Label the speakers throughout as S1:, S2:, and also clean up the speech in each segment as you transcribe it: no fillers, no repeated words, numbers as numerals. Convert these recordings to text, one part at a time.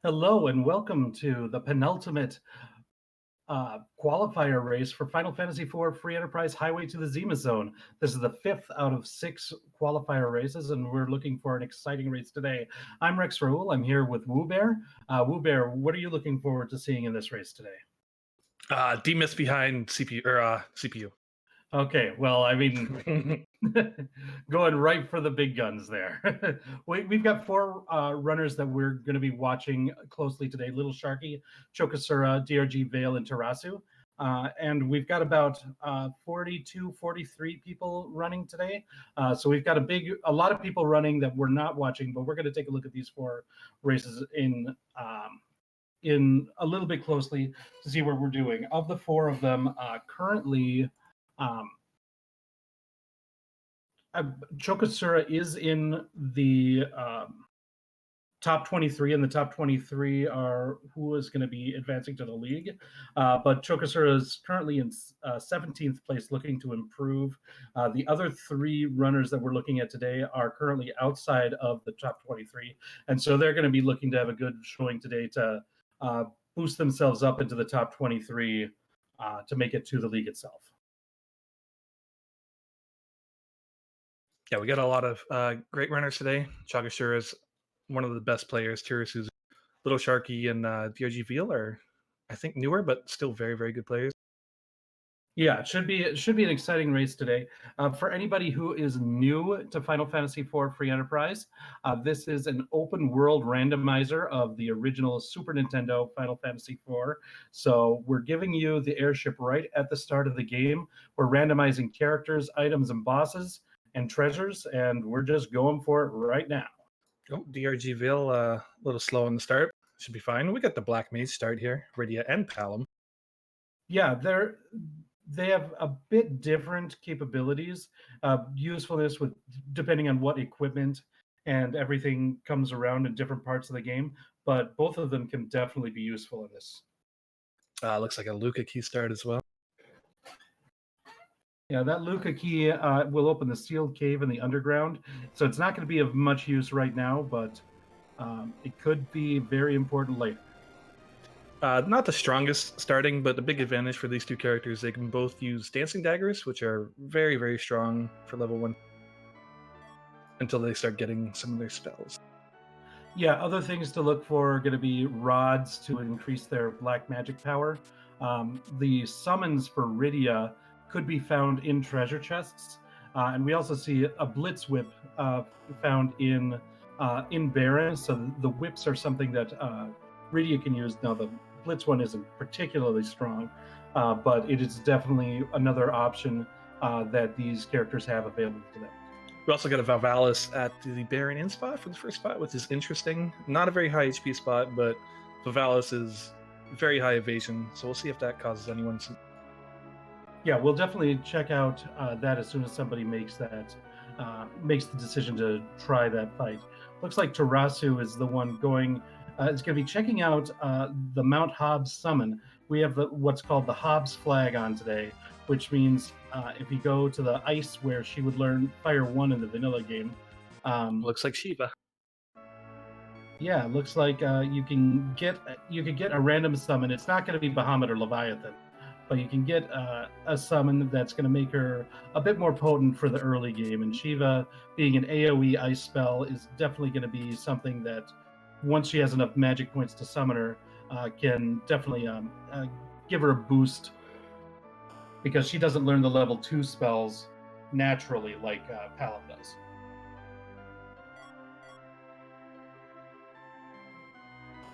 S1: Hello and welcome to the penultimate qualifier race for Final Fantasy IV Free Enterprise Highway to the Zemus Zone. This is the fifth out of 6 qualifier races, and we're looking for an exciting race today. I'm Rexx Raul. I'm here with Wewbear. Wewbear, what are you looking forward to seeing in this race today?
S2: Demiss behind CPU or CPU.
S1: Okay, well, I mean, going right for the big guns there. We've got four runners that we're going to be watching closely today: lilsharkie, chocosura, DRG Veil, and tirasu. And we've got about 42, 43 people running today. So we've got a lot of people running that we're not watching, but we're going to take a look at these four races in a little bit closely to see what we're doing. Of the four of them, currently, um, Chocosura is in the top 23, and the top 23 are who is going to be advancing to the league. But Chocosura is currently in 17th place, looking to improve. The other three runners that we're looking at today are currently outside of the top 23, and so they're going to be looking to have a good showing today to boost themselves up into the top 23 to make it to the league itself.
S2: Yeah, we got a lot of great runners today. Chagashura is one of the best players. Tirasu's Little Sharky and DRG Veal are, I think, newer but still very, very good players.
S1: Yeah, it should be an exciting race today. For anybody who is new to Final Fantasy IV Free Enterprise, this is an open world randomizer of the original Super Nintendo Final Fantasy IV. So we're giving you the airship right at the start of the game. We're randomizing characters, items, and bosses and treasures, and we're just going for it right now.
S2: Oh, DRG Veal, a little slow on the start. Should be fine. We got the Black Mage start here, Rydia and Palom.
S1: Yeah, they have a bit different capabilities, usefulness with depending on what equipment and everything comes around in different parts of the game. But both of them can definitely be useful in this.
S2: Looks like a Luca key start as well.
S1: Yeah, that Luca key will open the sealed cave in the underground, so it's not going to be of much use right now, but it could be very important later.
S2: Not the strongest starting, but the big advantage for these two characters, they can both use Dancing Daggers, which are very, very strong for level 1 until they start getting some of their spells.
S1: Yeah, other things to look for are going to be rods to increase their black magic power. The summons for Rydia could be found in treasure chests, and we also see a blitz whip found in Baron. So the whips are something that Rydia can use. Now the blitz one isn't particularly strong, but it is definitely another option that these characters have available to them.
S2: We also got a Valvalis at the Baron Inn spot for the first spot, which is interesting. Not a very high HP spot, but Valvalis is very high evasion, so we'll see if that causes anyone some.
S1: Yeah, we'll definitely check out that as soon as somebody makes the decision to try that fight. Looks like tirasu is the one going. It's going to be checking out the Mount Hobbs summon. We have what's called the Hobbs flag on today, which means if you go to the ice where she would learn Fire 1 in the vanilla game.
S2: Looks like Shiva.
S1: Yeah, it looks like you can get a random summon. It's not going to be Bahamut or Leviathan, but you can get a summon that's going to make her a bit more potent for the early game. And Shiva, being an AoE ice spell, is definitely going to be something that, once she has enough magic points to summon her, can definitely give her a boost, because she doesn't learn the level 2 spells naturally like Palom does.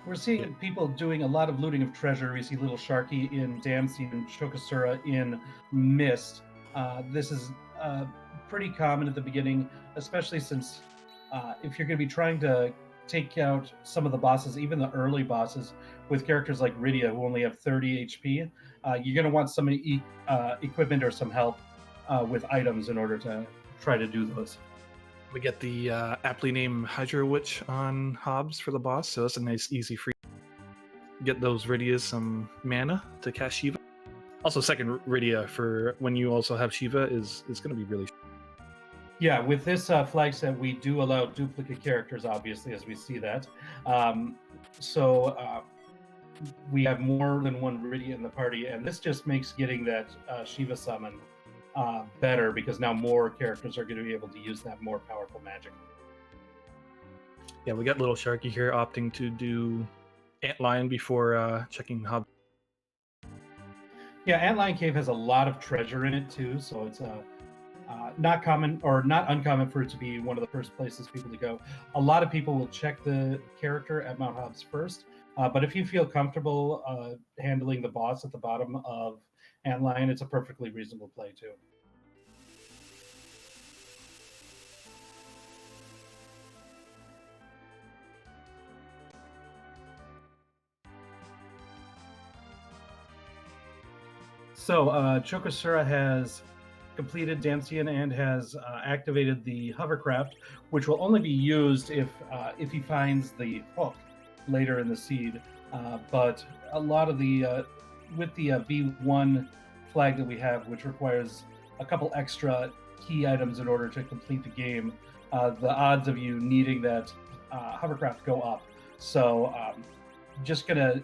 S1: We're seeing people doing a lot of looting of treasure. We see Little Sharkie in Dancing and Chocosura in Mist. This is pretty common at the beginning, especially since if you're going to be trying to take out some of the bosses, even the early bosses, with characters like Rydia who only have 30 HP, you're going to want some equipment or some help with items in order to try to do those.
S2: We get the aptly named Hydro Witch on Hobbs for the boss, so that's a nice, easy free. Get those Rydias some mana to cast Shiva. Also, second Rydia for when you also have Shiva is going to be really.
S1: Yeah, with this flag set, we do allow duplicate characters, obviously, as we see that. Um, so we have more than one Rydia in the party, and this just makes getting that Shiva summon better because now more characters are going to be able to use that more powerful magic.
S2: Yeah, we got lilsharkie here opting to do Antlion before checking Hub.
S1: Yeah, Antlion Cave has a lot of treasure in it too, so it's not common or not uncommon for it to be one of the first places people to go. A lot of people will check the character at Mount Hobbs first, but if you feel comfortable handling the boss at the bottom of Antlion, it's a perfectly reasonable play too. So chocosura has completed Damsian and has activated the hovercraft, which will only be used if he finds the hook later in the seed. But a lot of the with the V1 flag that we have, which requires a couple extra key items in order to complete the game, the odds of you needing that hovercraft go up. So just gonna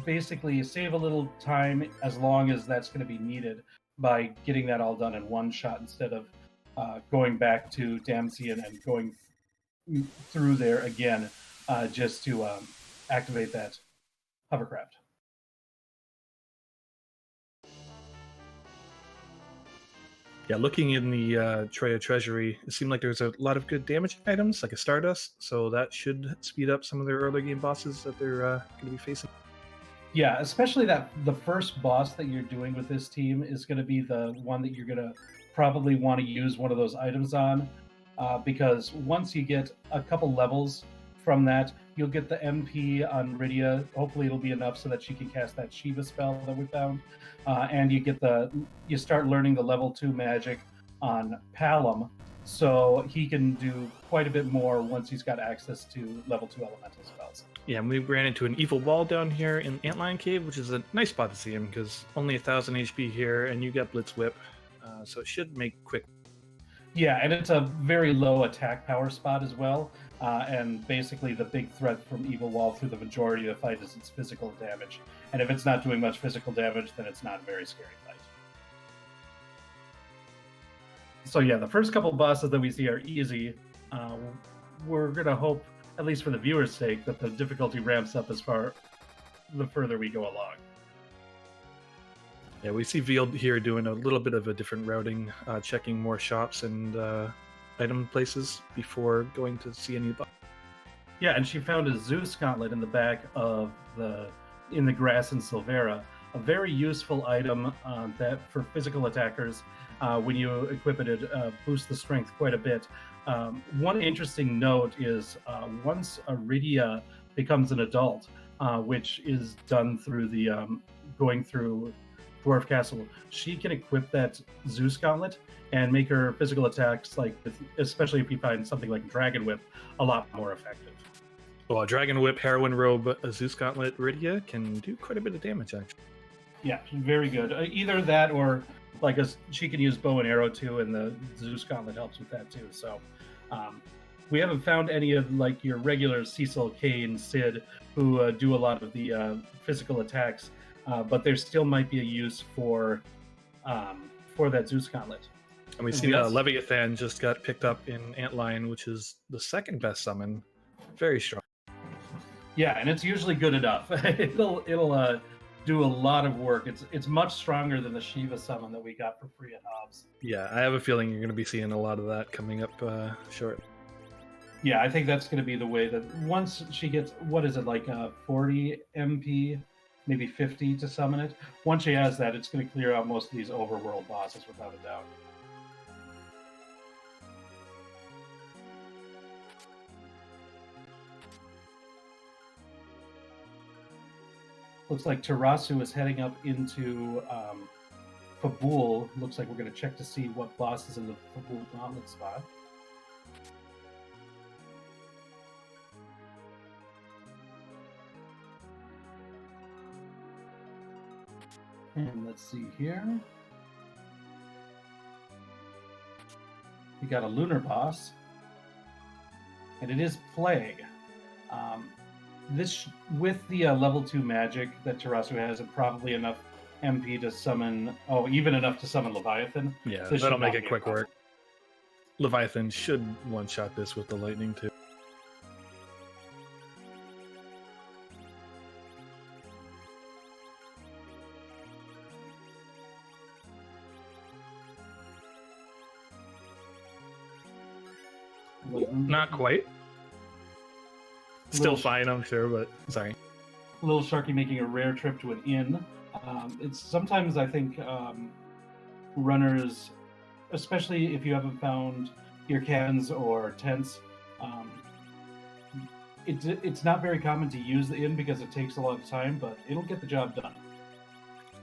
S1: basically save a little time as long as that's going to be needed by getting that all done in one shot instead of going back to Damsian and going through there again just to activate that hovercraft.
S2: Yeah, looking in the tray of treasury, it seemed like there's a lot of good damage items, like a Stardust, so that should speed up some of their early game bosses that they're going to be facing.
S1: Yeah, especially that the first boss that you're doing with this team is going to be the one that you're going to probably want to use one of those items on, because once you get a couple levels from that, you'll get the MP on Rydia. Hopefully, it'll be enough so that she can cast that Shiva spell that we found, and you start learning the level 2 magic on Palom, so he can do quite a bit more once he's got access to level 2 elemental spells.
S2: Yeah, and we ran into an evil wall down here in Antlion Cave, which is a nice spot to see him because only 1,000 HP here, and you get Blitz Whip, so it should make quick.
S1: Yeah, and it's a very low attack power spot as well. And basically, the big threat from Evil Wall through the majority of the fight is its physical damage. And if it's not doing much physical damage, then it's not a very scary fight. So yeah, the first couple bosses that we see are easy. We're gonna hope, at least for the viewer's sake, that the difficulty ramps up the further we go along.
S2: Yeah, we see Veal here doing a little bit of a different routing, checking more shops and item places before going to see any boss.
S1: Yeah, and she found a Zeus gauntlet in the back of in the grass in Silvera, a very useful item that for physical attackers, when you equip it, boosts the strength quite a bit. One interesting note is once Rydia becomes an adult, which is done through the going through Dwarf Castle, she can equip that Zeus gauntlet and make her physical attacks, especially if you find something like Dragon Whip, a lot more effective.
S2: Well, Dragon Whip, Heroine Robe, a Zeus Gauntlet, Rydia can do quite a bit of damage, actually.
S1: Yeah, very good. Either that or she can use bow and arrow too, and the Zeus Gauntlet helps with that too. So we haven't found any of your regular Cecil, Kane, Sid, who do a lot of the physical attacks, but there still might be a use for that Zeus Gauntlet.
S2: And we see Leviathan just got picked up in Antlion, which is the second best summon. Very strong.
S1: Yeah, and it's usually good enough. It'll do a lot of work. It's much stronger than the Shiva summon that we got for free at Hobbs.
S2: Yeah, I have a feeling you're going to be seeing a lot of that coming up short.
S1: Yeah, I think that's going to be the way that once she gets, 40 MP, maybe 50 to summon it. Once she has that, it's going to clear out most of these overworld bosses without a doubt. Looks like Tirasu is heading up into Fabul. Looks like we're going to check to see what boss is in the Fabul Gauntlet spot. And let's see here. You got a Lunar Boss, and it is Plague. This with the level 2 magic that tirasu has, and probably enough MP to summon. Oh, even enough to summon Leviathan.
S2: Yeah,
S1: This
S2: that'll
S1: should
S2: make
S1: not
S2: it
S1: be a
S2: quick
S1: problem.
S2: work. Leviathan should one-shot this with the lightning too. Not quite. Still
S1: Little-
S2: fine, I'm sure, but sorry.
S1: lilsharkie making a rare trip to an inn. It's sometimes I think runners, especially if you haven't found your cans or tents, it's not very common to use the inn because it takes a lot of time, but it'll get the job done.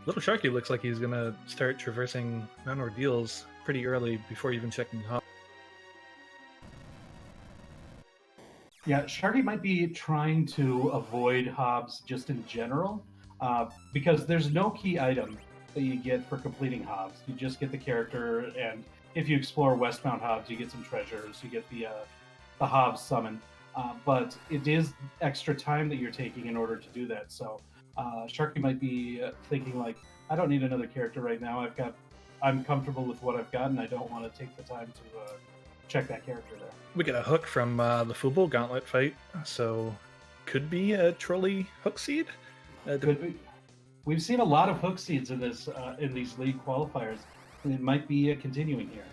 S2: Little Sharky looks like he's gonna start traversing Mount Ordeals pretty early before even checking hub.
S1: Yeah, Sharky might be trying to avoid hobs just in general, because there's no key item that you get for completing hobs. You just get the character, and if you explore westbound hobs, you get some treasures. You get the hobs summon, but it is extra time that you're taking in order to do that. So Sharky might be thinking like, I don't need another character right now. I'm comfortable with what I've got, and I don't want to take the time to check that character there.
S2: We get a hook from the Fubo Gauntlet fight, so could be a trolley hook seed.
S1: We've seen a lot of hook seeds in this in these league qualifiers, and it might be continuing here.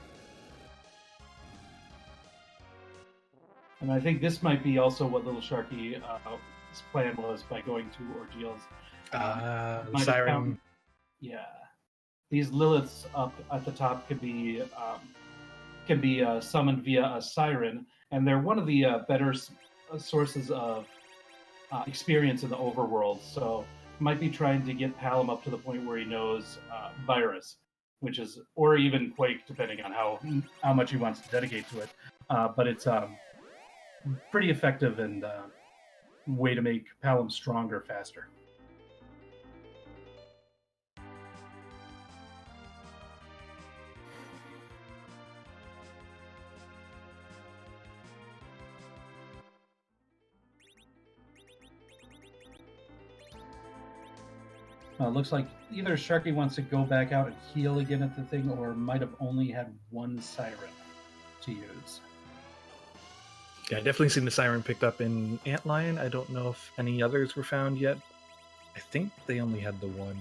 S1: And I think this might be also what Little Sharky's plan was by going to Ordeals. Might have
S2: Siren.
S1: found- yeah, these Liliths up at the top can be summoned via a siren, and they're one of the better sources of experience in the overworld. So might be trying to get Palom up to the point where he knows Virus, which is, or even Quake, depending on how much he wants to dedicate to it. But it's pretty effective and way to make Palom stronger faster. Looks like either Sharky wants to go back out and heal again at the thing, or might have only had one siren to use.
S2: Yeah, I definitely seen the siren picked up in Antlion. I don't know if any others were found yet. I think they only had the one.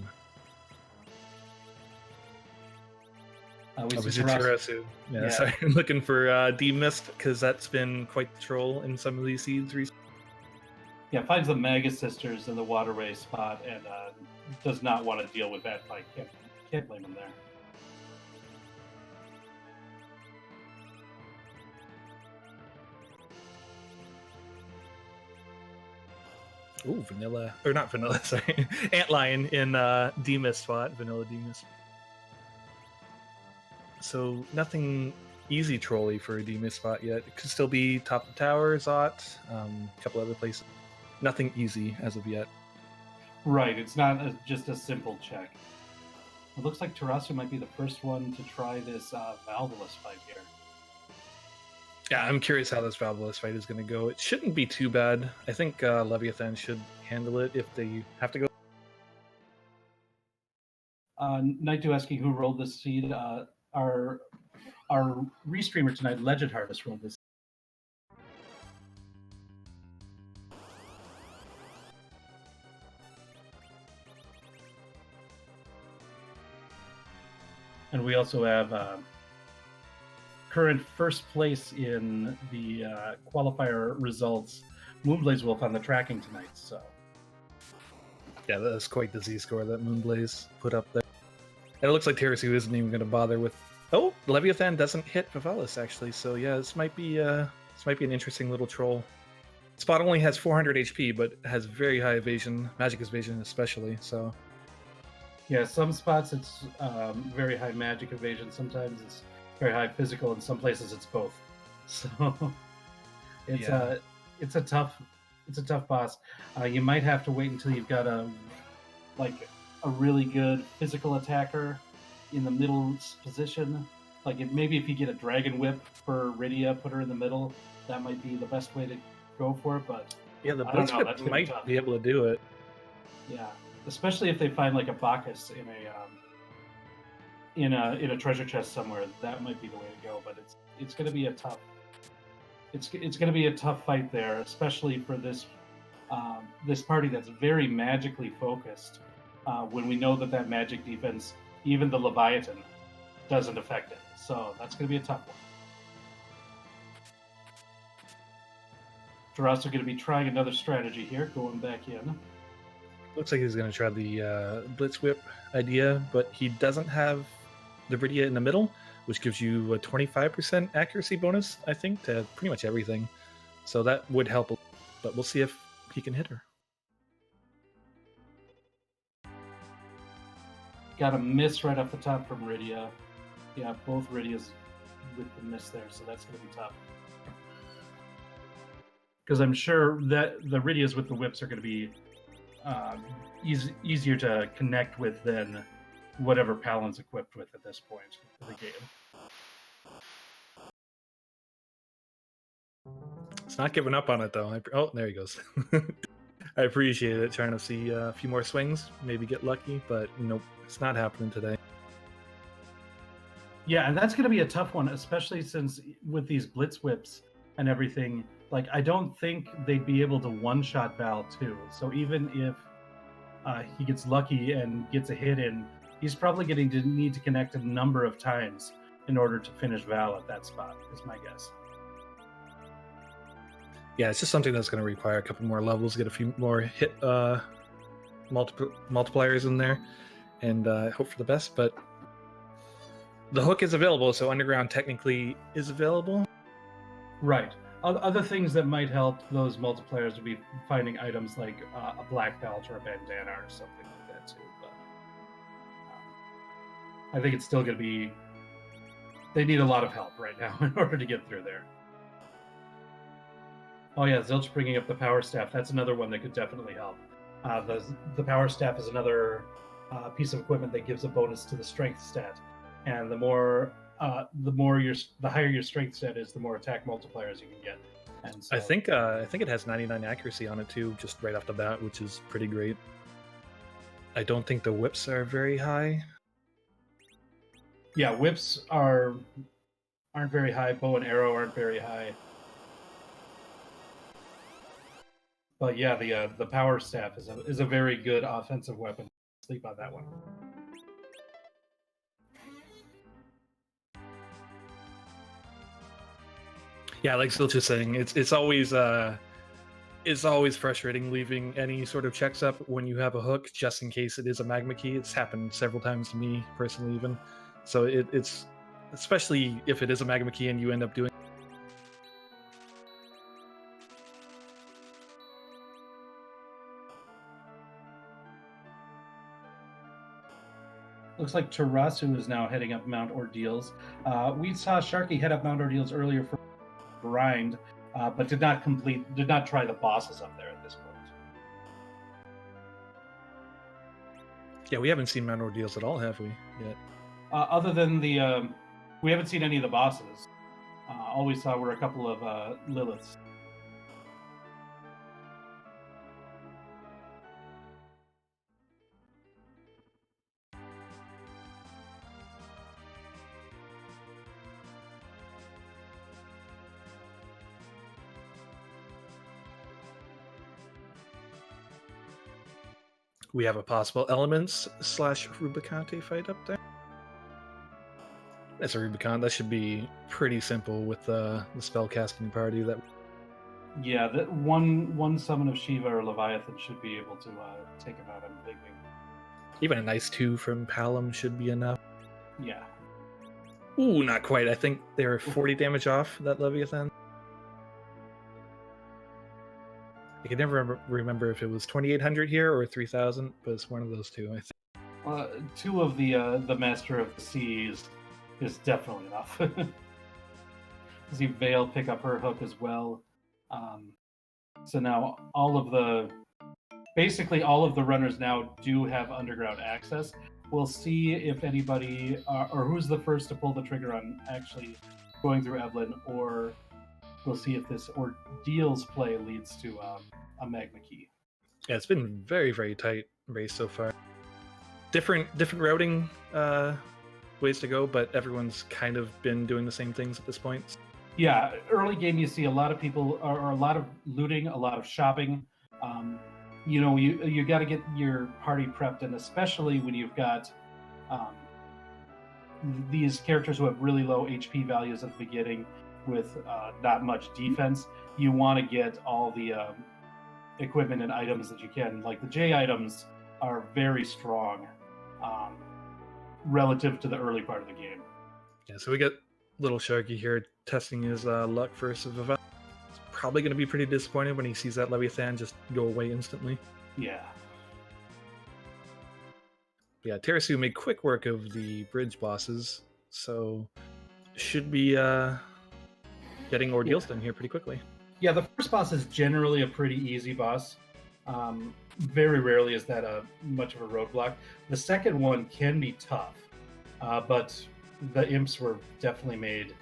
S1: We see
S2: Obviously,
S1: Tirasu.
S2: Tirasu. Yeah,
S1: Yeah.
S2: sorry. I'm looking for D-Mist because that's been quite the troll in some of these seeds recently.
S1: Yeah, finds the Maga Sisters in the waterway spot and does not want to deal with that fight. Can't blame him there.
S2: Ooh, vanilla. Or not vanilla, sorry. Antlion in D-Mist spot. Vanilla D-Mist. So nothing easy trolley for a D-Mist spot yet. It could still be top of tower, Zot, a couple other places. Nothing easy as of yet.
S1: Right, it's not just a simple check. It looks like Tirasu might be the first one to try this Valvulus fight here.
S2: Yeah, I'm curious how this Valvulus fight is going to go. It shouldn't be too bad. I think Leviathan should handle it if they have to go.
S1: Night2 asking who rolled this seed. Our restreamer tonight, Legend Harvest, rolled this. And we also have current first place in the qualifier results, Moonblaze Wolf on the tracking tonight. So
S2: Yeah, that's quite the Z-score that Moonblaze put up there. And it looks like Tirasu isn't even going to bother with... Oh, Leviathan doesn't hit Vivalis, actually. So yeah, this might be an interesting little troll. Spot only has 400 HP, but has very high evasion, magic evasion especially, so...
S1: yeah, some spots it's very high magic evasion. Sometimes it's very high physical. In some places it's both. So it's a tough boss. You might have to wait until you've got a really good physical attacker in the middle position, Like maybe if you get a Dragon Whip for Rydia, put her in the middle, that might be the best way to go for it. But
S2: Yeah, the
S1: I don't
S2: Blitz
S1: know.
S2: Whip
S1: That's gonna
S2: might
S1: tough.
S2: be able to do it.
S1: Yeah, especially if they find like a Bacchus in a treasure chest somewhere, that might be the way to go. But it's going to be a tough. It's going to be a tough fight there, especially for this this party that's very magically focused. When we know that magic defense, even the Leviathan, doesn't affect it. So that's going to be a tough one. Tirasu going to be trying another strategy here, going back in.
S2: Looks like he's going to try the Blitz Whip idea, but he doesn't have the Rydia in the middle, which gives you a 25% accuracy bonus, I think, to pretty much everything. So that would help, but we'll see if he can hit her.
S1: Got a miss right off the top from Rydia. Yeah, both Rydias with the miss there, so that's going to be tough. Because I'm sure that the Rydias with the whips are going to be easier to connect with than whatever Palin's equipped with at this point of the game.
S2: It's not giving up on it, though. Oh, there he goes. I appreciate it, trying to see a few more swings, maybe get lucky, but nope, it's not happening today.
S1: Yeah, and that's going to be a tough one, especially since with these Blitz Whips and everything, like I don't think they'd be able to one-shot Val too. So even if he gets lucky and gets a hit in, he's probably going to need to connect a number of times in order to finish Val at that spot, is my guess.
S2: Yeah, it's just something that's going to require a couple more levels, get a few more hit multipliers in there, and hope for the best. But the hook is available, so Underground technically is available.
S1: Right. Other things that might help those multipliers would be finding items like a black belt or a bandana or something like that too. But I think it's still going to be... They need a lot of help right now in order to get through there. Oh yeah, Zilch bringing up the Power Staff. That's another one that could definitely help. The Power Staff is another piece of equipment that gives a bonus to the Strength stat, and the higher your Strength stat is, the more attack multipliers you can get. And so,
S2: I think it has 99 accuracy on it too, just right off the bat, which is pretty great. I don't think the whips are very high.
S1: Yeah, whips aren't very high. Bow and arrow aren't very high. But yeah, the Power Staff is a very good offensive weapon. Sleep on that one.
S2: Yeah, like Zilch is saying, it's always frustrating leaving any sort of checks up when you have a hook, just in case it is a magma key. It's happened several times to me personally, even. So it's especially if it is a magma key and you end up doing.
S1: Looks like Tirasu is now heading up Mount Ordeals. We saw Sharkie head up Mount Ordeals earlier for grind, but did not try the bosses up there at this point.
S2: Yeah, we haven't seen Mount Ordeals at all, have we, yet?
S1: Other than we haven't seen any of the bosses. All we saw were a couple of Liliths.
S2: We have a possible Elements / Rubicante fight up there. That's a Rubicon. That should be pretty simple with the spellcasting party.
S1: Yeah, that one summon of Shiva or Leviathan should be able to take him out. I'm thinking.
S2: Even a nice 2 from Palom should be enough.
S1: Yeah.
S2: Ooh, not quite. I think they're 40 damage off that Leviathan. I can never remember if it was 2,800 here or 3,000, but it's one of those two, I think.
S1: 2 of the Master of the Seas is definitely enough. See Vale pick up her hook as well. So now basically all of the runners now do have underground access. we'll see if anybody or who's the first to pull the trigger on actually going through Evelyn, or we'll see if this ordeals play leads to a magma key.
S2: Yeah, it's been very, very tight race so far. Different routing ways to go, but everyone's kind of been doing the same things at this point.
S1: Yeah, early game you see a lot of people or a lot of looting, a lot of shopping. You got to get your party prepped, and especially when you've got these characters who have really low HP values at the beginning with not much defense, you want to get all the equipment and items that you can. Like the J items are very strong relative to the early part of the game.
S2: Yeah, so we got little Sharky here testing his luck versus Vivell. He's probably going to be pretty disappointed when he sees that Leviathan just go away instantly.
S1: Yeah.
S2: Yeah, Tirasu made quick work of the bridge bosses, so should be getting ordeals done here pretty quickly.
S1: Yeah, the first boss is generally a pretty easy boss. Very rarely is that much of a roadblock. The second one can be tough, but the imps were definitely made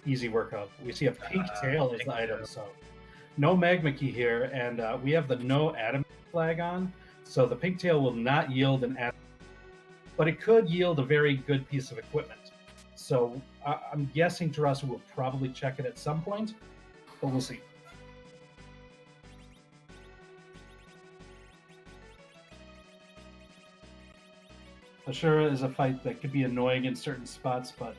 S1: easy work of. We see a pink tail as the item, so no magma key here, and we have the no atom flag on, so the pink tail will not yield an atom, but it could yield a very good piece of equipment. So I'm guessing Tirasu will probably check it at some point, but we'll see. Ashura is a fight that could be annoying in certain spots, but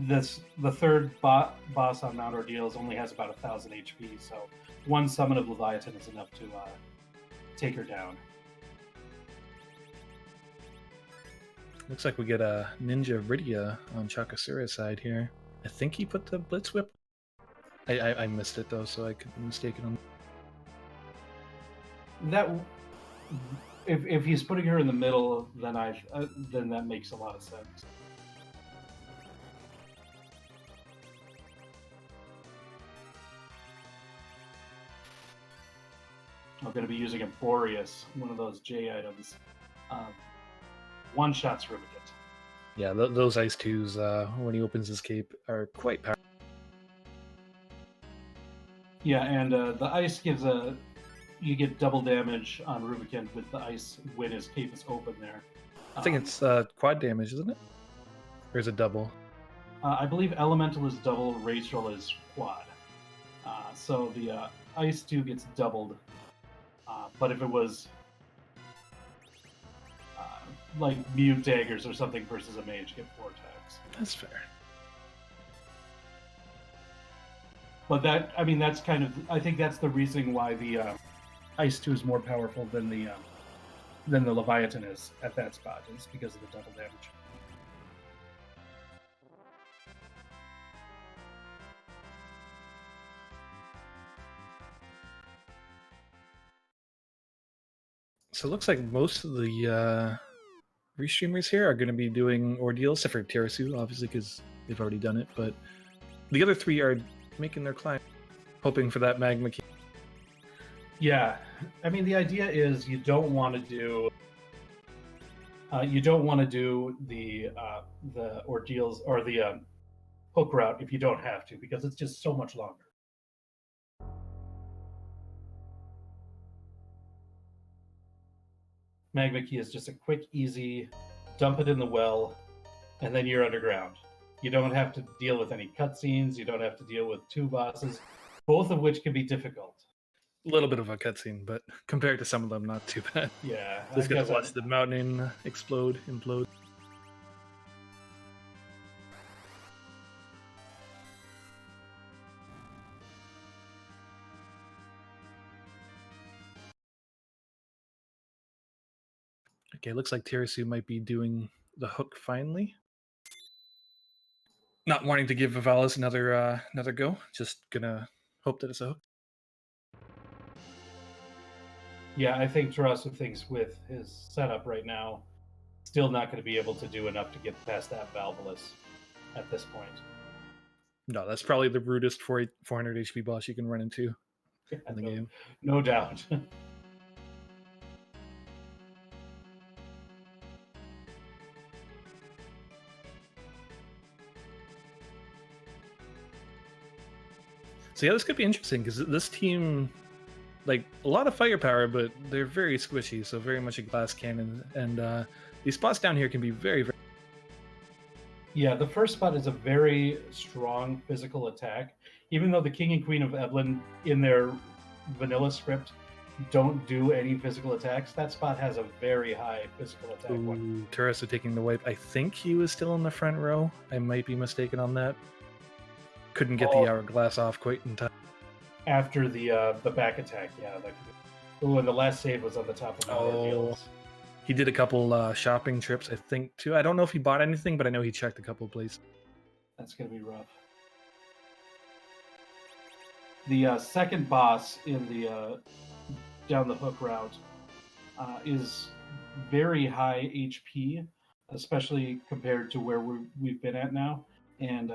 S1: the third boss on Mount Ordeals only has about 1,000 HP, so one summon of Leviathan is enough to take her down.
S2: Looks like we get a Ninja Rydia on Chocosura's side here. I think he put the Blitz Whip. I missed it though, so I could be mistaken on
S1: that. If he's putting her in the middle, then then that makes a lot of sense. I'm going to be using a Boreas, one of those J items. One shots Rubicant.
S2: Yeah, those Ice 2s, when he opens his cape, are quite powerful.
S1: Yeah, and the ice gives you get double damage on Rubicant with the ice when his cape is open there.
S2: I think it's quad damage, isn't it? Or is it double?
S1: I believe Elemental is double, Racial is quad. So the ice 2 gets doubled. But if it was like Mute Daggers or something versus a mage, get 4 attacks.
S2: That's fair.
S1: But that's kind of, I think that's the reason why the Ice 2 is more powerful than the Leviathan is at that spot, is because of the double damage.
S2: So it looks like most of the restreamers here are going to be doing ordeals, except for Tirasu, obviously, because they've already done it. But the other 3 are making their climb, hoping for that magma key.
S1: Yeah, I mean the idea is you don't want to do the ordeals or the hook route if you don't have to, because it's just so much longer. Magma key is just a quick, easy, dump it in the well, and then you're underground. You don't have to deal with any cutscenes. You don't have to deal with 2 bosses, both of which can be difficult.
S2: A little bit of a cutscene, but compared to some of them, not too bad.
S1: Yeah.
S2: Just got to watch the mountain implode. Okay, looks like Tirasu might be doing the hook finally. Not wanting to give Vivalis another go, just gonna hope that it's a hook.
S1: Yeah, I think Tirasu thinks with his setup right now, still not going to be able to do enough to get past that Valvalus at this point.
S2: No, that's probably the rudest 400 HP boss you can run into in the game.
S1: No doubt.
S2: So yeah, this could be interesting because this team, like a lot of firepower, but they're very squishy, so very much a glass cannon. And these spots down here can be very, very.
S1: Yeah, the first spot is a very strong physical attack. Even though the King and Queen of Evelyn in their vanilla script don't do any physical attacks, that spot has a very high physical attack one.
S2: Tirasu taking the wipe. I think he was still in the front row. I might be mistaken on that. Couldn't get the hourglass off quite in time.
S1: After the back attack, yeah. That could be... Ooh, and the last save was on the top of the ordeals.
S2: He did a couple shopping trips, I think, too. I don't know if he bought anything, but I know he checked a couple of places.
S1: That's going to be rough. The second boss in the down the hook route is very high HP, especially compared to where we've been at now. And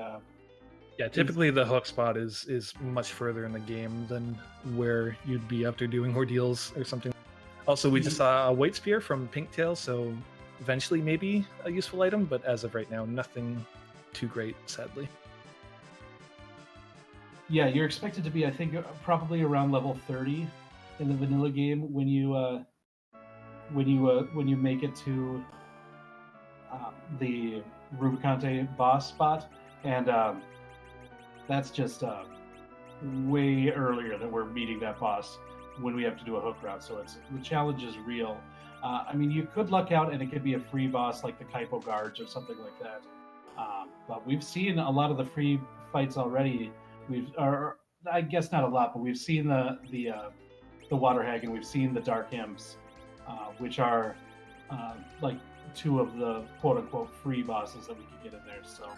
S2: yeah, typically the hook spot is much further in the game than where you'd be after doing ordeals or something. Also, we just saw a white spear from Pinktail, so eventually maybe a useful item, but as of right now, nothing too great, sadly.
S1: Yeah, you're expected to be, I think, probably around level 30 in the vanilla game when you make it to the Rubicante boss spot, and that's just way earlier than we're meeting that boss when we have to do a hook route. So the challenge is real. I mean, you could luck out and it could be a free boss like the Kaipo Guards or something like that. But we've seen a lot of the free fights already. I guess not a lot, but we've seen the Water Hag and we've seen the Dark Imps, which are like two of the quote-unquote free bosses that we could get in there. So.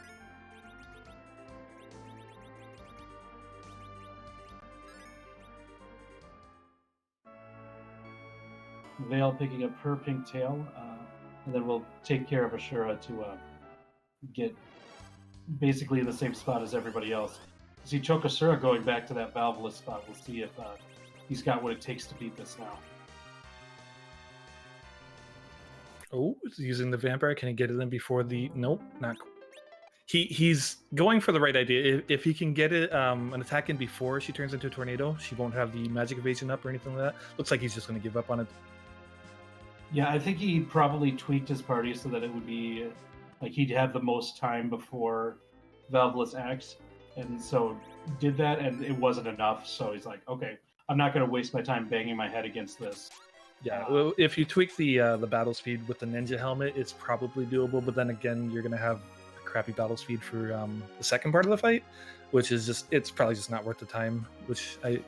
S1: Veil picking up her Pinktail, and then we'll take care of Ashura to get basically in the same spot as everybody else. See Chocosura going back to that Valveless spot. We'll see if he's got what it takes to beat this now.
S2: Oh, using the vampire. Can he get it in before the... Nope, not cool. He's going for the right idea. If he can get it an attack in before she turns into a tornado, she won't have the magic evasion up or anything like that. Looks like he's just going to give up on it.
S1: Yeah, I think he probably tweaked his party so that it would be like he'd have the most time before Valveless acts, and so did that, and it wasn't enough. So he's like, okay, I'm not going to waste my time banging my head against this.
S2: Yeah, well, if you tweak the battle speed with the ninja helmet, it's probably doable. But then again, you're going to have a crappy battle speed for the second part of the fight, which is it's probably just not worth the time. Which I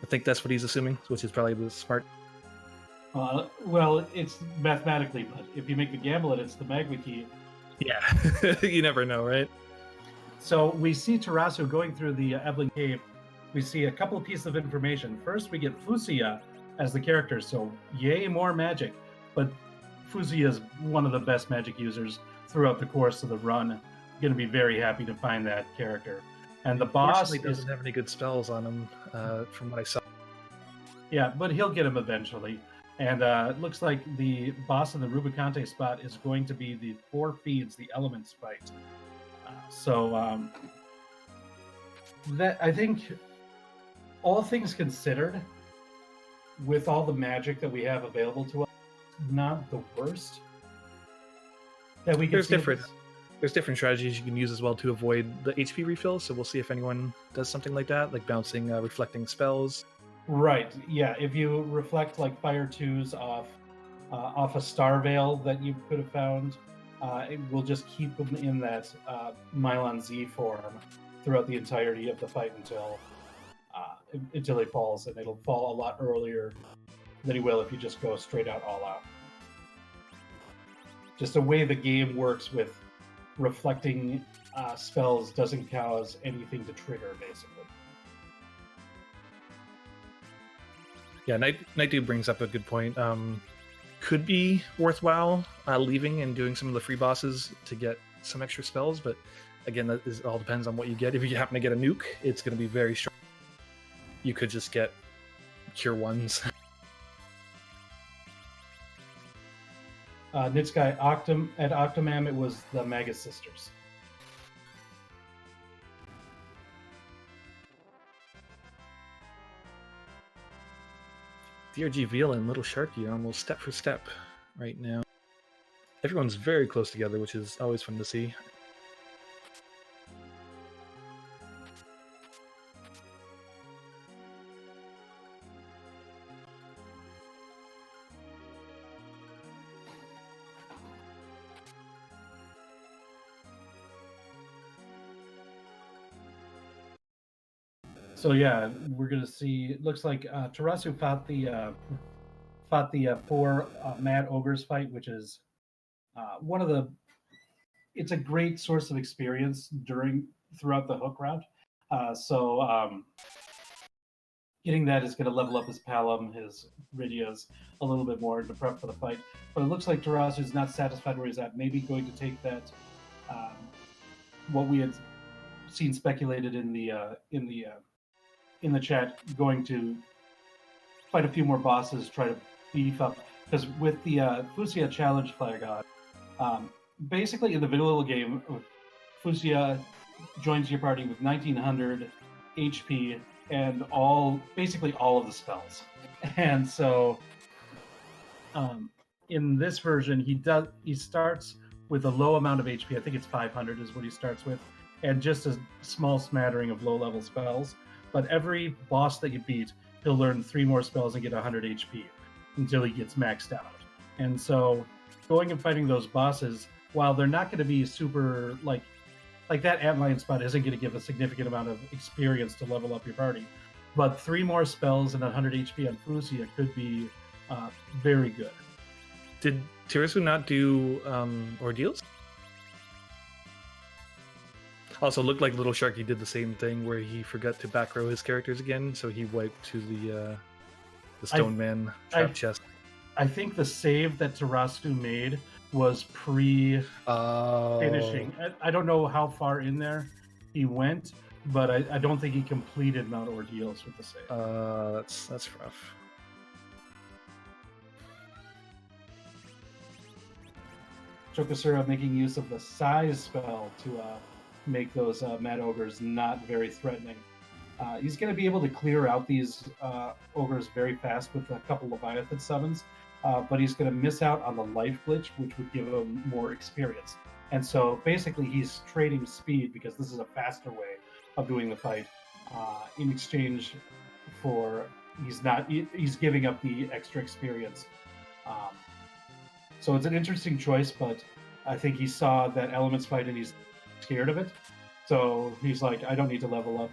S2: think that's what he's assuming, which is probably the smart.
S1: Well, it's mathematically, but if you make the gambit, it's the magma key.
S2: Yeah, you never know, right?
S1: So we see Tirasu going through the Evelyn Cave. We see a couple of pieces of information. First, we get Fusia as the character, so yay, more magic. But Fusia is one of the best magic users throughout the course of the run. Going to be very happy to find that character. And the boss
S2: doesn't have any good spells on him, from what I saw.
S1: Yeah, but he'll get him eventually. And it looks like the boss in the Rubicante spot is going to be the 4 feeds, the elements fight. That I think, all things considered, with all the magic that we have available to us, not the worst. That we can
S2: There's different strategies you can use as well to avoid the HP refill. So we'll see if anyone does something like that, like bouncing reflecting spells.
S1: Right, yeah. If you reflect like Fire 2s off a Star Veil that you could have found, it will just keep them in that Mylon Z form throughout the entirety of the fight until he falls, and it'll fall a lot earlier than he will if you just go straight out all out. Just the way the game works with reflecting spells doesn't cause anything to trigger, basically.
S2: Yeah, Night Dude brings up a good point. Could be worthwhile leaving and doing some of the free bosses to get some extra spells, but again, it all depends on what you get. If you happen to get a nuke, it's going to be very strong. You could just get Cure 1s.
S1: Nitsky at Octomam, it was the Magus Sisters.
S2: DRG Veal and Little Sharkie are almost step for step right now. Everyone's very close together, which is always fun to see.
S1: So yeah, we're gonna see. It looks like Tirasu fought the 4 Mad Ogres fight, which is one of the. It's a great source of experience throughout the hook route. Getting that is going to level up his Palom, his Ridias a little bit more to prep for the fight. But it looks like Tirasu is not satisfied where he's at. Maybe going to take that. What we had seen speculated in the chat, going to fight a few more bosses, try to beef up. Because with the Fusia challenge flag on, basically in the vanilla game, Fusia joins your party with 1900 HP and basically all of the spells. And so in this version, he starts with a low amount of HP. I think it's 500 is what he starts with, and just a small smattering of low-level spells. But every boss that you beat, he'll learn 3 more spells and get 100 HP until he gets maxed out. And so going and fighting those bosses, while they're not going to be super, like that antlion spot isn't going to give a significant amount of experience to level up your party, but 3 more spells and 100 HP on Fusia could be very good.
S2: Did Tirasu not do ordeals? Also, looked like Little Sharkie did the same thing where he forgot to back row his characters again, so he wiped to the Stone Man trap chest.
S1: I think the save that Tirasu made was pre-finishing. I don't know how far in there he went, but I don't think he completed Mount Ordeals with the save.
S2: That's rough.
S1: Chocosura making use of the size spell to make those Mad Ogres not very threatening. He's going to be able to clear out these ogres very fast with a couple Leviathan summons, but he's going to miss out on the life glitch, which would give him more experience. And so basically he's trading speed, because this is a faster way of doing the fight, in exchange for he's giving up the extra experience. So it's an interesting choice, but I think he saw that Elements fight and he's scared of it. So he's like, I don't need to level up.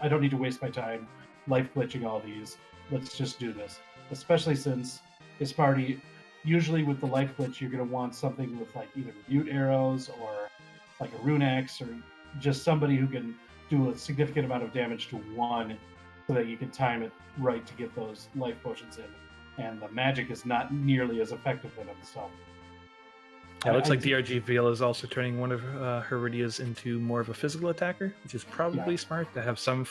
S1: I don't need to waste my time life glitching all these. Let's just do this. Especially since his party, usually with the life glitch, you're going to want something with like either mute arrows or like a rune axe, or just somebody who can do a significant amount of damage to one, so that you can time it right to get those life potions in. And the magic is not nearly as effective with him. So
S2: it looks like DRG Veal is also turning one of her Ridias into more of a physical attacker, which is probably smart to have some.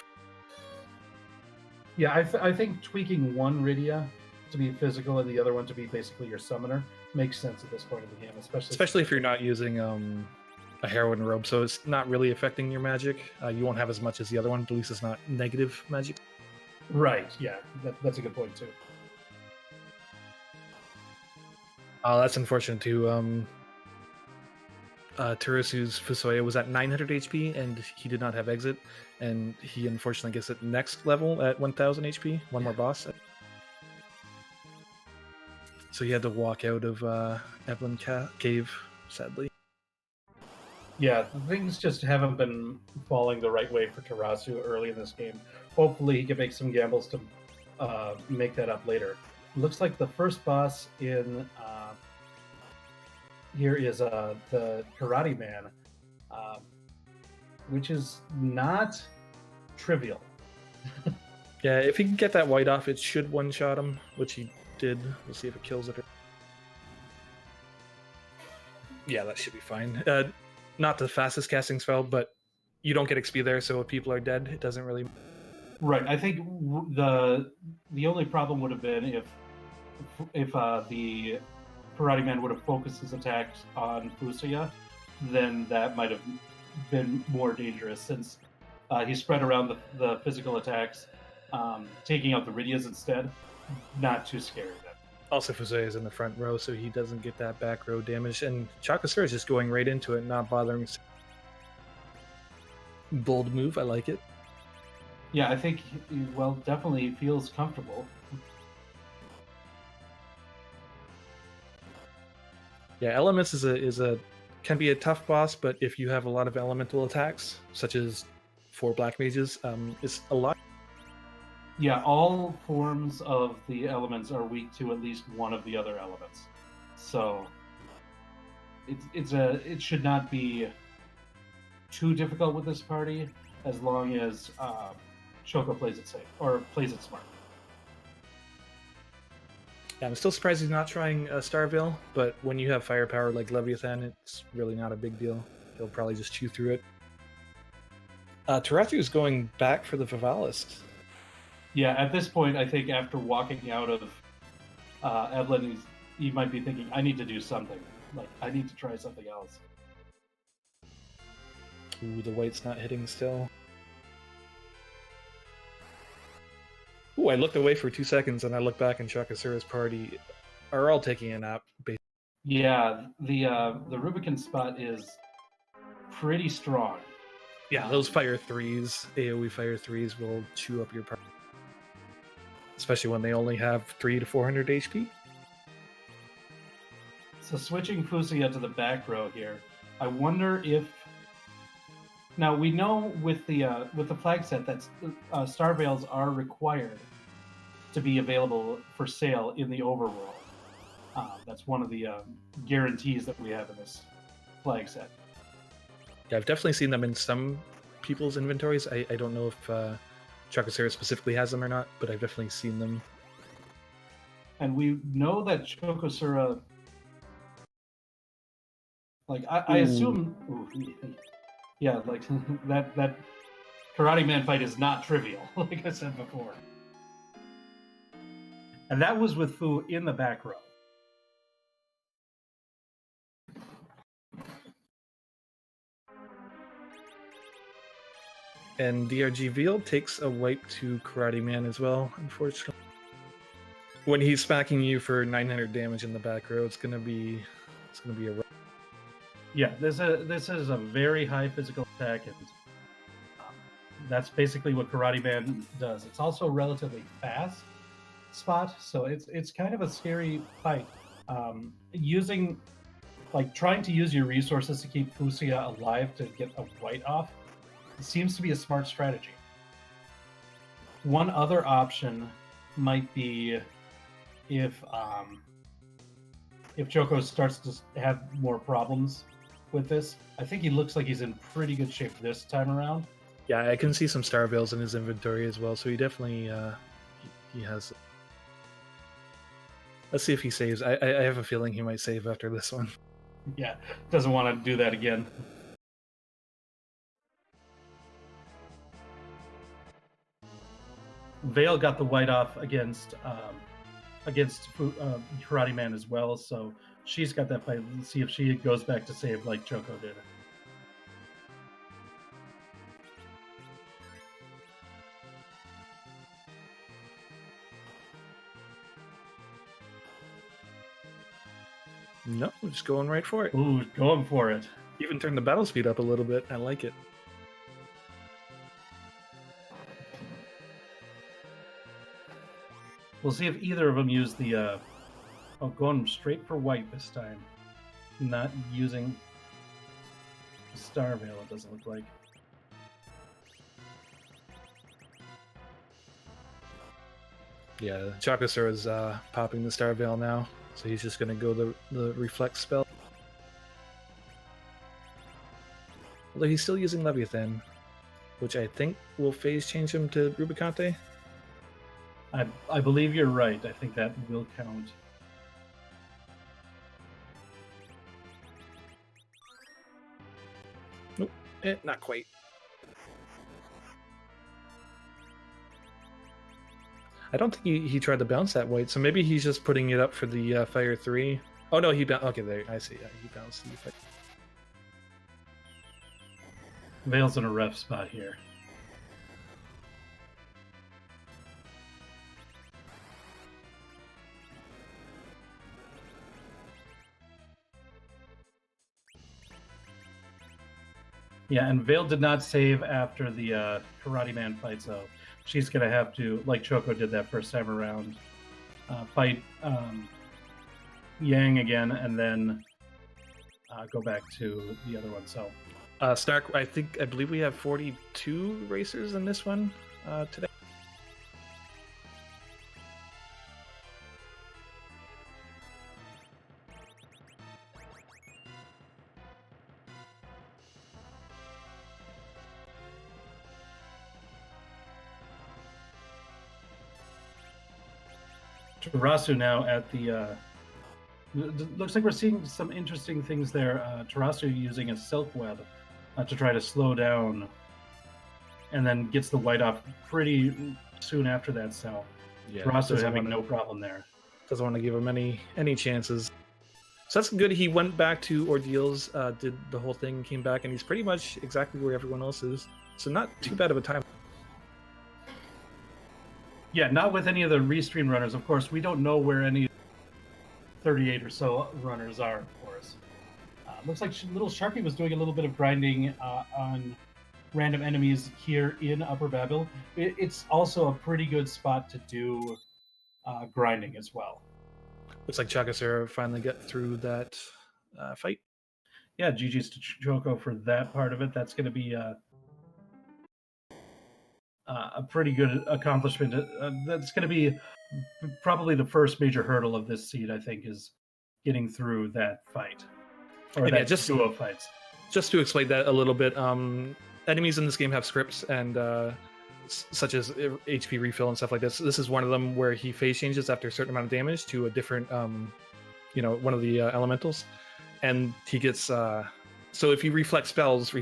S1: Yeah, I think tweaking one Ridia to be physical and the other one to be basically your summoner makes sense at this point in the game, especially
S2: if you're not using a heroine robe, so it's not really affecting your magic. You won't have as much as the other one, but at least it's not negative magic.
S1: Right, yeah, that's a good point too.
S2: That's unfortunate too. Tirasu's Fusoya was at 900 HP, and he did not have exit, and he unfortunately gets it next level at 1000 HP, one more boss. So he had to walk out of Evelyn Cave, sadly.
S1: Yeah, things just haven't been falling the right way for Tirasu early in this game. Hopefully he can make some gambles to make that up later. Looks like the first boss in here is the Karate Man, which is not trivial.
S2: Yeah, if he can get that white off, it should one-shot him, which he did. We'll see if it kills it. Yeah, that should be fine. Not the fastest casting spell, but you don't get XP there, so if people are dead, it doesn't really...
S1: Right, I think the only problem would have been if the Karate Man would have focused his attacks on Fusia, then that might have been more dangerous, since he spread around the physical attacks, taking out the Ridias instead. not too scary then.
S2: Also, Fuzue is in the front row, so he doesn't get that back row damage. And chocosura is just going right into it, not bothering. Bold move, I like it.
S1: Yeah, I think, well, definitely feels comfortable.
S2: Yeah, Elements is a can be a tough boss, but if you have a lot of elemental attacks, such as 4 black mages, it's a lot.
S1: Yeah, all forms of the elements are weak to at least one of the other elements. So it should not be too difficult with this party as long as Choco plays it safe or plays it smart.
S2: Yeah, I'm still surprised he's not trying Starveil, but when you have firepower like Leviathan, it's really not a big deal. He'll probably just chew through it. Tirasu is going back for the Vivalist.
S1: Yeah, at this point, I think after walking out of Evelyn, he might be thinking, I need to do something. Like, I need to try something else.
S2: Ooh, the white's not hitting still. Ooh, I looked away for 2 seconds and I looked back and chocosura's party are all taking a nap.
S1: Yeah, the Rubicon spot is pretty strong.
S2: Yeah, those fire 3s, AoE fire 3s will chew up your party. Especially when they only have 300 to 400 HP.
S1: So switching Fusia to the back row here, I wonder if... Now, we know with the flag set that Starveils are required to be available for sale in the overworld. That's one of the guarantees that we have in this flag set.
S2: Yeah, I've definitely seen them in some people's inventories. I don't know if chocosura specifically has them or not, but I've definitely seen them.
S1: And we know that chocosura... Like, I assume... Ooh, yeah, like, that Karate Man fight is not trivial, like I said before. And that was with Fu in the back row.
S2: And DRG Veal takes a wipe to Karate Man as well, unfortunately. When he's smacking you for 900 damage in the back row, it's gonna be a rough.
S1: Yeah, this is a very high physical attack, and that's basically what Karate Man does. It's also a relatively fast spot, so it's kind of a scary fight. Trying to use your resources to keep Fusia alive to get a white off, it seems to be a smart strategy. One other option might be if Choco starts to have more problems with this. I think he looks like he's in pretty good shape this time around.
S2: Yeah, I can see some Starveils in his inventory as well, so he definitely he has. Let's see if he saves. I have a feeling he might save after this one.
S1: Yeah, doesn't want to do that again. Vale got the white off against Karate Man as well, so she's got that fight. Let's see if she goes back to save like Choco did.
S2: No, we're just going right for it.
S1: Ooh, going for it.
S2: Even turned the battle speed up a little bit. I like it.
S1: We'll see if either of them use the... going straight for white this time. Not using Starveil, it doesn't look like.
S2: Yeah, chocosura is popping the Starveil now, so he's just going to go the Reflect spell. Although he's still using Leviathan, which I think will phase change him to Rubicante.
S1: I believe you're right. I think that will count.
S2: Nope, not quite. I don't think he tried to bounce that white, so maybe he's just putting it up for the Fire 3. Oh no, he bounced. Okay, there, I see. Yeah, he bounced the fight.
S1: Vale's in a rough spot here. Yeah, and Vale did not save after the Karate Man fight, so she's going to have to, like Choco did that first time around, fight Yang again, and then go back to the other one. So,
S2: Stark, I believe we have 42 racers in this one today.
S1: Tirasu now at the. Looks like we're seeing some interesting things there. Tirasu using a silk web to try to slow down, and then gets the white off pretty soon after that. So,
S2: Yeah,
S1: Tirasu having no problem there.
S2: Doesn't want to give him any chances. So that's good. He went back to Ordeals, did the whole thing, came back, and he's pretty much exactly where everyone else is. So not too bad of a time.
S1: Yeah, not with any of the restream runners. Of course, we don't know where any 38 or so runners are, of course. Looks like Little Sharkie was doing a little bit of grinding on random enemies here in Upper Babel. It's also a pretty good spot to do grinding as well.
S2: Looks like chocosura finally got through that fight.
S1: Yeah, GG's to Choco for that part of it. That's going to be a pretty good accomplishment. That's going to be probably the first major hurdle of this seed, I think, is getting through that fight. Or
S2: and
S1: that
S2: yeah, just
S1: duo fights.
S2: Just to explain that a little bit, enemies in this game have scripts, and such as HP refill and stuff like this. This is one of them where he phase changes after a certain amount of damage to a different, one of the elementals, and he gets. So if you reflect spells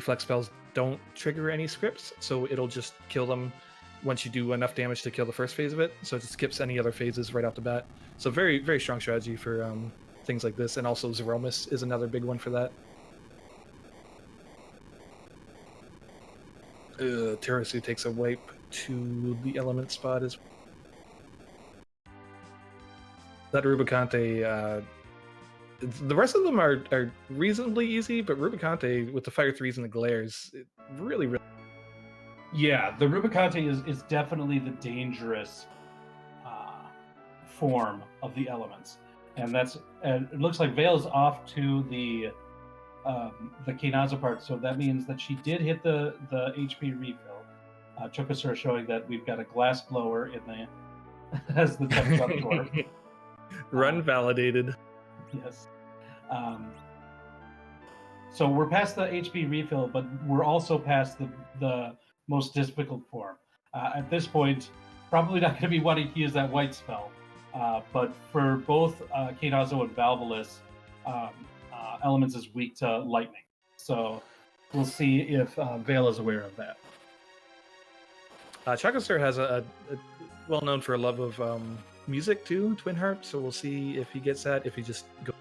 S2: don't trigger any scripts, so it'll just kill them once you do enough damage to kill the first phase of it. So it just skips any other phases right off the bat. So very, very strong strategy for things like this, and also Zemus is another big one for that. Tirasu takes a wipe to the element spot as well. That Rubicante, the rest of them are reasonably easy, but Rubicante with the Fire 3s and the glares, really.
S1: Yeah, the Rubicante is definitely the dangerous form of the elements. And it looks like Vale's off to the Kinaza part, so that means that she did hit the HP refill. Chocosura showing that we've got a glass blower in the as the tech tour.
S2: Run validated.
S1: Yes. So we're past the HP refill, but we're also past the most difficult form. At this point, probably not going to be wanting to use that white spell. But for both Kinazo and Valvolus, Elements is weak to lightning. So we'll see if Vale is aware of that.
S2: Chocosura has a well known for a love of music too, Twin Harp. So we'll see if he gets that. If he just goes.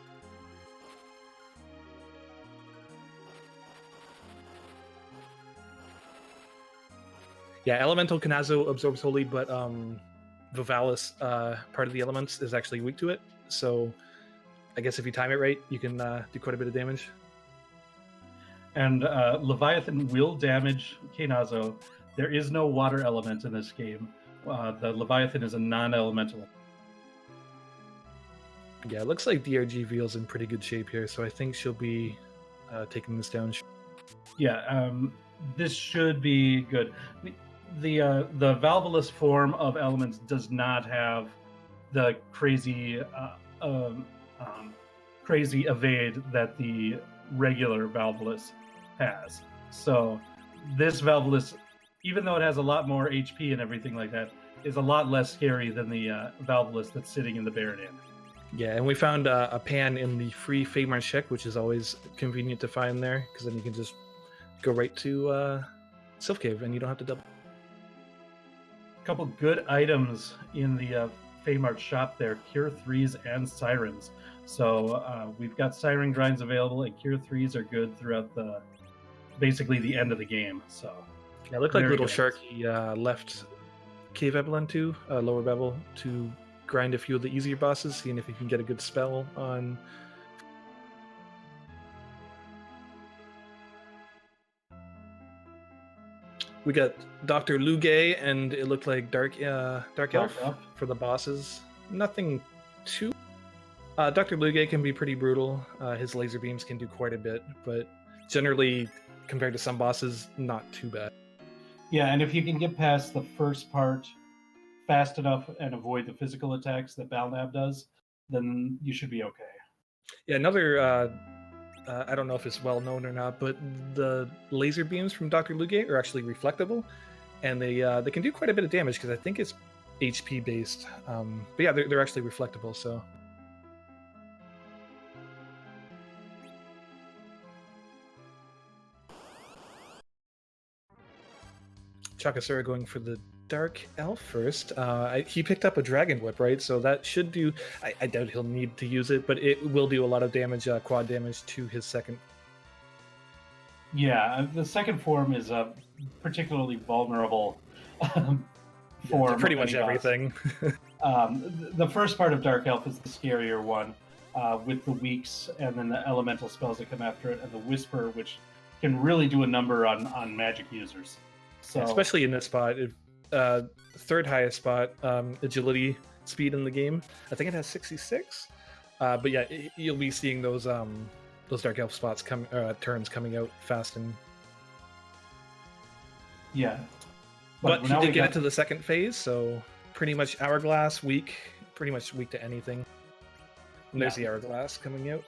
S2: Yeah, Elemental Kinazo absorbs Holy, but Vivalis, part of the elements, is actually weak to it. So I guess if you time it right, you can do quite a bit of damage.
S1: And Leviathan will damage Kinazo. There is no water element in this game. The Leviathan is a non-elemental.
S2: Yeah, it looks like DRG Veal's in pretty good shape here, so I think she'll be taking this down.
S1: Yeah, this should be good. The Valvolus form of elements does not have the crazy crazy evade that the regular Valvolus has. So this Valvolus, even though it has a lot more HP and everything like that, is a lot less scary than the Valvolus that's sitting in the Baron Inn.
S2: Yeah, and we found a pan in the free Fagmar's check, which is always convenient to find there, because then you can just go right to Sylph Cave and you don't have to double.
S1: A couple good items in the Fagmar's shop there, Cure 3s and Sirens. So we've got Siren grinds available, and Cure 3s are good throughout basically the end of the game. So
S2: yeah, it looked like Little Sharkie left Cave Evelyn too, Lower Bevel, to grind a few of the easier bosses, seeing if he can get a good spell on. We got Dr. Lugay, and it looked like Dark Elf for the bosses. Nothing too... Dr. Lugay can be pretty brutal. His laser beams can do quite a bit, but generally, compared to some bosses, not too bad.
S1: Yeah, and if you can get past the first part fast enough and avoid the physical attacks that Balnab does, then you should be okay.
S2: Yeah, another... I don't know if it's well known or not, but the laser beams from Dr. Lugay are actually reflectable, and they can do quite a bit of damage because I think it's HP based. But yeah, they're actually reflectable. So chocosura going for the Dark Elf first. He picked up a Dragon Whip, right? So that should do... I doubt he'll need to use it, but it will do a lot of damage, quad damage to his second.
S1: Yeah, the second form is a particularly vulnerable form.
S2: Yeah, pretty much everything.
S1: The first part of Dark Elf is the scarier one, with the weaks and then the elemental spells that come after it, and the Whisper, which can really do a number on magic users. So,
S2: especially in this spot, third highest spot, agility speed in the game. I think it has 66. But yeah, you'll be seeing those Dark Elf spots turns coming out fast and...
S1: Yeah.
S2: But he did get it to the second phase, so pretty much Hourglass, pretty much weak to anything. And there's the Hourglass coming out.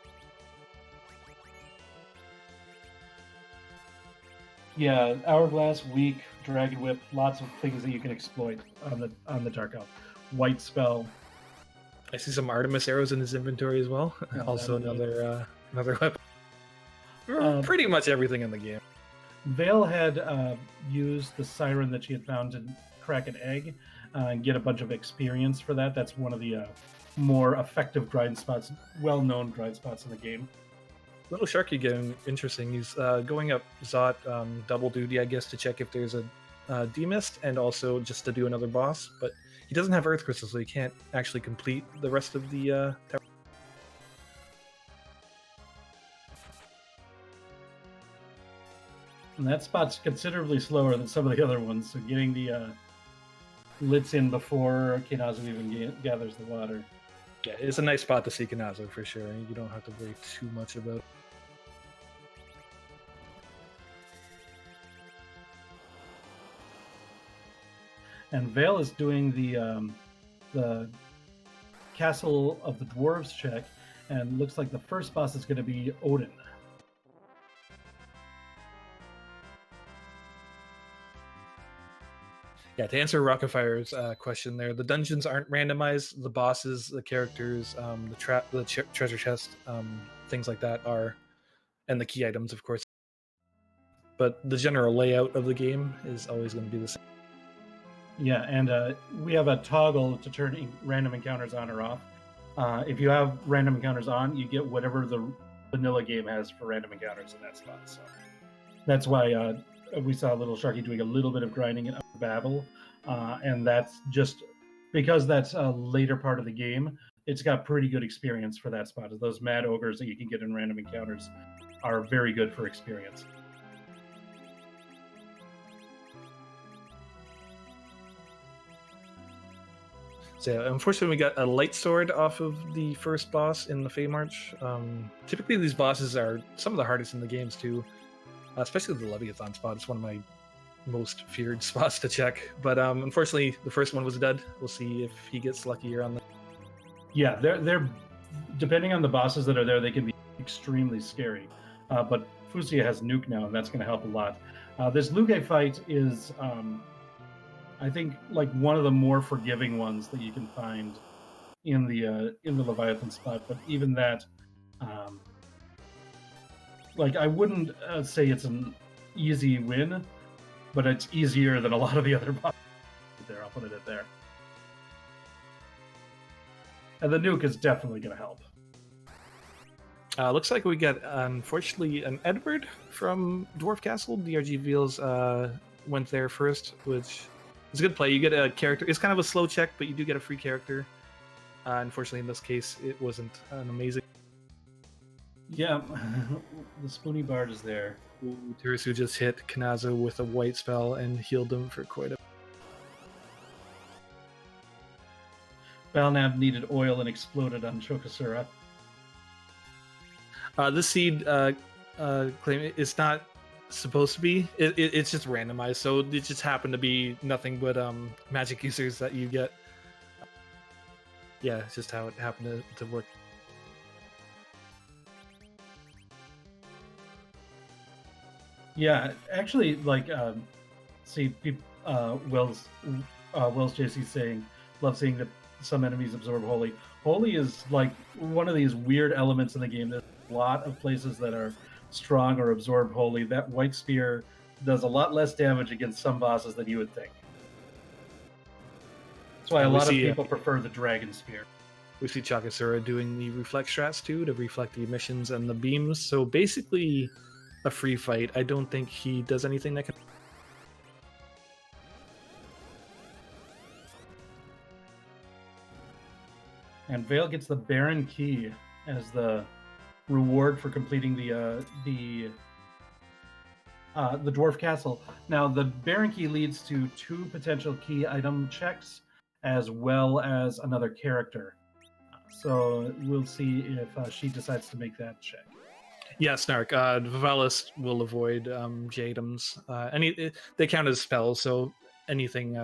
S1: Yeah, Hourglass, weak, Dragon Whip, lots of things that you can exploit on the Dark Elf. White Spell.
S2: I see some Artemis arrows in his inventory as well. Yeah, also another weapon. Pretty much everything in the game.
S1: Vale had used the Siren that she had found to crack an egg and get a bunch of experience for that. That's one of the more effective grind spots, well-known grind spots in the game.
S2: Lilsharkie getting interesting. He's going up Zot double duty, I guess, to check if there's a demist and also just to do another boss. But he doesn't have Earth Crystals, so he can't actually complete the rest of the tower.
S1: And that spot's considerably slower than some of the other ones, so getting the Lits in before Kinazu even gathers the water.
S2: Yeah, it's a nice spot to see Kinazu for sure. You don't have to worry too much about it.
S1: And Vale is doing the Castle of the Dwarves check, and looks like the first boss is going to be Odin.
S2: Yeah, to answer Rockafier's question there, the dungeons aren't randomized. The bosses, the characters, the treasure chest, things like that are, and the key items, of course. But the general layout of the game is always going to be the same.
S1: Yeah, and we have a toggle to turn random encounters on or off. If you have random encounters on, you get whatever the vanilla game has for random encounters in that spot. So that's why we saw lilsharkie doing a little bit of grinding in Babel, and that's just because that's a later part of the game. It's got pretty good experience for that spot. Those mad ogres that you can get in random encounters are very good for experience.
S2: So unfortunately, we got a light sword off of the first boss in the Fey March. Typically, these bosses are some of the hardest in the games too, especially the Leviathan spot. It's one of my most feared spots to check. But unfortunately, the first one was dead. We'll see if he gets luckier on the...
S1: Yeah, they're depending on the bosses that are there, they can be extremely scary. But Fusia has nuke now, and that's going to help a lot. This Lugay fight is... I think like one of the more forgiving ones that you can find in the Leviathan spot, but even that, like I wouldn't say it's an easy win, but it's easier than a lot of the other bosses there. I'll put it at there. And the nuke is definitely going to help.
S2: Looks like we got, unfortunately, an Edward from Dwarf Castle. DRG Veals went there first, which... it's a good play. You get a character. It's kind of a slow check, but you do get a free character. Unfortunately, in this case, it wasn't an amazing.
S1: Yeah, the Spoony Bard is there.
S2: Ooh, tirasu just hit Kanazo with a white spell and healed him for quite a.
S1: Balnab needed oil and exploded on chocosura.
S2: This seed claim it's not supposed to be. It's just randomized, so it just happened to be nothing but magic users that you get. Yeah, it's just how it happened to work.
S1: Yeah, actually, like, see, Wells JC saying, love seeing some enemies absorb holy. Holy is like one of these weird elements in the game. There's a lot of places that are strong or absorb holy. That white spear does a lot less damage against some bosses than you would think. That's why a lot of people prefer the dragon spear.
S2: We see chocosura doing the reflect strats too to reflect the emissions and the beams. So basically, a free fight. I don't think he does anything that can.
S1: And Vale gets the Baron Key as the reward for completing the Dwarf Castle. Now, the Baron Key leads to 2 potential key item checks, as well as another character. So we'll see if she decides to make that check.
S2: Yeah, Snark. Vivalis will avoid Jadams. They count as spells, so anything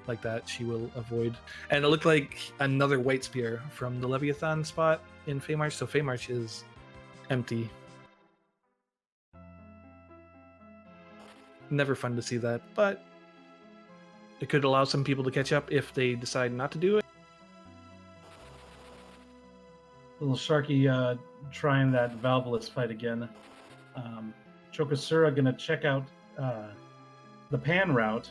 S2: like that she will avoid. And it looked like another white spear from the Leviathan spot in Feymarch, so Feymarch is empty. Never fun to see that, but it could allow some people to catch up if they decide not to do it.
S1: Lilsharkie trying that Valvelus fight again. Chocosura gonna check out the Pan route.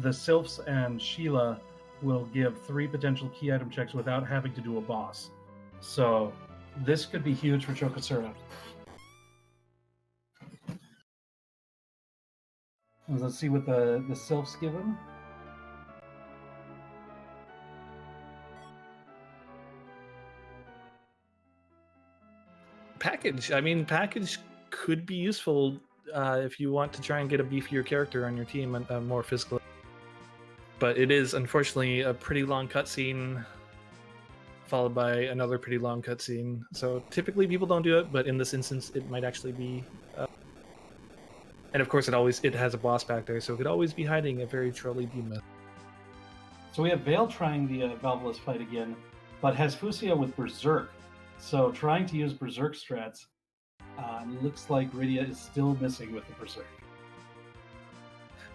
S1: The Sylphs and Sheila will give 3 potential key item checks without having to do a boss. So this could be huge for Chocosura. Let's see what the Sylphs give him.
S2: Package. I mean, package could be useful if you want to try and get a beefier character on your team and more physical. But it is unfortunately a pretty long cutscene, followed by another pretty long cutscene. So typically people don't do it, but in this instance, it might actually be. And of course, it has a boss back there, so it could always be hiding a very trolly behemoth.
S1: So we have Vale trying the Valvelus fight again, but has Fusia with Berserk. So trying to use Berserk strats. Looks like Rydia is still missing with the Berserk.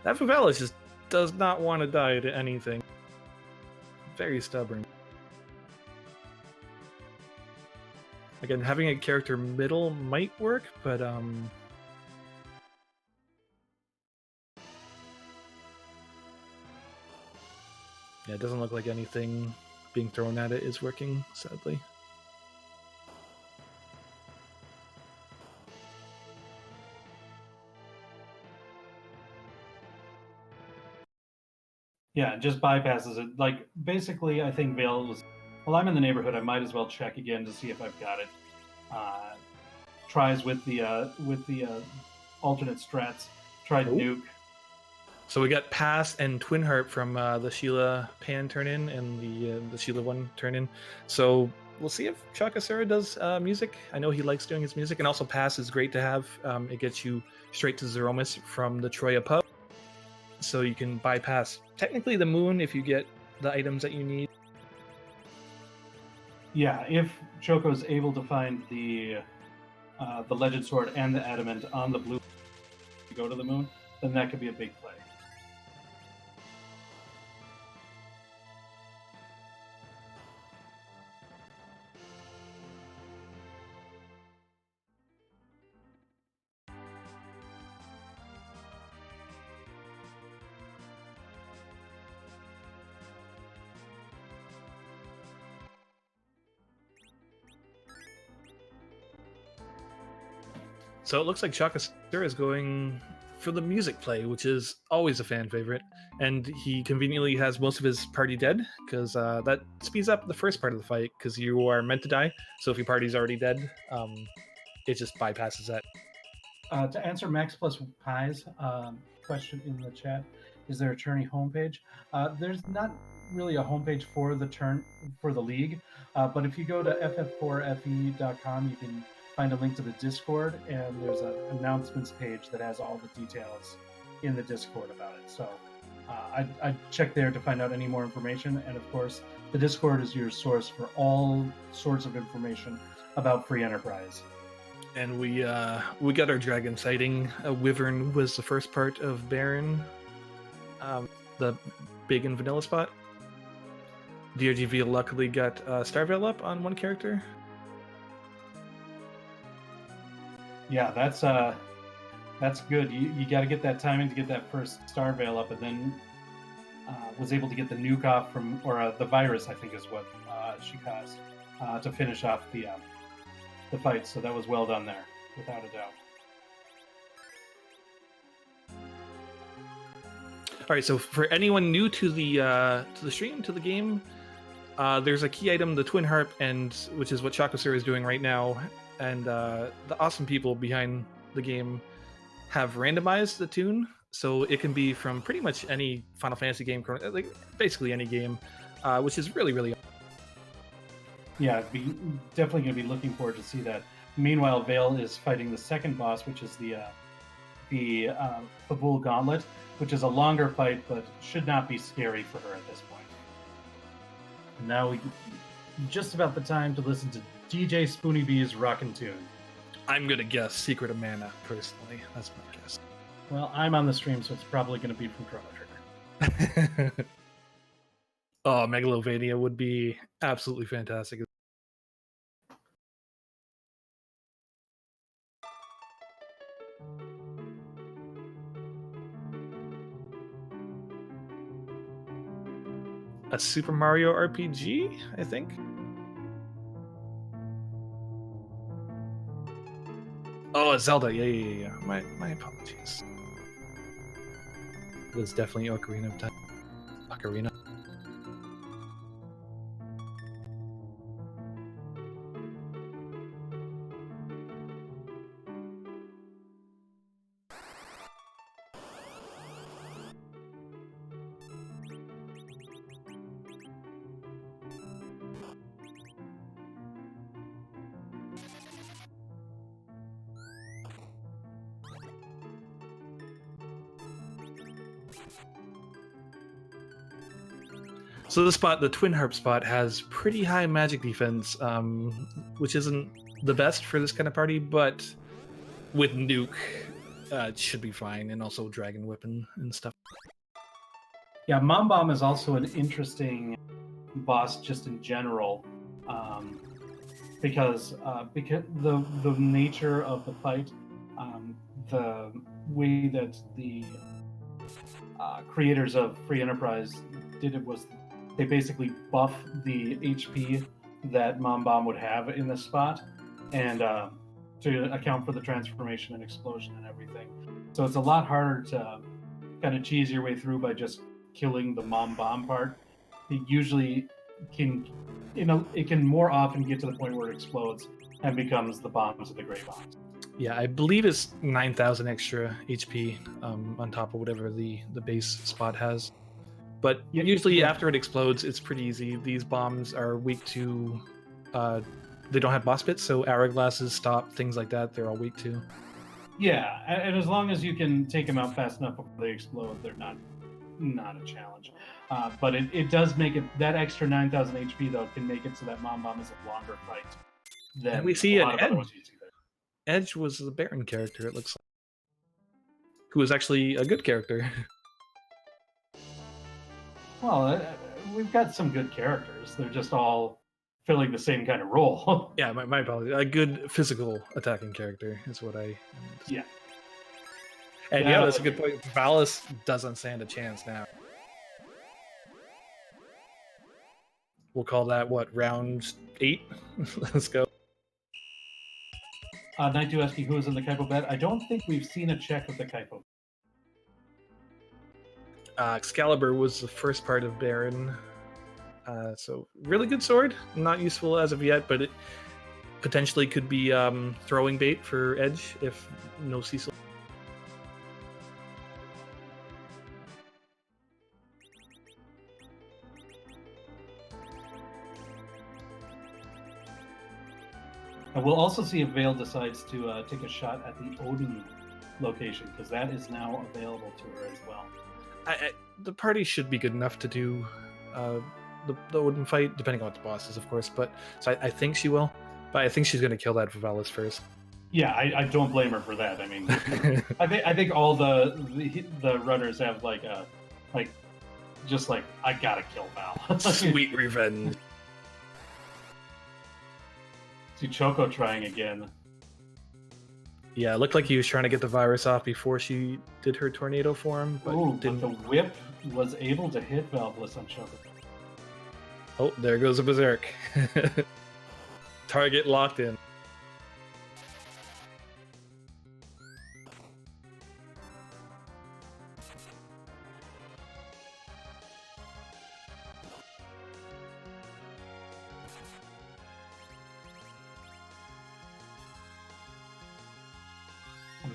S2: That Vivalis just does not want to die to anything. Very stubborn. Again, having a character middle might work, but yeah, it doesn't look like anything being thrown at it is working, sadly.
S1: Yeah, it just bypasses it. Like, basically, I think Vale was, well, I'm in the neighborhood, I might as well check again to see if I've got it. Tries with the alternate strats. Tried Nuke.
S2: So we got Pass and Twin Heart from the Sheila Pan turn-in and the Sheila 1 turn-in. So we'll see if chocosura does music. I know he likes doing his music, and also Pass is great to have. It gets you straight to Zeromus from the Troya pub. So you can bypass technically the moon if you get the items that you need.
S1: Yeah, if Choco's able to find the Legend Sword and the Adamant on the blue to go to the moon, then that could be a big play.
S2: So it looks like chocosura is going for the music play, which is always a fan favorite. And he conveniently has most of his party dead, because that speeds up the first part of the fight, because you are meant to die. So if your party's already dead, it just bypasses that.
S1: To answer Max Plus Pi's question in the chat, is there a tourney homepage? There's not really a homepage for the league, but if you go to ff4fe.com, you can find a link to the Discord, and there's an announcements page that has all the details in the Discord about it. So I'd check there to find out any more information. And of course, the Discord is your source for all sorts of information about Free Enterprise.
S2: And we got our dragon sighting. Wyvern was the first part of Baron, the big and vanilla spot. DRGV luckily got Starveil up on one character.
S1: Yeah, that's good. You got to get that timing to get that first Starveil up, and then was able to get the nuke off from, or the virus, I think is what she caused, to finish off the fight. So that was well done there, without a doubt.
S2: All right, so for anyone new to the stream, to the game, there's a key item, the Twin Harp, and which is what chocosura is doing right now. And the awesome people behind the game have randomized the tune, so it can be from pretty much any Final Fantasy game, like basically any game, which is really, really.
S1: Yeah, definitely going to be looking forward to see that. Meanwhile, Vale is fighting the second boss, which is the Fabul Gauntlet, which is a longer fight, but should not be scary for her at this point. Now we just about the time to listen to DJ Spoony B's Rockin' Tune.
S2: I'm gonna guess Secret of Mana, personally. That's my guess.
S1: Well, I'm on the stream, so it's probably going to be from Chrono Trigger.
S2: Oh, Megalovania would be absolutely fantastic. A Super Mario RPG, I think. Oh, Zelda. Yeah. My apologies. It was definitely Ocarina of Time. Ocarina. So the Twin Harp spot, has pretty high magic defense, which isn't the best for this kind of party, but with nuke, it should be fine, and also dragon weapon and stuff.
S1: Yeah, Mom Bomb is also an interesting boss just in general, because the nature of the fight, the way that the creators of Free Enterprise did it was they basically buff the HP that Mom Bomb would have in this spot, and to account for the transformation and explosion and everything. So it's a lot harder to kind of cheese your way through by just killing the Mom Bomb part. It usually can, it can more often get to the point where it explodes and becomes the bombs of the Grey Bombs.
S2: Yeah, I believe it's 9,000 extra HP on top of whatever the base spot has. But usually after it explodes, it's pretty easy. These bombs are weak to... they don't have boss bits, so hourglasses, stop, things like that, they're all weak to.
S1: Yeah, and as long as you can take them out fast enough before they explode, they're not a challenge. But it does make it... That extra 9,000 HP, though, can make it so that Mom Bomb is a longer fight than
S2: and we see
S1: a lot
S2: an
S1: of other
S2: Edge. Edge was the Baron character, it looks like. Who was actually a good character.
S1: Well, we've got some good characters. They're just all filling the same kind of role.
S2: Yeah, my apologies. A good physical attacking character is what I...
S1: Yeah.
S2: And yeah, that's a good point. Valis doesn't stand a chance now. We'll call that, what, round 8? Let's go.
S1: Night2 asking who is in the Kaipo bet. I don't think we've seen a check of the Kaipo.
S2: Excalibur was the first part of Baron. So really good sword. Not useful as of yet, but it potentially could be throwing bait for Edge if no Cecil.
S1: And we'll also see if Vale decides to take a shot at the Odin location, because that is now available to her as well.
S2: The party should be good enough to do the Odin fight, depending on what the boss is, of course. But so I think she will. But I think she's going to kill that Vivalis first.
S1: Yeah, I don't blame her for that. I mean, I think all the runners have like I gotta kill Val.
S2: Sweet revenge.
S1: See Choco trying again.
S2: Yeah, it looked like he was trying to get the virus off before she did her tornado form, but didn't.
S1: But the whip was able to hit Valveless on Choco.
S2: Oh, there goes a berserk. Target locked in.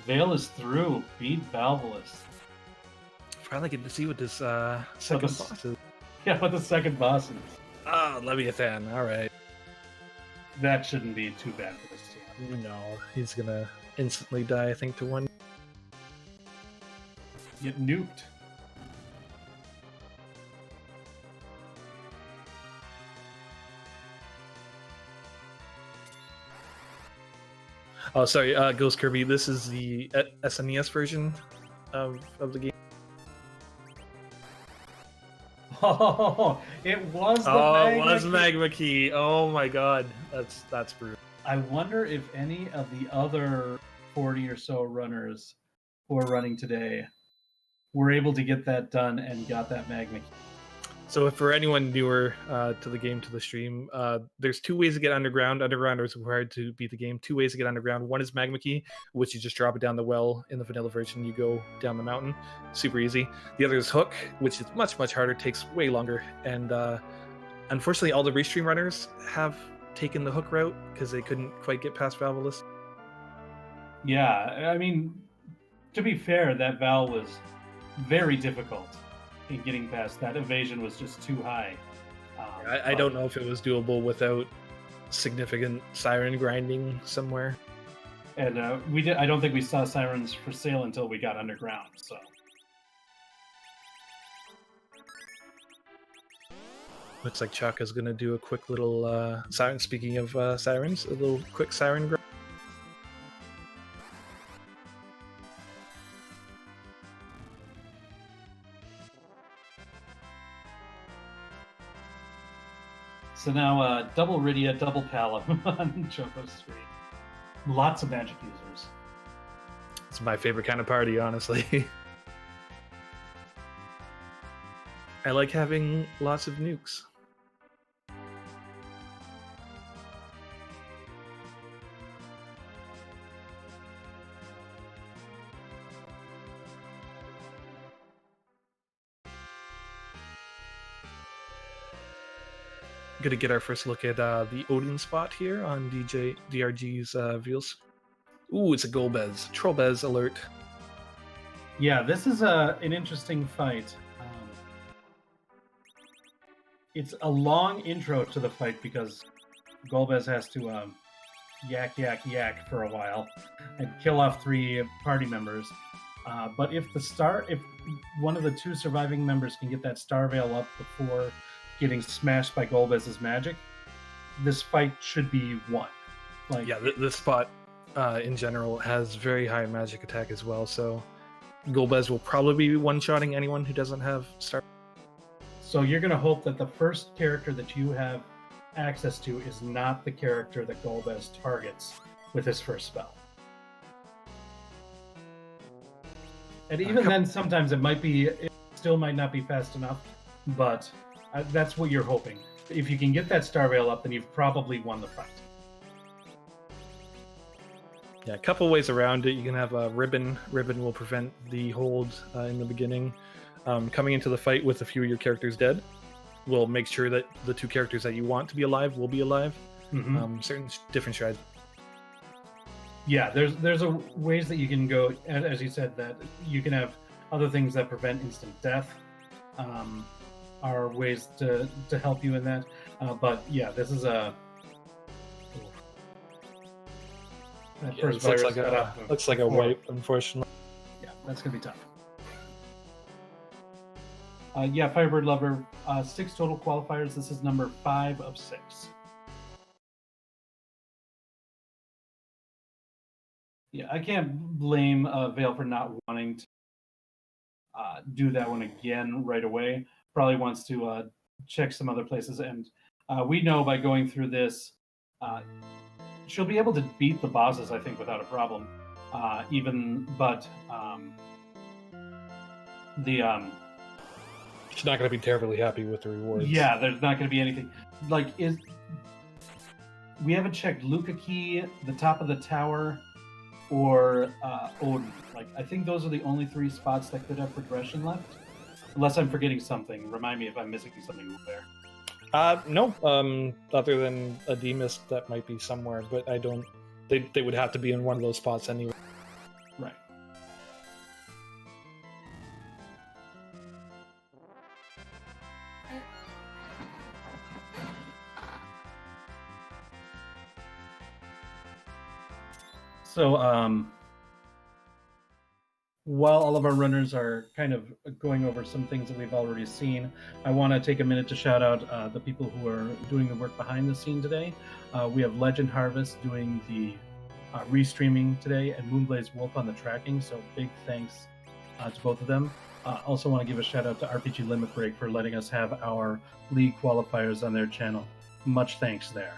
S1: Vale is through. Beat Valveless.
S2: Finally get to see what this second boss is.
S1: Yeah, what the second boss is.
S2: Ah, Leviathan. All right.
S1: That shouldn't be too bad for this team.
S2: No, he's gonna instantly die, I think, to one.
S1: Get nuked.
S2: Oh, sorry, Ghost Kirby. This is the SNES version of the game.
S1: Oh, it was the
S2: Magma was Magma Key. Oh my god, that's brutal.
S1: I wonder if any of the other 40 or so runners who are running today were able to get that done and got that Magma Key.
S2: So for anyone newer to the game, to the stream, there's two ways to get underground. Underground is required to beat the game. Two ways to get underground. One is Magma Key, which you just drop it down the well. In the vanilla version, you go down the mountain. Super easy. The other is Hook, which is much, much harder, takes way longer. And unfortunately, all the Restream runners have taken the Hook route because they couldn't quite get past Valveless.
S1: Yeah, I mean, to be fair, that Val was very difficult. In getting past that, evasion was just too high.
S2: I don't know if it was doable without significant siren grinding somewhere.
S1: And we did. I don't think we saw sirens for sale until we got underground. So
S2: looks like Chaka's gonna do a quick little siren. Speaking of sirens, a little quick siren grind.
S1: So now, double Rydia, double Palom on Choco's stream. Lots of magic users.
S2: It's my favorite kind of party, honestly. I like having lots of nukes. Gonna get our first look at the Odin spot here on DRG's Veals. Ooh, it's a Golbez. Trollbez alert.
S1: Yeah, this is an interesting fight. It's a long intro to the fight because Golbez has to yak for a while and kill off 3 party members. But if one of the 2 surviving members can get that Star Veil up before getting smashed by Golbez's magic, this fight should be won.
S2: Yeah, this spot in general has very high magic attack as well, so Golbez will probably be one-shotting anyone who doesn't have Star.
S1: So you're going to hope that the first character that you have access to is not the character that Golbez targets with his first spell. And even then, sometimes it still might not be fast enough, but that's what you're hoping. If you can get that Star Veil up, then you've probably won the fight.
S2: Yeah, a couple ways around it. You can have a Ribbon. Ribbon will prevent the hold in the beginning. coming into the fight with a few of your characters dead will make sure that the 2 characters that you want to be alive will be alive. Certain different strategies.
S1: Yeah, there's ways that you can go, as you said, that you can have other things that prevent instant death. Are ways to help you in that. But yeah, this is a that first virus
S2: looks like a wipe, unfortunately.
S1: Yeah, that's gonna be tough. Yeah, Firebird Lover, 6 total qualifiers. This is number 5 of 6. Yeah, I can't blame Vale for not wanting to do that one again right away. Probably wants to check some other places, and we know by going through this, she'll be able to beat the bosses, I think, without a problem.
S2: She's not going to be terribly happy with the rewards.
S1: Yeah, there's not going to be anything. We haven't checked Luca Key, the top of the tower, or Odin. I think those are the only 3 spots that could have progression left. Unless I'm forgetting something. Remind me if I'm missing something there.
S2: No. Other than a Demus that might be somewhere, but I don't. They would have to be in one of those spots anyway.
S1: Right. So, while all of our runners are kind of going over some things that we've already seen, I want to take a minute to shout out the people who are doing the work behind the scene today. We have Legend Harvest doing the restreaming today, and Moonblaze Wolf on the tracking, so big thanks to both of them. Also want to give a shout out to RPG Limit Break for letting us have our league qualifiers on their channel. Much thanks there.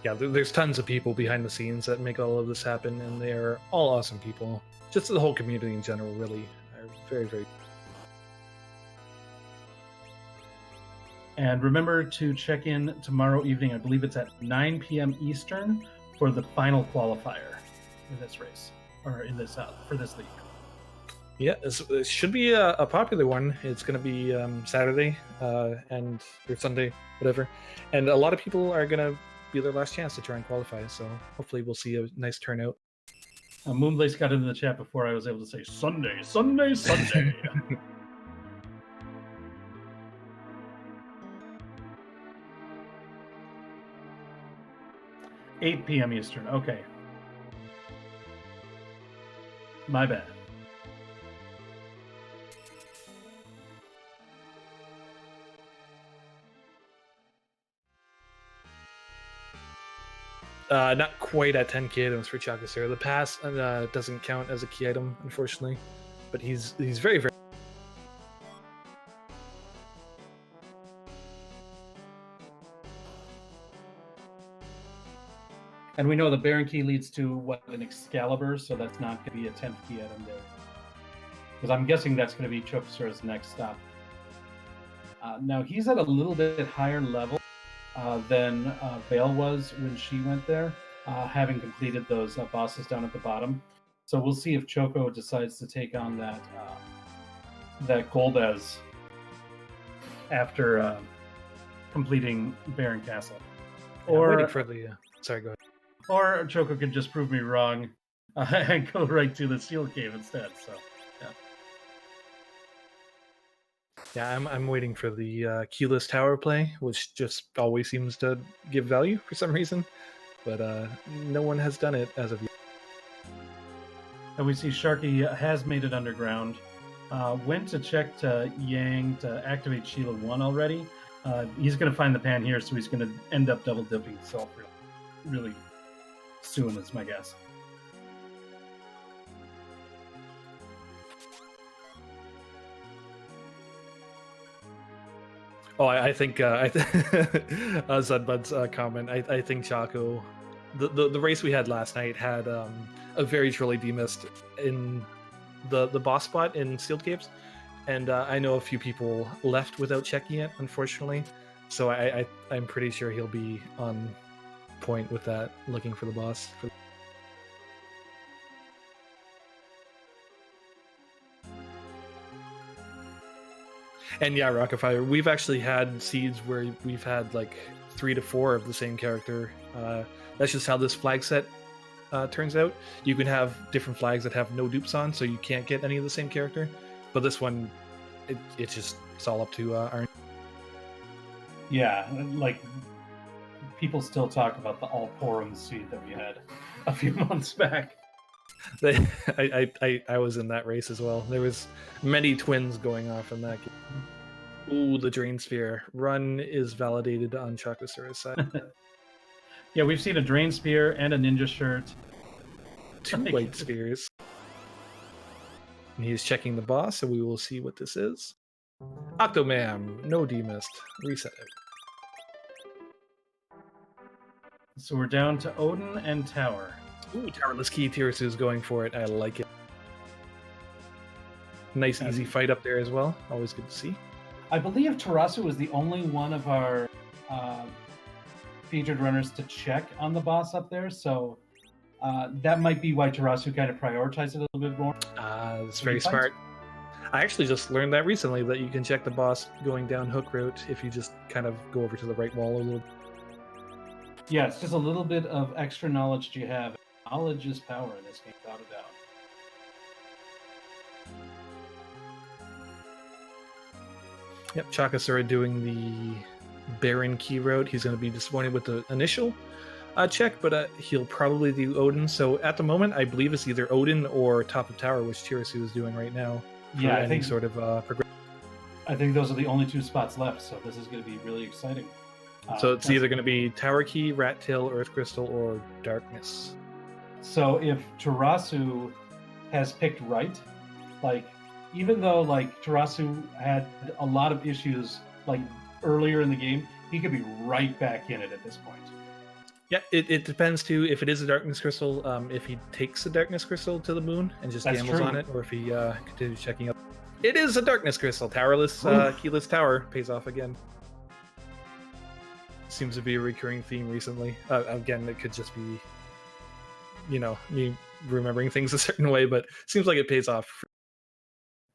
S2: Yeah, there's tons of people behind the scenes that make all of this happen, and they're all awesome people. Just the whole community in general, really, are very, very.
S1: And remember to check in tomorrow evening. I believe it's at 9 p.m. Eastern for the final qualifier in this race, or in this for this league.
S2: Yeah, it should be a popular one. It's going to be Saturday or Sunday, whatever, and a lot of people are going to be their last chance to try and qualify, so hopefully we'll see a nice turnout.
S1: Moonblaze got into the chat before I was able to say Sunday. 8 p.m. Eastern. Okay. My bad.
S2: Not quite at 10 key items for chocosura. The pass doesn't count as a key item, unfortunately, but he's very, very.
S1: And we know the Baron Key leads to an Excalibur, so that's not going to be a 10th key item there. Because I'm guessing that's going to be Chocosura's next stop. Now he's at a little bit higher level than Vale was when she went there, having completed those bosses down at the bottom. So we'll see if Choco decides to take on that Golbez after completing Baron Castle.
S2: Or waiting for the sorry, go ahead.
S1: Or Choco could just prove me wrong and go right to the Seal Cave instead. So, yeah.
S2: Yeah, I'm waiting for the keyless tower play, which just always seems to give value for some reason, but no one has done it as of yet.
S1: And we see Sharkie has made it underground. Went to check to Yang to activate Sheila 1 already. He's going to find the pan here, so he's going to end up double dipping himself really soon, is my guess.
S2: Oh, I think Zudbud's comment. I think Chaco, the race we had last night had a very truly demissed in the boss spot in Sealed Caves, and I know a few people left without checking it, unfortunately. So I'm pretty sure he'll be on point with that, looking for the boss. And yeah, Rockafire, we've actually had seeds where we've had like 3 to 4 of the same character. That's just how this flag set turns out. You can have different flags that have no dupes on, so you can't get any of the same character. But this one, it's all up to our.
S1: Yeah, like people still talk about the all-porum seed that we had a few months back.
S2: I was in that race as well. There was many twins going off in that game. Ooh, the Drain Sphere. Run is validated on chocosura's side.
S1: Yeah, we've seen a Drain Spear and a Ninja Shirt.
S2: 2 white spheres. And he's checking the boss, so we will see what this is. Octomam, no demist. Reset it.
S1: So we're down to Odin and Tower.
S2: Ooh, Towerless Key tirasu is going for it. I like it. Nice, easy fight up there as well. Always good to see.
S1: I believe tirasu was the only one of our featured runners to check on the boss up there, so that might be why tirasu kind of prioritized it a little bit more.
S2: That's very smart. I actually just learned that recently, that you can check the boss going down hook route if you just kind of go over to the right wall a little bit.
S1: Yeah, it's just a little bit of extra knowledge you have. Knowledge is power in this game, without a doubt.
S2: Yep, chocosura doing the Baron key route. He's going to be disappointed with the initial check, but he'll probably do Odin. So at the moment, I believe it's either Odin or top of tower, which tirasu is doing right now.
S1: Yeah, I think
S2: sort of progression.
S1: I think those are the only 2 spots left, so this is going to be really exciting.
S2: So it's either going to be Tower Key, Rat Tail, Earth Crystal, or Darkness.
S1: So if tirasu has picked right, like, even though like tirasu had a lot of issues like earlier in the game, he could be right back in it at this point.
S2: Yeah, it depends too. If it is a Darkness Crystal, if he takes the Darkness Crystal to the moon and just gambles on it, or if he continues checking up. It is a Darkness Crystal. Towerless, keyless tower pays off again. Seems to be a recurring theme recently. Again, it could just be, me remembering things a certain way, but seems like it pays off.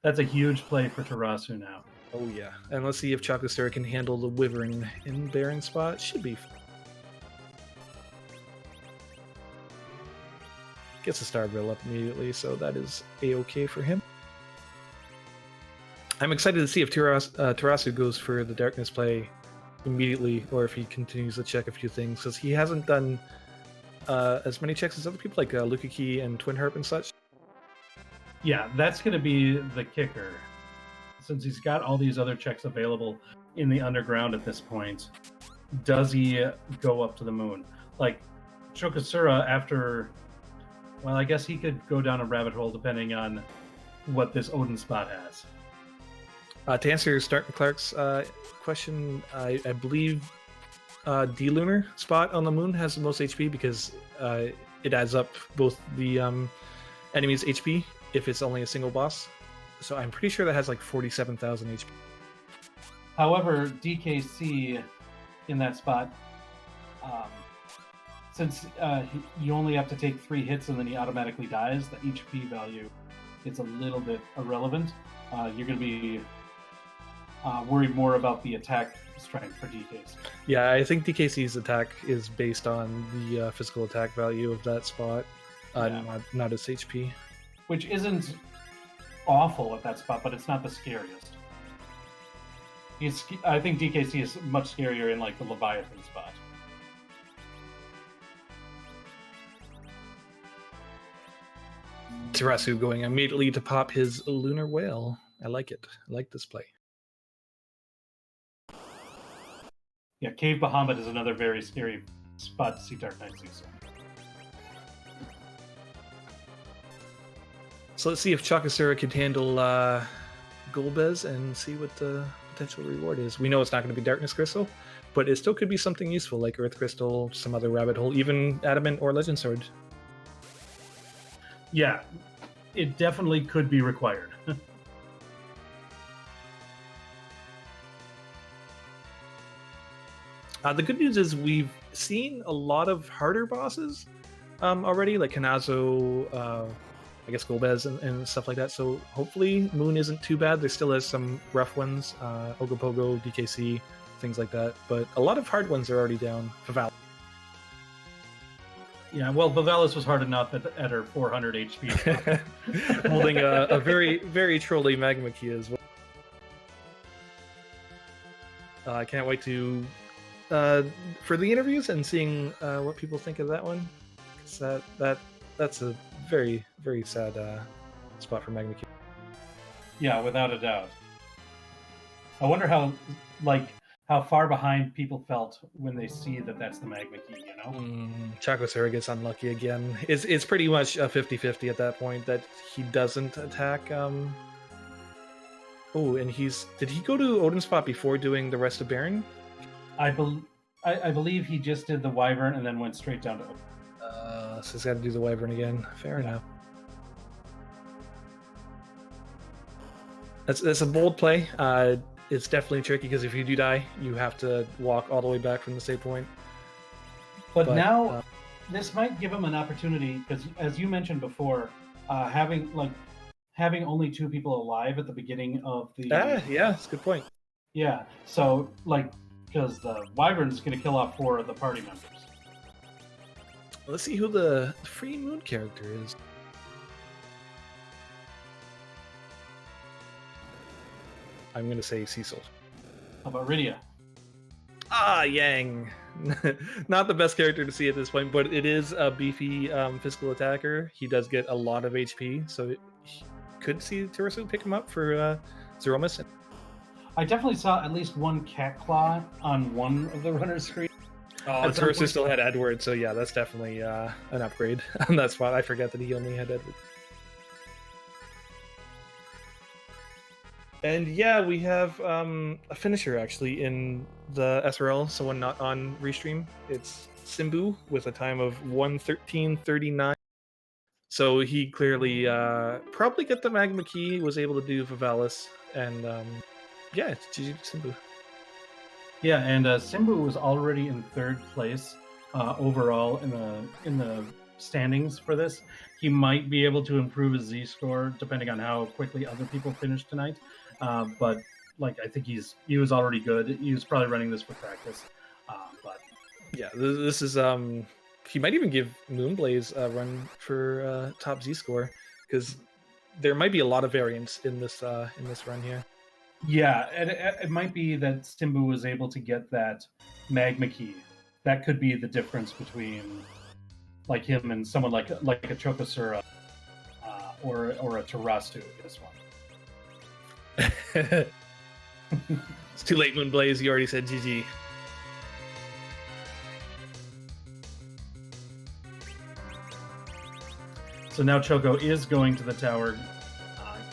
S1: That's a huge play for tirasu now.
S2: Oh yeah, and let's see if chocosura can handle the Wyvern in Baron spot. Should be. Gets a Star Bill up immediately, so that is a-okay for him. I'm excited to see if tirasu goes for the Darkness play immediately, or if he continues to check a few things, because he hasn't done as many checks as other people, like Lukaki and Twin Harp and such.
S1: Yeah, that's going to be the kicker. Since he's got all these other checks available in the underground at this point, does he go up to the moon? Like, chocosura, after... Well, I guess he could go down a rabbit hole depending on what this Odin spot has.
S2: To answer Stark Clark's question, I believe D-Lunar spot on the moon has the most HP, because it adds up both the enemy's HP if it's only a single boss. So I'm pretty sure that has like 47,000 HP.
S1: However, DKC in that spot, since you only have to take 3 hits and then he automatically dies, the HP value is a little bit irrelevant. You're going to be worried more about the attack strength for DKC.
S2: Yeah, I think DKC's attack is based on the physical attack value of that spot, not its HP.
S1: Which isn't awful at that spot, but it's not the scariest. I think DKC is much scarier in like the Leviathan spot.
S2: tirasu going immediately to pop his Lunar Whale. I like it. I like this play.
S1: Yeah, Cave Bahamut is another very scary spot to see Dark Knight Caesar.
S2: So let's see if chocosura can handle Golbez and see what the potential reward is. We know it's not going to be Darkness Crystal, but it still could be something useful, like Earth Crystal, some other rabbit hole, even Adamant or Legend Sword.
S1: Yeah, it definitely could be required.
S2: The good news is we've seen a lot of harder bosses already, like Kanazo, I guess Golbez and stuff like that. So hopefully Moon isn't too bad. There still is some rough ones, Ogopogo, DKC, things like that. But a lot of hard ones are already down. Faval.
S1: Yeah, well, Vivalis was hard enough at her 400 HP.
S2: Holding a very, very trolly Magma Key as well. I can't wait to for the interviews and seeing what people think of that one. Because that's a very, very sad spot for Magma Key.
S1: Yeah, without a doubt. I wonder how far behind people felt when they see that that's the Magma Key, you know?
S2: Chocosura gets unlucky again. It's pretty much a 50-50 at that point that he doesn't attack. Oh, and did he go to Odin's spot before doing the rest of Baron?
S1: I believe he just did the Wyvern and then went straight down to Odin.
S2: So he's got to do the Wyvern again. Fair enough. That's a bold play. It's definitely tricky because if you do die, you have to walk all the way back from the save point.
S1: But now, this might give him an opportunity because, as you mentioned before, having only 2 people alive at the beginning of the
S2: yeah, that's a good point.
S1: Yeah, so because the Wyvern's going to kill off 4 of the party members.
S2: Let's see who the free Moon character is. I'm going to say Cecil.
S1: How about Rydia?
S2: Yang. Not the best character to see at this point, but it is a beefy physical attacker. He does get a lot of HP, so he could see tirasu pick him up for Zemus.
S1: I definitely saw at least one cat claw on one of the runner's screen.
S2: Oh, tirasu still had Edward, so yeah, that's definitely an upgrade on that spot. I forget that he only had Edward. And yeah, we have a finisher actually in the SRL, someone not on Restream. It's Simbu with a time of 1:13:39. So he clearly probably got the Magma Key, was able to do Vivalis, and yeah, it's GG Simbu.
S1: Yeah, and Simbu was already in 3rd place overall in the standings for this. He might be able to improve his Z score depending on how quickly other people finish tonight. But I think he was already good. He was probably running this for practice. But
S2: yeah, this is he might even give Moonblaze a run for top Z score because there might be a lot of variance in this run here.
S1: Yeah, and it might be that Simbu was able to get that Magma Key. That could be the difference between him and someone like a Chocosura or a tirasu in this one.
S2: It's too late, Moonblaze. You already said GG.
S1: So now Choco is going to the tower,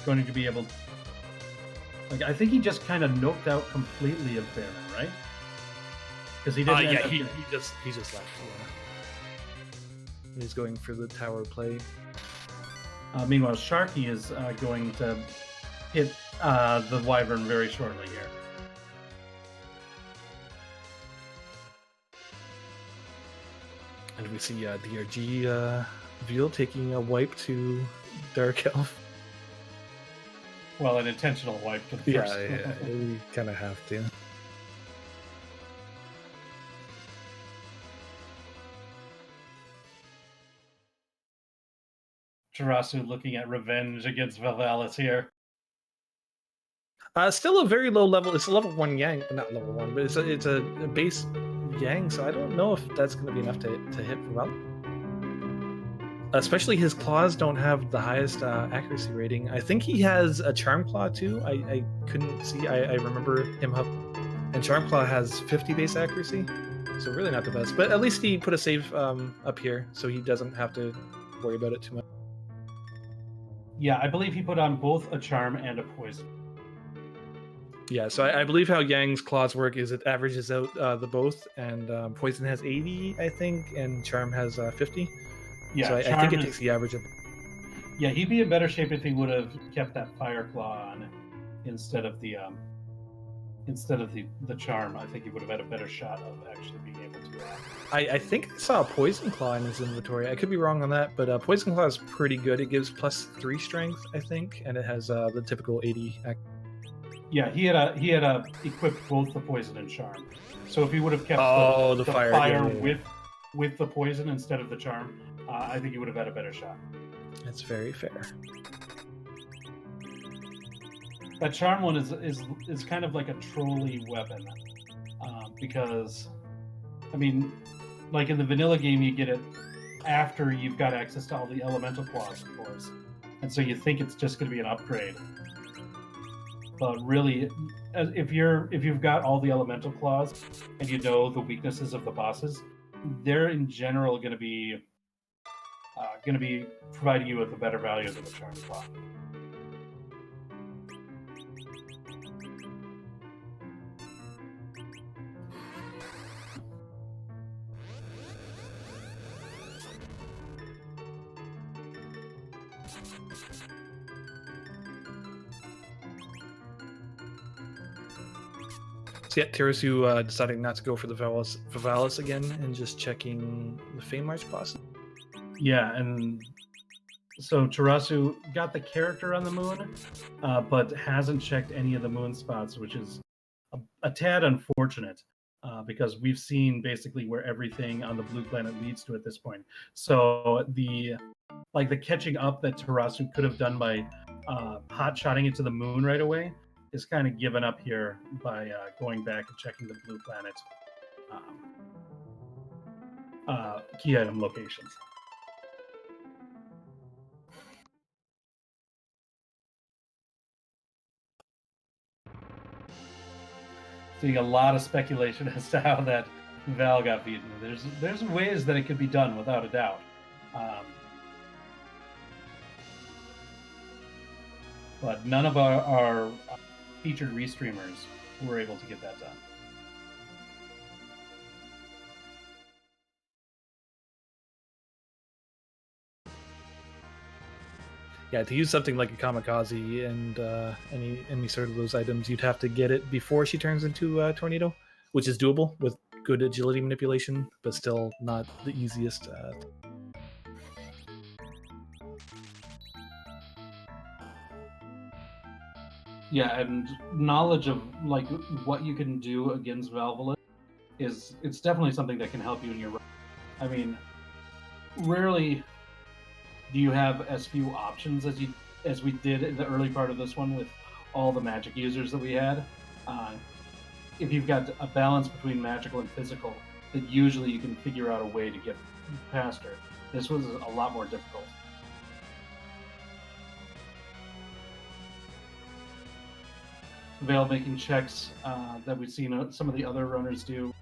S1: going to be able. I think he just kind of noped out completely of Baron, right? Because he didn't.
S2: Yeah, he just left. Yeah. He's going for the tower play.
S1: Meanwhile, Sharkie is going to hit the Wyvern very shortly here.
S2: And we see DRG Veal taking a wipe to Dark Elf.
S1: Well, an intentional wipe for the first one.
S2: Yeah, we kind of have to.
S1: Tirasu looking at revenge against Vivalis here.
S2: Still a very low level. It's a level 1 Yang, not level 1, but it's a base Yang, so I don't know if that's going to be enough to hit Raul. Especially his claws don't have the highest accuracy rating. I think he has a Charm Claw too. I couldn't see. I remember him have, and Charm Claw has 50 base accuracy, so really not the best. But at least he put a save up here, so he doesn't have to worry about it too much.
S1: Yeah, I believe he put on both a Charm and a Poison.
S2: Yeah, so I believe how Yang's claws work is it averages out the both, and Poison has 80, I think, and Charm has 50.
S1: Yeah,
S2: so I think it takes the average of.
S1: Yeah, he'd be in better shape if he would have kept that Fire Claw on instead of the instead of the charm, I think he would have had a better shot of actually being able to.
S2: I think I saw a Poison Claw in his inventory. I could be wrong on that, but Poison Claw is pretty good. It gives +3 strength, I think, and it has the typical 80.
S1: Yeah, he had equipped both the poison and charm. So if he would have kept
S2: the fire
S1: yeah. with the poison instead of the charm, I think he would have had a better shot.
S2: That's very fair.
S1: That charm one is kind of like a trolley weapon, because, I mean, like in the vanilla game, you get it after you've got access to all the elemental claws, of course, and so you think it's just going to be an upgrade. But really, if you've got all the elemental claws and you know the weaknesses of the bosses, they're in general going to be providing you with a better value than the charm claw.
S2: So yeah, tirasu deciding not to go for the Vivalis again and just checking the Fame March boss.
S1: Yeah, and so tirasu got the character on the moon, but hasn't checked any of the moon spots, which is a tad unfortunate, because we've seen basically where everything on the blue planet leads to at this point. So the catching up that tirasu could have done by hot-shotting it to the moon right away is kind of given up here by going back and checking the blue planet key item locations. Seeing a lot of speculation as to how that Val got beaten. There's ways that it could be done without a doubt. But none of our featured restreamers were able to get that done.
S2: Yeah, to use something like a kamikaze and any sort of those items, you'd have to get it before she turns into a tornado, which is doable with good agility manipulation, but still not the easiest.
S1: Yeah, and knowledge of like what you can do against Valvoline it's definitely something that can help you in your run. I mean, rarely do you have as few options as we did in the early part of this one with all the magic users that we had. If you've got a balance between magical and physical, that usually you can figure out a way to get past her. This was a lot more difficult. Veil making checks that we've seen some of the other runners do,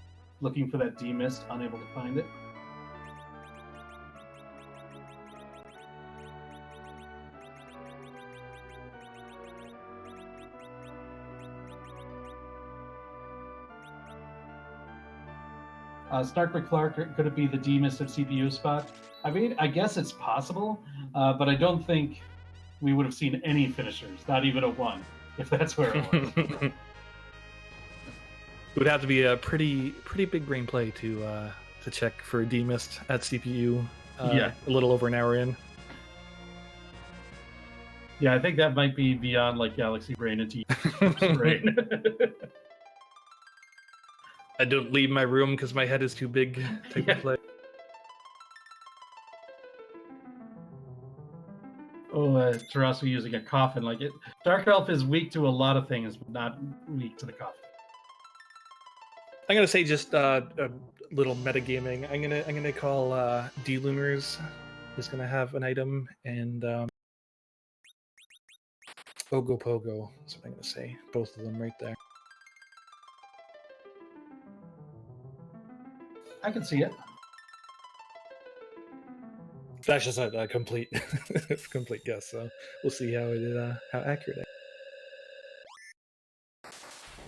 S1: looking for that D-mist, unable to find it. Stark Clark, could it be the D-mist of CPU spot? I mean, I guess it's possible, but I don't think we would have seen any finishers, not even a 1, if that's where it was.
S2: It would have to be a pretty big brain play to check for a D-mist at CPU.
S1: Yeah,
S2: a little over an hour in.
S1: Yeah, I think that might be beyond like Galaxy Brain and T Brain.
S2: I don't leave my room because my head is too big to play.
S1: Oh, tirasu using a coffin like it. Dark Elf is weak to a lot of things, but not weak to the coffin.
S2: I'm gonna say just a little metagaming. I'm gonna call D-Lunars is gonna have an item, and Ogopogo is what I'm gonna say. Both of them right there.
S1: I can see it.
S2: That's just a complete complete guess, so we'll see how accurate it is.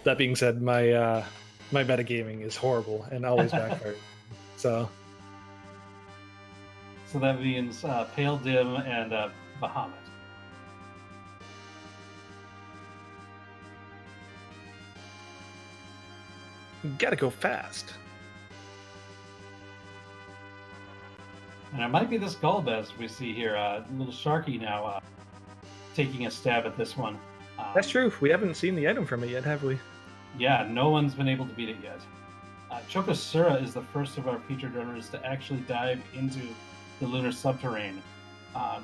S2: That being said, my metagaming is horrible and always backfires. So
S1: that means Pale Dim and Bahamut.
S2: Gotta go fast.
S1: And it might be this Gulbez we see here. Little Sharky now taking a stab at this one.
S2: That's true. We haven't seen the item from it yet, have we?
S1: Yeah, no one's been able to beat it yet. Chocosura is the first of our featured runners to actually dive into the lunar subterrane.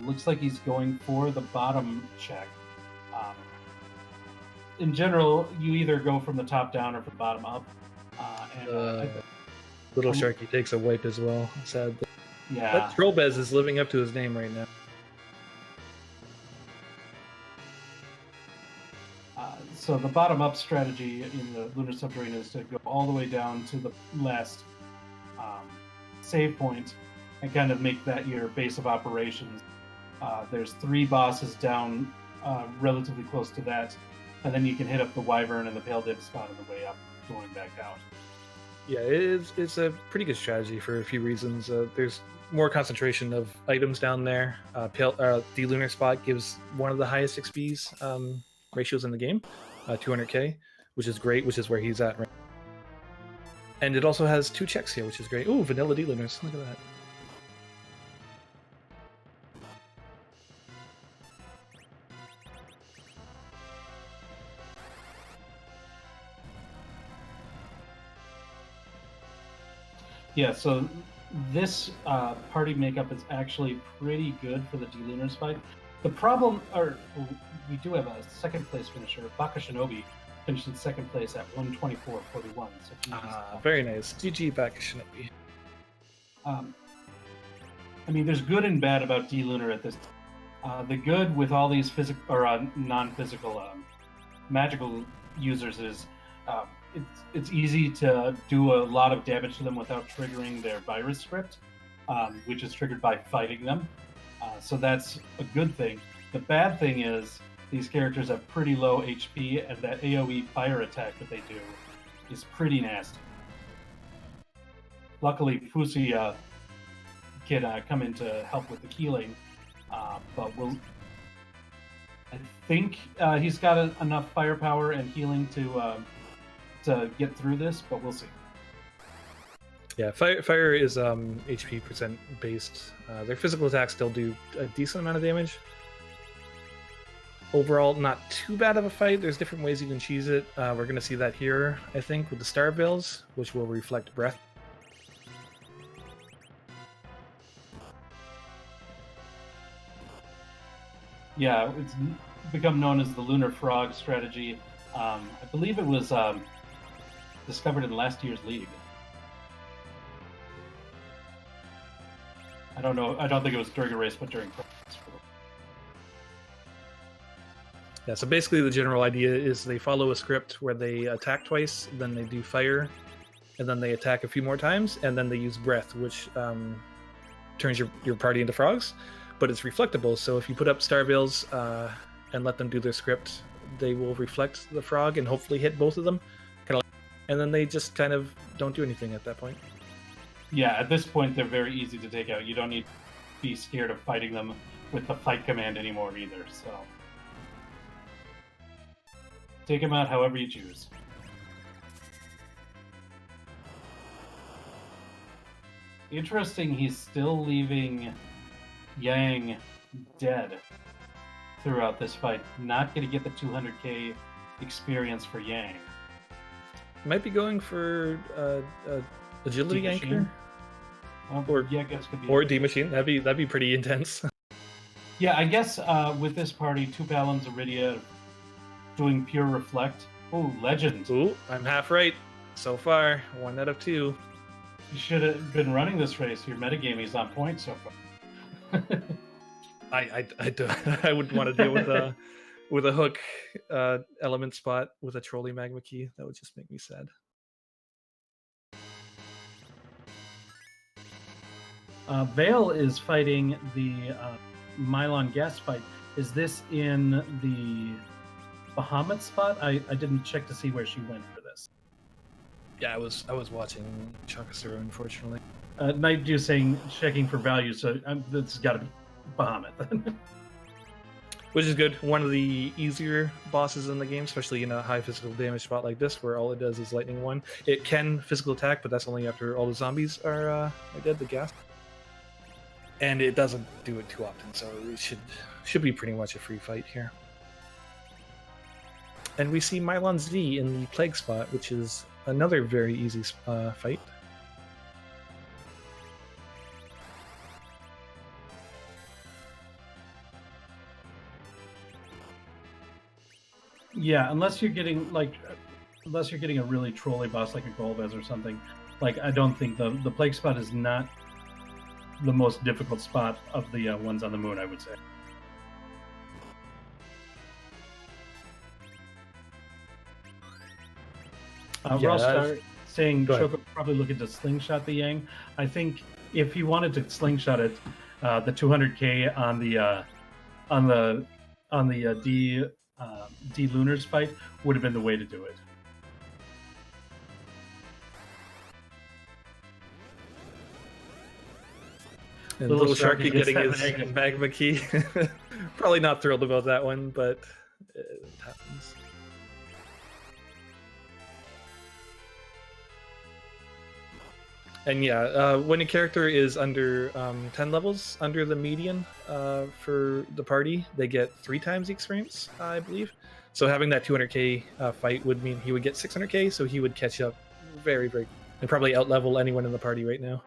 S1: Looks like he's going for the bottom check. In general, you either go from the top down or from the bottom up.
S2: Little Sharky takes a wipe as well. Sad.
S1: Yeah.
S2: That Trollbez is living up to his name right now.
S1: So the bottom-up strategy in the lunar subterrane is to go all the way down to the last save point and kind of make that your base of operations. There's 3 bosses down relatively close to that, and then you can hit up the Wyvern and the Pale Dip spot on the way up, going back out.
S2: Yeah, it's a pretty good strategy for a few reasons. There's more concentration of items down there. The lunar spot gives one of the highest XP's ratios in the game. 200k, which is great, which is where he's at right now. And it also has 2 checks here, which is great. Ooh, vanilla D-Lunars, look at that.
S1: Yeah, so this party makeup is actually pretty good for the D-Lunars fight. The problem, we do have a second place finisher. Baka Shinobi finished in second place at 124.41. So
S2: very nice. GG Baka Shinobi.
S1: I mean, there's good and bad about D-Lunar at this time. The good with all these physical or non-physical magical users is it's easy to do a lot of damage to them without triggering their virus script, which is triggered by fighting them. So that's a good thing. The bad thing is these characters have pretty low HP, and that AoE fire attack that they do is pretty nasty. Luckily, Fusi can come in to help with the healing, but I think he's got enough firepower and healing to get through this, but we'll see.
S2: Yeah, fire is HP percent based. Their physical attacks still do a decent amount of damage. Overall, not too bad of a fight. There's different ways you can cheese it. We're going to see that here, I think, with the Star Veils, which will reflect breath.
S1: Yeah, it's become known as the Lunar Frog strategy. I believe it was discovered in last year's league. I don't know. I don't think it was during a race, but during practice.
S2: Yeah, so basically the general idea is they follow a script where they attack twice, then they do fire, and then they attack a few more times, and then they use breath, which turns your party into frogs. But it's reflectable, so if you put up Star Veils and let them do their script, they will reflect the frog and hopefully hit both of them. And then they just kind of don't do anything at that point.
S1: Yeah, at this point, they're very easy to take out. You don't need to be scared of fighting them with the fight command anymore either, so... Take them out however you choose. Interesting, he's still leaving Yang dead throughout this fight. Not going to get the 200k experience for Yang.
S2: Might be going for agility anchor.
S1: Or yeah, I guess could be.
S2: Or D machine. That'd be pretty intense.
S1: Yeah, I guess with this party, 2 Balance Iridia doing pure reflect. Ooh, legend.
S2: Ooh, I'm half right so far. 1 out of 2.
S1: You should have been running this race. Your metagaming is on point so far.
S2: I wouldn't want to deal with a hook element spot with a trolley magma key. That would just make me sad.
S1: Vale is fighting the Mylon gas fight. Is this in the Bahamut spot? I didn't check to see where she went for this.
S2: Yeah, I was watching chocosura, unfortunately.
S1: Night Dew saying checking for value, so this has got to be Bahamut.
S2: Which is good. One of the easier bosses in the game, especially in a high physical damage spot like this, where all it does is lightning one. It can physical attack, but that's only after all the zombies are dead, the gas. And it doesn't do it too often, so it should be pretty much a free fight here. And we see Mylon Z in the plague spot, which is another very easy fight.
S1: Yeah, unless you're getting a really trolly boss like a Golbez or something. Like, I don't think the plague spot is not the most difficult spot of the ones on the moon, I would say. Ross saying Choco probably looking to slingshot the Yang. I think if he wanted to slingshot it, the 200k on the D Lunars fight would have been the way to do it.
S2: And Little Sharkie getting his magma key. Probably not thrilled about that one, but it happens. And yeah, when a character is under 10 levels, under the median for the party, they get 3 times the experience, I believe. So having that 200k fight would mean he would get 600k, so he would catch up very, very, and probably outlevel anyone in the party right now.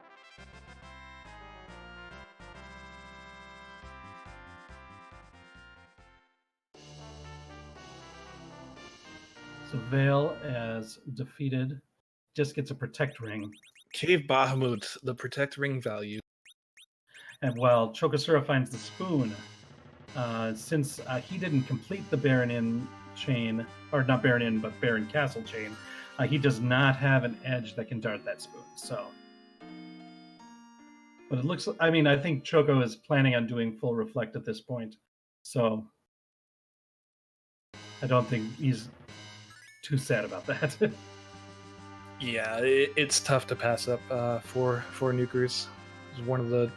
S1: So Vale, as defeated, just gets a protect ring.
S2: Cave Bahamut, the protect ring value.
S1: And while Chocosura finds the spoon, since he didn't complete the Baron Inn chain, or not Baron Inn, but Baron Castle chain, he does not have an edge that can dart that spoon. So, but it looks, I mean, I think Choco is planning on doing full reflect at this point. So I don't think he's too sad about that.
S2: Yeah, it's tough to pass up for nukers. It's one of the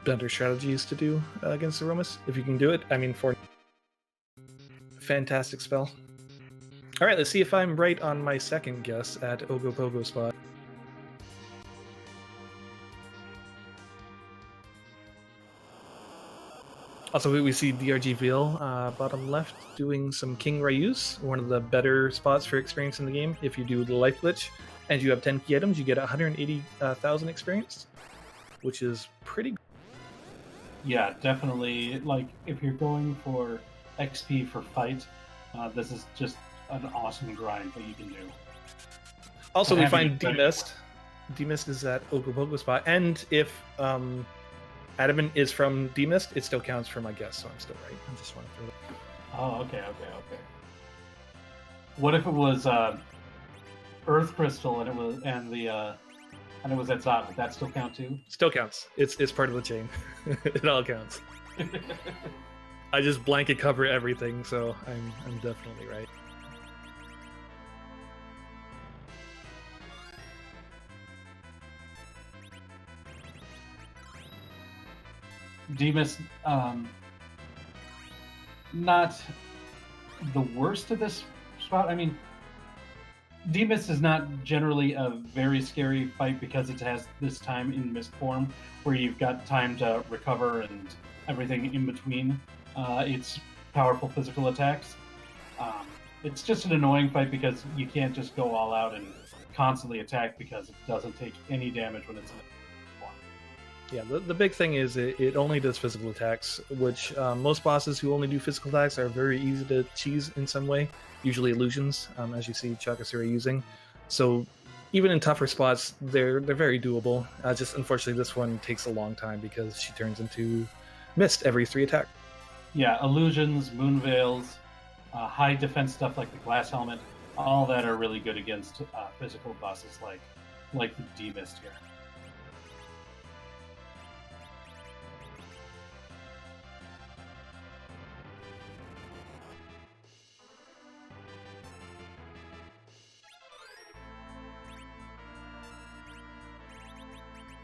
S2: better strategies to do against the Romus, if you can do it. I mean, for fantastic spell. All right, let's see if I'm right on my second guess at Ogopogo spot. Also, we see DRG Veil, bottom left, doing some King Ryus, one of the better spots for experience in the game. If you do the Life Glitch and you have 10 key items, you get 180,000 experience, which is pretty good.
S1: Yeah, definitely. Like, if you're going for XP for fight, this is just an awesome grind that you can do.
S2: Also, we find D-Mist. D-Mist is at Ogopogo spot, and if Adamant is from D-Mist, it still counts for my guess, so I'm still right. I just want to throw it.
S1: Oh, okay. What if it was Earth Crystal and it was at Zot? Would that still count too?
S2: Still counts. It's part of the chain. It all counts. I just blanket cover everything, so I'm definitely right.
S1: Demas, not the worst of this spot. I mean, Demas is not generally a very scary fight because it has this time in mist form where you've got time to recover and everything in between. It's powerful physical attacks. It's just an annoying fight because you can't just go all out and constantly attack because it doesn't take any damage when it's in form.
S2: Yeah, the big thing is it only does physical attacks, which most bosses who only do physical attacks are very easy to cheese in some way, usually illusions, as you see Chocosura using. So even in tougher spots, they're very doable. Just unfortunately, this one takes a long time because she turns into mist every 3 attacks.
S1: Yeah, illusions, moon veils, high defense stuff like the glass helmet, all that are really good against physical bosses like the D-Mist here.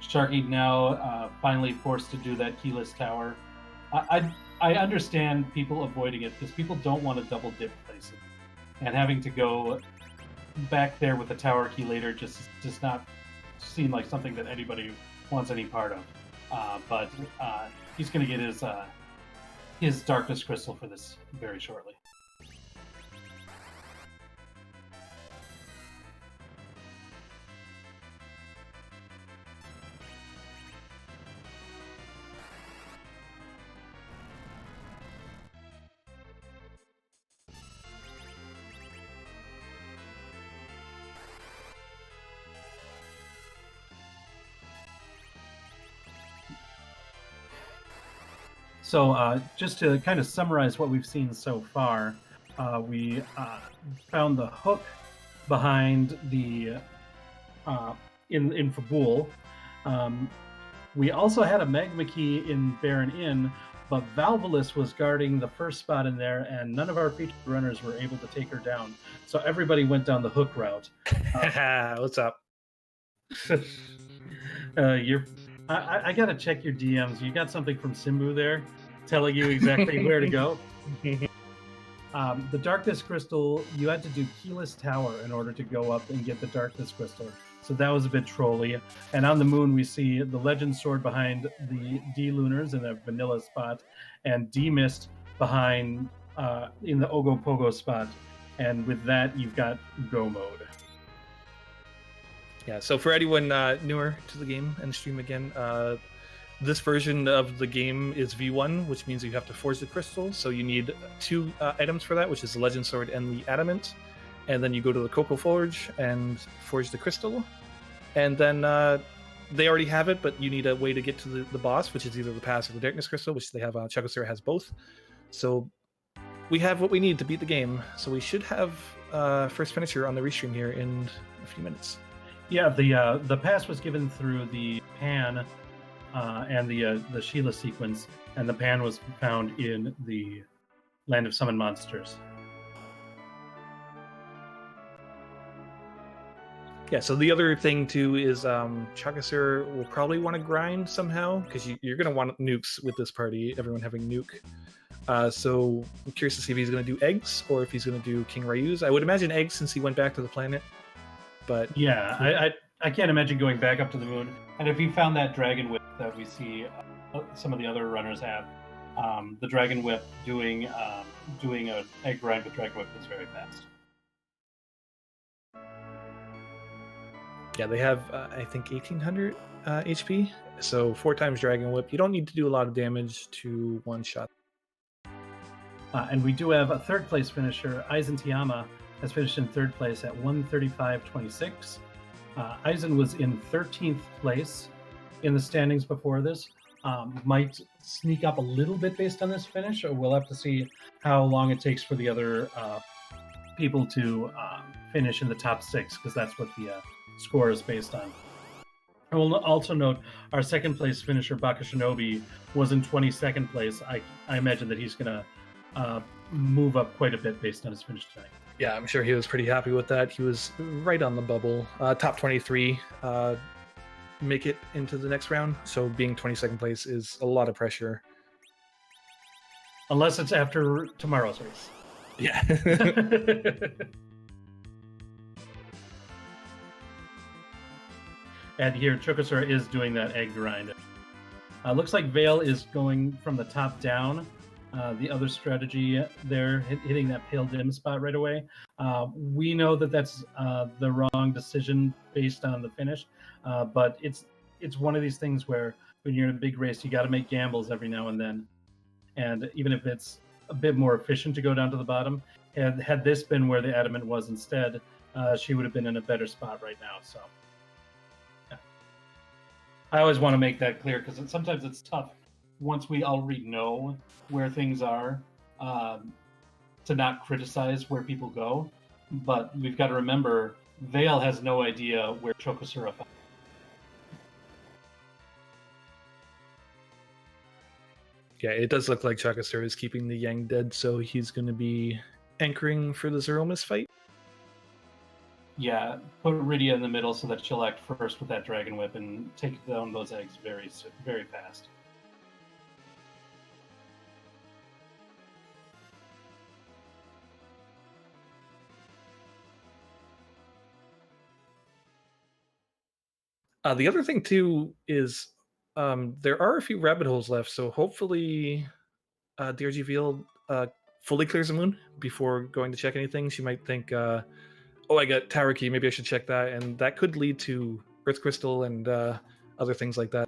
S1: Sharkie now finally forced to do that keyless tower. I understand people avoiding it because people don't want to double dip places, and having to go back there with the tower key later just does not seem like something that anybody wants any part of. But he's going to get his darkness crystal for this very shortly. So just to kind of summarize what we've seen so far, we found the hook behind the in Fabul. We also had a magma key in Baron Inn, but Valvolus was guarding the first spot in there, and none of our featured runners were able to take her down. So everybody went down the hook route.
S2: What's up?
S1: I gotta check your DMs. You got something from Simbu there, telling you exactly where to go. The darkness crystal, you had to do keyless tower in order to go up and get the darkness crystal. So that was a bit trolly. And on the moon, we see the legend sword behind the D lunars in a vanilla spot, and D mist behind in the Ogo Pogo spot. And with that, you've got go mode.
S2: Yeah, so for anyone newer to the game and stream again, this version of the game is V1, which means you have to forge the crystal. So you need 2 items for that, which is the Legend Sword and the Adamant. And then you go to the Cocoa Forge and forge the crystal. And then they already have it, but you need a way to get to the boss, which is either the Pass or the Darkness Crystal, which they have. Chocosura has both. So we have what we need to beat the game. So we should have first finisher on the restream here in a few minutes.
S1: Yeah, the pass was given through the Pan and the Sheila sequence, and the Pan was found in the Land of Summon Monsters.
S2: Yeah, so the other thing too is Chocosura will probably want to grind somehow, because you're going to want nukes with this party, everyone having nuke. So I'm curious to see if he's going to do eggs or if he's going to do King Ryu's. I would imagine eggs since he went back to the planet. But
S1: yeah, I can't imagine going back up to the moon. And if he found that dragon whip that we see some of the other runners have, the dragon whip doing an egg grind with dragon whip is very fast.
S2: Yeah, they have I think 1800 HP, so 4 times dragon whip. You don't need to do a lot of damage to one shot.
S1: And we do have a third place finisher. Aizen Tiama has finished in third place at 135.26. Aizen was in 13th place in the standings before this. Might sneak up a little bit based on this finish, or we'll have to see how long it takes for the other people to finish in the top 6, because that's what the score is based on. I will also note our second place finisher, Baka Shinobi, was in 22nd place. I imagine that he's going to move up quite a bit based on his finish tonight.
S2: Yeah, I'm sure he was pretty happy with that. He was right on the bubble. Top 23, make it into the next round. So being 22nd place is a lot of pressure.
S1: Unless it's after tomorrow's race.
S2: Yeah.
S1: And here, Chocosura is doing that egg grind. Looks like Vale is going from the top down. The other strategy there, hitting that pale dim spot right away. We know that that's the wrong decision based on the finish, but it's one of these things where when you're in a big race, you got to make gambles every now and then. And even if it's a bit more efficient to go down to the bottom, had this been where the Adamant was instead, she would have been in a better spot right now. So yeah. I always want to make that clear, because sometimes it's tough once we already know where things are, to not criticize where people go. But we've got to remember, Vale has no idea where Chocosura found.
S2: Yeah, it does look like Chocosura is keeping the Yang dead, so he's going to be anchoring for the Zeromus fight.
S1: Yeah, put Rydia in the middle so that she'll act first with that Dragon Whip and take down those eggs very, very fast.
S2: The other thing too is there are a few rabbit holes left, so hopefully DRG Veal fully clears the moon before going to check anything. She might think, oh, I got Tower Key, maybe I should check that, and that could lead to Earth Crystal and other things like that.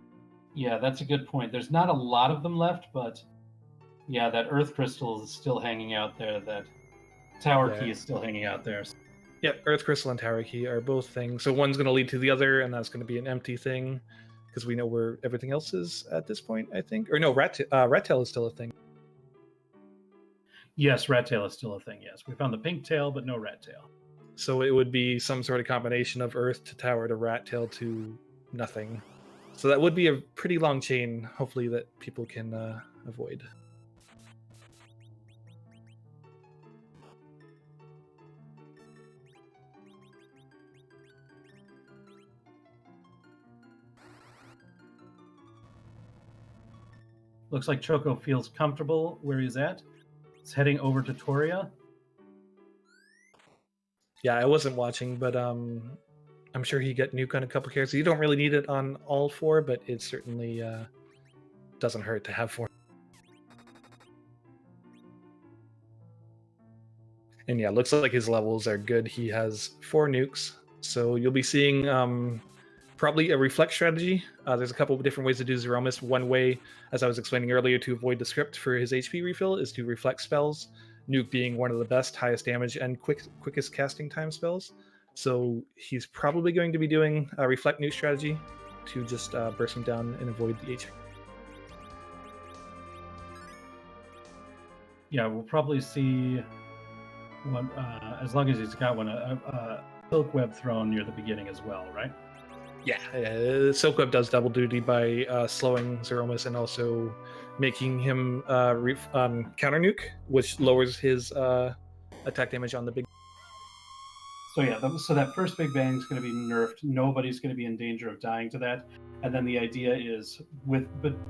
S1: Yeah, that's a good point. There's not a lot of them left, but yeah, that Earth Crystal is still hanging out there. That Tower Key is still hanging out there.
S2: Yeah, Earth Crystal and Tower Key are both things. So one's going to lead to the other, and that's going to be an empty thing, because we know where everything else is at this point, I think. Or no, Rat Tail is still a thing.
S1: Yes, Rat Tail is still a thing, yes. We found the Pink Tail, but no Rat Tail.
S2: So it would be some sort of combination of Earth to Tower to Rat Tail to nothing. So that would be a pretty long chain, hopefully, that people can avoid.
S1: Looks like Choco feels comfortable where he's at. He's heading over to Toria.
S2: Yeah, I wasn't watching, but I'm sure he got nuke on a couple characters. You don't really need it on all 4, but it certainly doesn't hurt to have 4. And yeah, looks like his levels are good. He has 4 nukes, so you'll be seeing probably a reflect strategy. There's a couple of different ways to do Zemus. One way, as I was explaining earlier, to avoid the script for his HP refill is to reflect spells. Nuke being one of the best, highest damage, and quickest casting time spells. So he's probably going to be doing a reflect nuke strategy to just burst him down and avoid the HP.
S1: Yeah, we'll probably see one, as long as he's got one, a Silk Web thrown near the beginning as well, right?
S2: Yeah, Silk Web does double duty by slowing Zemus and also making him counter nuke, which lowers his attack damage on the big.
S1: So yeah, so that first Big Bang is going to be nerfed. Nobody's going to be in danger of dying to that. And then the idea is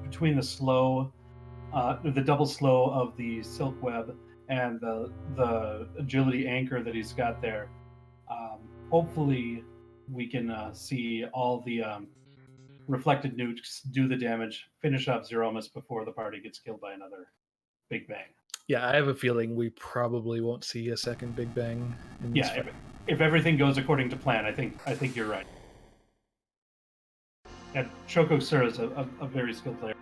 S1: between the slow, the double slow of the Silk Web and the agility anchor that he's got there, hopefully we can see all the reflected nukes do the damage, finish off Zemus before the party gets killed by another Big Bang.
S2: Yeah, I have a feeling we probably won't see a second Big Bang.
S1: If everything goes according to plan, I think you're right. And chocosura is a very skilled player.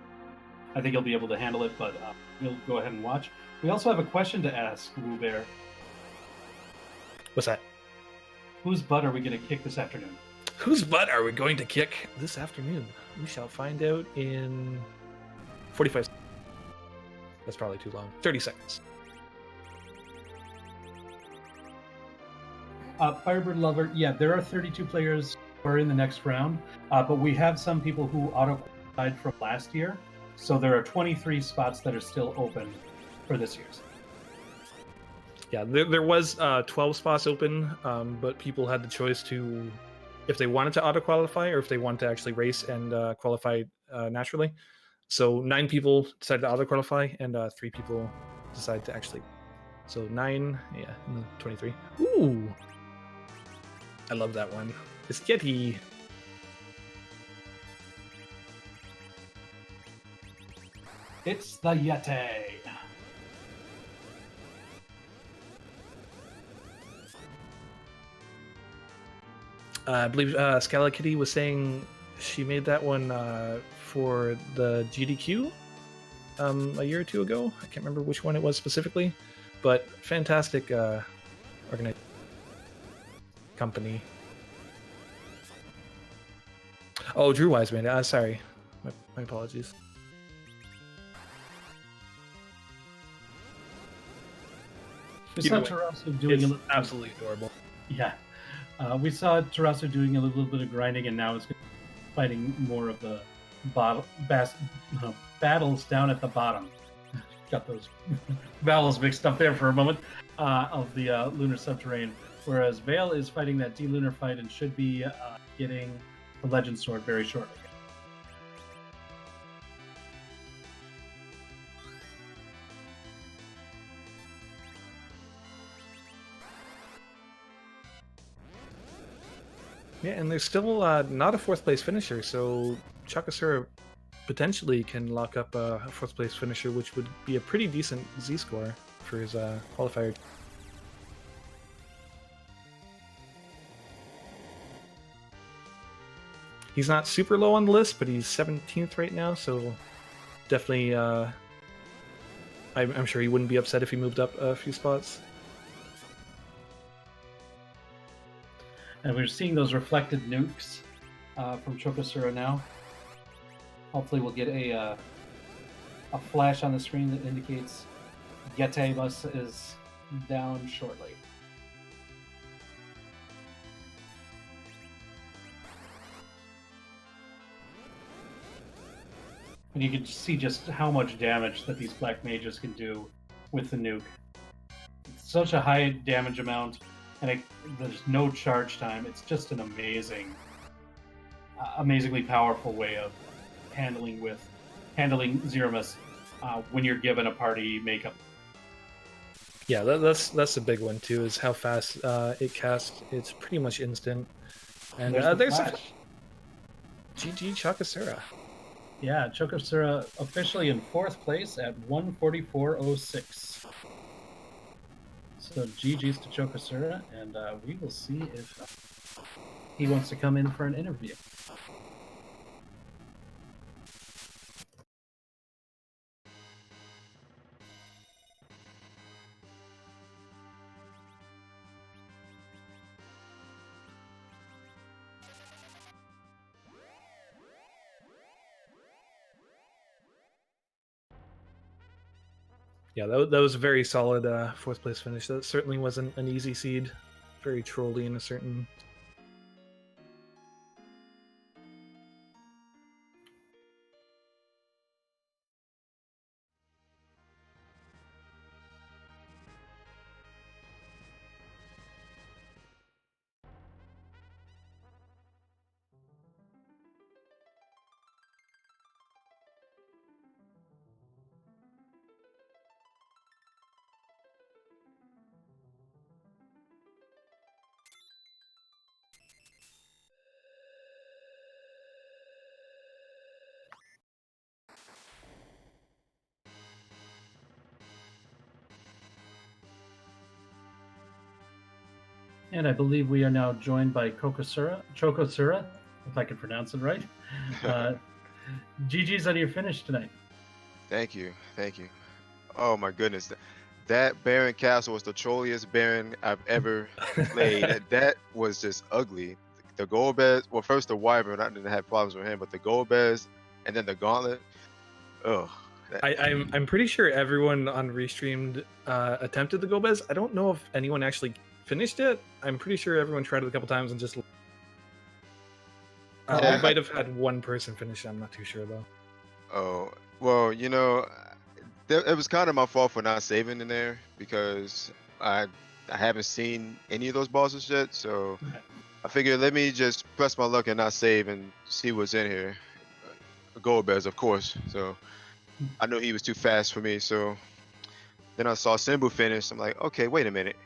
S1: I think he'll be able to handle it, but we'll go ahead and watch. We also have a question to ask, Wewbear.
S2: What's that?
S1: Whose butt are we going to kick this afternoon?
S2: Whose butt are we going to kick this afternoon? We shall find out in 45 seconds. That's probably too long. 30 seconds.
S1: Firebird Lover, yeah, there are 32 players who are in the next round, but we have some people who auto-qualified from last year, so there are 23 spots that are still open for this year's.
S2: Yeah, there was 12 spots open, but people had the choice to, if they wanted to auto-qualify or if they wanted to actually race and qualify naturally. So 9 people decided to auto-qualify and 3 people decided to actually. So 9, yeah, and then 23. Ooh! I love that one. It's Yeti.
S1: It's the Yeti.
S2: I believe Scala Kitty was saying she made that one for the GDQ a year or 2 ago. I can't remember which one it was specifically, but fantastic organized company. Oh, Drew Wiseman. Sorry. My apologies.
S1: We saw Tirasu doing
S2: absolutely adorable.
S1: Yeah. We saw Tirasu doing a little bit of grinding, and now it's fighting more of the battles down at the bottom. Got those vowels mixed up there for a moment, of the lunar subterrane, whereas Vale is fighting that D-lunar fight and should be getting the Legend Sword very shortly.
S2: Yeah, and there's still not a 4th place finisher, so Chocosura potentially can lock up a 4th place finisher, which would be a pretty decent Z score for his qualifier. He's not super low on the list, but he's 17th right now, so definitely I'm sure he wouldn't be upset if he moved up a few spots.
S1: And we're seeing those reflected nukes from Chocosura now. Hopefully we'll get a flash on the screen that indicates Zemus is down shortly. And you can see just how much damage that these black mages can do with the nuke. It's such a high damage amount, and there's no charge time. It's just an amazingly powerful way of handling Zemus when you're given a party makeup.
S2: Yeah, that's a big one too. Is how fast it casts. It's pretty much instant. And there's a GG Chocosura.
S1: Yeah, Chocosura officially in 4th place at 144.06. So GG's to Chocosura, and we will see if he wants to come in for an interview.
S2: Yeah, that was a very solid 4th place finish. That certainly wasn't an easy seed. Very trolly in a certain.
S1: And I believe we are now joined by Chocosura, if I can pronounce it right. GG's on your finish tonight.
S3: Thank you. Oh my goodness. That Baron Castle was the trolliest Baron I've ever played. That was just ugly. The gold bears, well, first the Wyvern, I didn't have problems with him, but the gold bears and then the gauntlet. Ugh.
S2: I'm pretty sure everyone on Restreamed attempted the Gobez. I don't know if anyone actually finished it. I'm pretty sure everyone tried it a couple times and just. I might have had one person finish it. I'm not too sure though.
S3: Oh, well, it was kind of my fault for not saving in there because I haven't seen any of those bosses yet. So I figured let me just press my luck and not save and see what's in here. Gold bears, of course. So I knew he was too fast for me. So then I saw Simbu finish. I'm like, okay, wait a minute.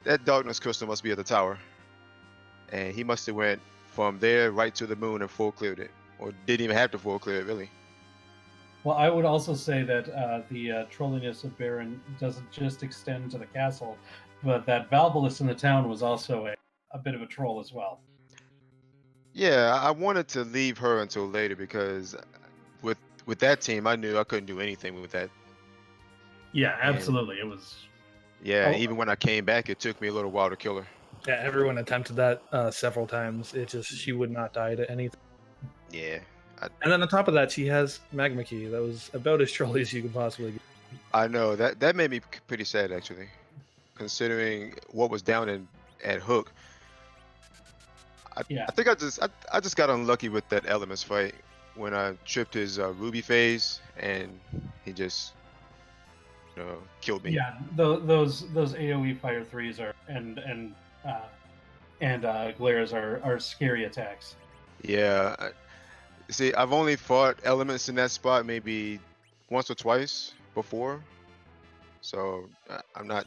S3: That darkness crystal must be at the tower. And he must have went from there right to the moon and full cleared it. Or didn't even have to full clear it, really.
S1: Well, I would also say that the trolliness of Baron doesn't just extend to the castle, but that Valvalus in the town was also a bit of a troll as well.
S3: Yeah, I wanted to leave her until later because with that team, I knew I couldn't do anything with that.
S1: Yeah, absolutely. It was.
S3: Yeah, even when I came back, it took me a little while to kill her.
S2: Yeah, everyone attempted that several times. She would not die to anything.
S3: Yeah.
S2: And then on top of that, she has Magma Key. That was about as trolly as you could possibly get.
S3: I know that made me pretty sad actually, considering what was down at Hook. I think I just got unlucky with that Elements fight when I tripped his Ruby phase and he just killed me.
S1: Yeah, those AOE Fire 3s and glares are scary attacks.
S3: Yeah. See, I've only fought Elements in that spot maybe once or twice before, so I'm not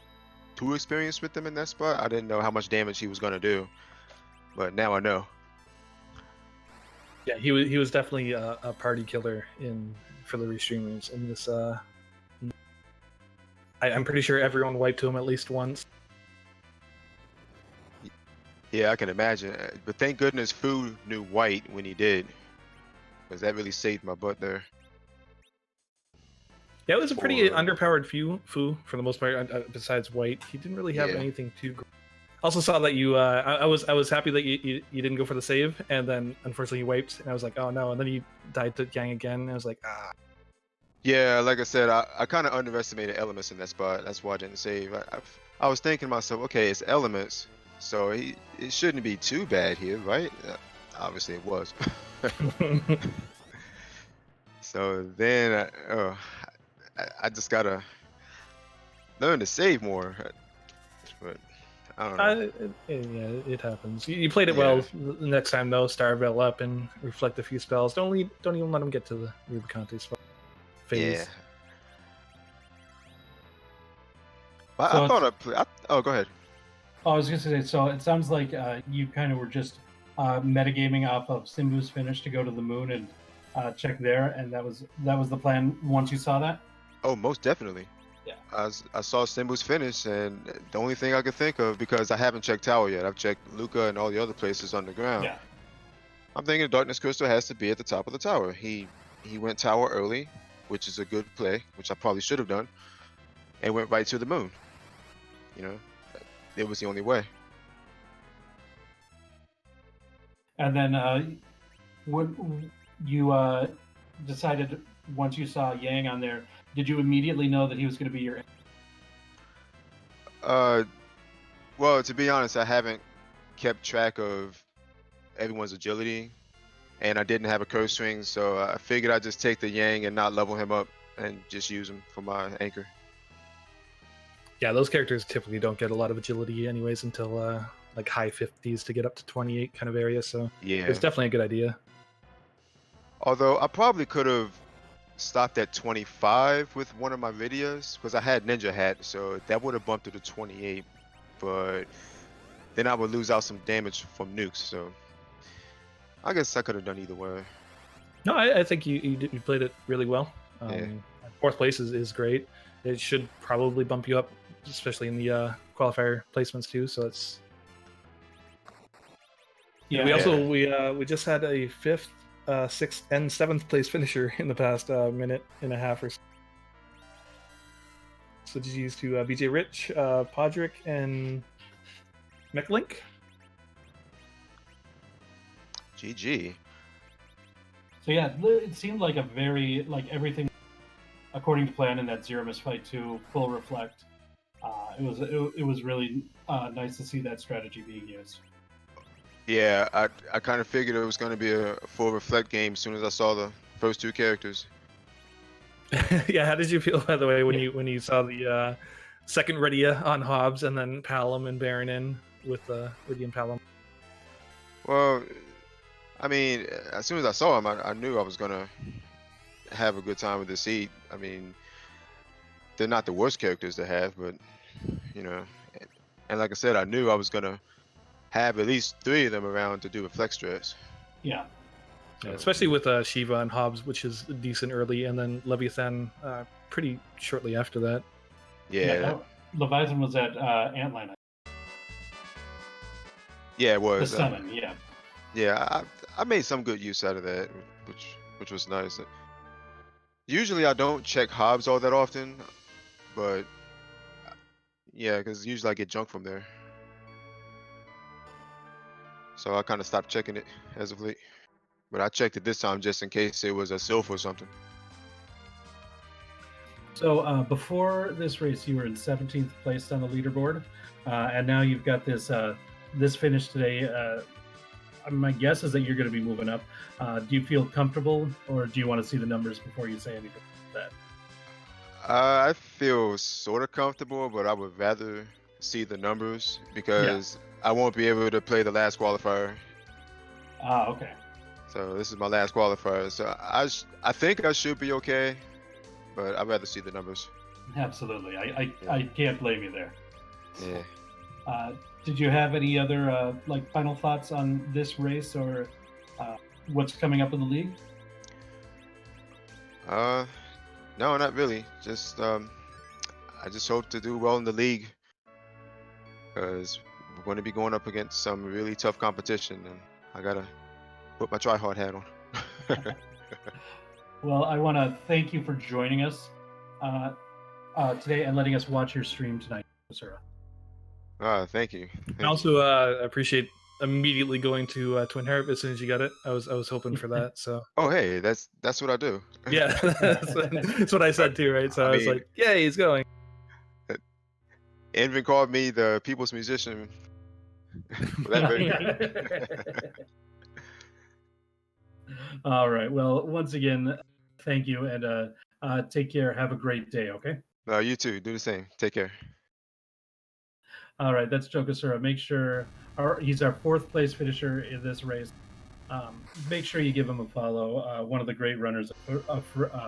S3: too experienced with them in that spot. I didn't know how much damage he was gonna do. but now I know.
S2: Yeah, he was definitely a party killer for the restreamers in this. I'm pretty sure everyone wiped to him at least once.
S3: Yeah, I can imagine. But thank goodness Fu knew white when he did, because that really saved my butt there.
S2: Yeah, it was a pretty
S3: Or-
S2: underpowered Fu for the most part. Besides white, he didn't really have
S3: Yeah.
S2: anything too. Also saw that you. I was happy that you didn't go for the save, and then unfortunately you wiped, and I was like, oh no, and then you died to Yang again, and I was like, ah.
S3: Yeah, like I said, I kind of underestimated elements in that spot. That's why I didn't save. I was thinking to myself, okay, it's elements, so it shouldn't be too bad here, right? Obviously it was. So then I just gotta learn to save more. But I don't know.
S2: Yeah, it happens. You played it
S3: Yeah.
S2: well. The next time though, Starvell up and reflect a few spells. Don't even let him get to the Rubicante spell phase.
S3: Yeah. But
S1: So
S3: I thought oh, go ahead.
S1: Oh, I was gonna say, so it sounds like you kind of were just metagaming off of Simbu's finish to go to the moon and check there, and that was the plan once you saw that.
S3: Oh, most definitely.
S1: Yeah.
S3: I saw Simbu's finish, and the only thing I could think of, because I haven't checked Tower yet, I've checked Luca and all the other places underground.
S1: Yeah.
S3: I'm thinking Darkness Crystal has to be at the top of the tower. He went Tower early, which is a good play, which I probably should have done, and went right to the moon. You know, it was the only way.
S1: And then when you decided once you saw Yang on there, did you immediately know that he was going to be your?
S3: Well, to be honest, I haven't kept track of everyone's agility, and I didn't have a curse swing, so I figured I'd just take the Yang and not level him up and just use him for my anchor.
S2: Yeah, those characters typically don't get a lot of agility anyways until like high 50s to get up to 28 kind of area. So
S3: Yeah.
S2: it's definitely a good idea.
S3: Although I probably could have stopped at 25 with one of my videos, because I had Ninja Hat, so that would have bumped it to 28. But then I would lose out some damage from nukes. So I guess I could have done either way.
S2: No, I think you played it really well.
S3: Yeah.
S2: Fourth place is great. It should probably bump you up, especially in the qualifier placements too. So it's
S1: Yeah.
S2: we just had a 5th, 6th, and 7th place finisher in the past minute and a half or so. So GG's to BJ Rich, Podrick, and McLink.
S3: GG.
S1: So yeah, it seemed like a very everything according to plan in that Zemus fight too. Full reflect. It was really nice to see that strategy being used.
S3: Yeah, I kind of figured it was going to be a full reflect game as soon as I saw the first two characters.
S2: Yeah, how did you feel, by the way, when you saw the second Redia on Hobbs and then Palom and Baron in with Redia and Palom?
S3: Well, I mean, as soon as I saw him, I knew I was going to have a good time with the seed. I mean, they're not the worst characters to have, but, you know, and like I said, I knew I was going to have at least 3 of them around to do reflect strats.
S1: Yeah.
S2: Yeah, especially with Shiva and Hobbs, which is decent early, and then Leviathan pretty shortly after that.
S3: Yeah.
S1: Leviathan was at Antline.
S3: Yeah, it
S1: The
S3: was.
S1: summon, yeah.
S3: Yeah, I made some good use out of that, which was nice. Usually I don't check Hobbs all that often, but yeah, because usually I get junk from there. So I kind of stopped checking it as of late. But I checked it this time just in case it was a Sylph or something.
S1: So before this race, you were in 17th place on the leaderboard, and now you've got this this finish today. My guess is that you're going to be moving up. Do you feel comfortable, or do you want to see the numbers before you say anything like that?
S3: I feel sort of comfortable, but I would rather see the numbers because I won't be able to play the last qualifier.
S1: Ah, okay.
S3: So this is my last qualifier. So I think I should be okay, but I'd rather see the numbers.
S1: Absolutely. I can't blame you there.
S3: Yeah.
S1: Did you have any other like final thoughts on this race or what's coming up in the league?
S3: No, not really. Just I just hope to do well in the league because we're going to be going up against some really tough competition, and I gotta put my try-hard hat on.
S1: Well, I want to thank you for joining us today and letting us watch your stream tonight, Sarah.
S3: Thank you.
S2: I also appreciate immediately going to Twin Harp as soon as you got it. I was hoping for that. So.
S3: Oh, hey, that's what I do.
S2: Yeah, that's what I said too, right? So I was like, yeah, he's going.
S3: Envin called me the people's musician.
S1: All right. Well, once again, thank you, and take care. Have a great day. Okay.
S3: You too. Do the same. Take care.
S1: All right. That's Chocosura. Make sure he's our 4th place finisher in this race. Make sure you give him a follow. One of the great runners of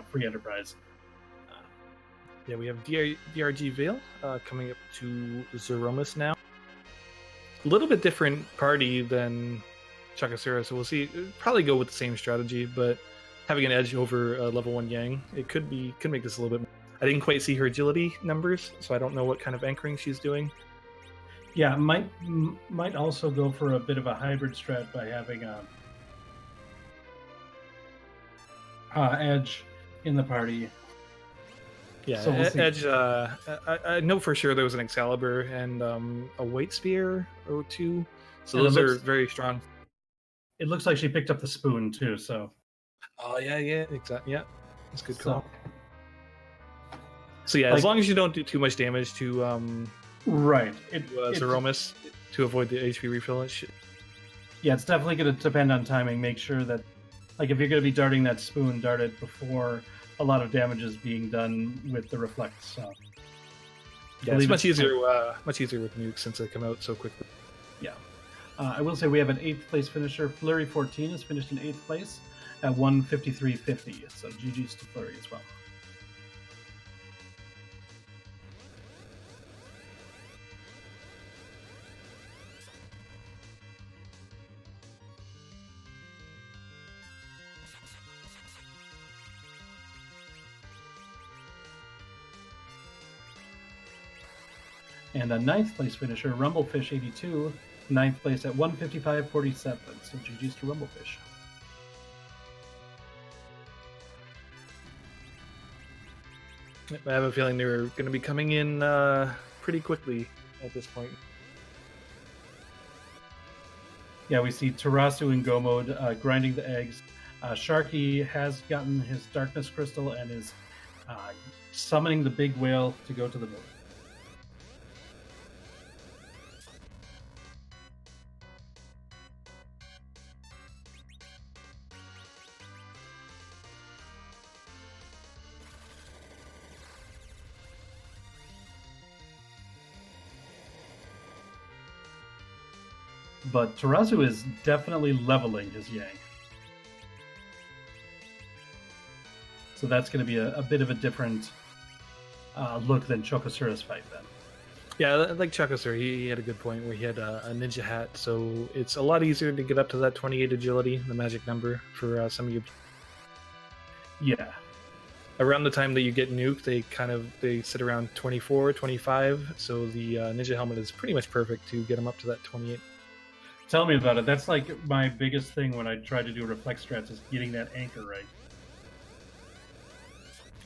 S1: Free Enterprise.
S2: Yeah, we have DRG Vale coming up to Zemus now. A little bit different party than chocosura, so we'll see. Probably go with the same strategy, but having an edge over level 1 Yang, it could make this a little bit more. I didn't quite see her agility numbers, so I don't know what kind of anchoring she's doing.
S1: Yeah, might also go for a bit of a hybrid strat by having Edge in the party.
S2: Yeah, so we'll Edge. I know for sure there was an Excalibur and a White Spear or 2, so those are very strong.
S1: It looks like she picked up the spoon too. So.
S2: Oh yeah, exactly. Yeah, that's a good call. So yeah, as long as you don't do too much damage to Zemus to avoid the HP refill.
S1: Yeah, it's definitely going to depend on timing. Make sure that, like, if you're going to be darting that spoon, dart it before a lot of damage is being done with the reflect. So
S2: yeah, it's much easier with nukes since they come out so quickly.
S1: Yeah, I will say we have an 8th place finisher. Flurry 14 is finished in 8th place at 153.50. So GG's to Flurry as well. And a 9th place finisher, Rumblefish 82, 9th place at 155.47. So GG's to Rumblefish.
S2: I have a feeling they're going to be coming in pretty quickly at this point.
S1: Yeah, we see Tirasu in Go mode grinding the eggs. Sharkie has gotten his Darkness Crystal and is summoning the big whale to go to the moon. But Tirasu is definitely leveling his Yang. So that's going to be a bit of a different look than Chocosura's fight then.
S2: Yeah, like Chocosura, he had a good point where he had a ninja hat, so it's a lot easier to get up to that 28 agility, the magic number for some of you.
S1: Yeah.
S2: Around the time that you get nuked, they sit around 24, 25, so the ninja helmet is pretty much perfect to get them up to that 28.
S1: Tell me about it. That's like my biggest thing when I try to do reflex strats is getting that anchor right.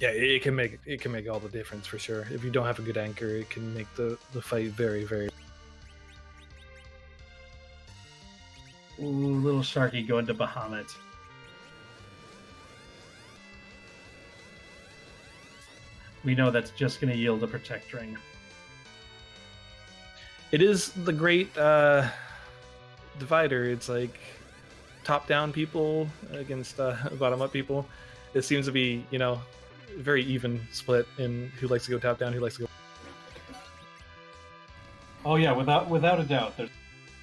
S2: Yeah, it can make all the difference for sure. If you don't have a good anchor, it can make the fight very, very.
S1: Ooh, little Sharkie going to Bahamut. We know that's just going to yield a Protect Ring.
S2: It is the great divider. It's like top-down people against bottom-up people. It seems to be, very even split in who likes to go top-down, who likes to go.
S1: Oh yeah, without a doubt. There's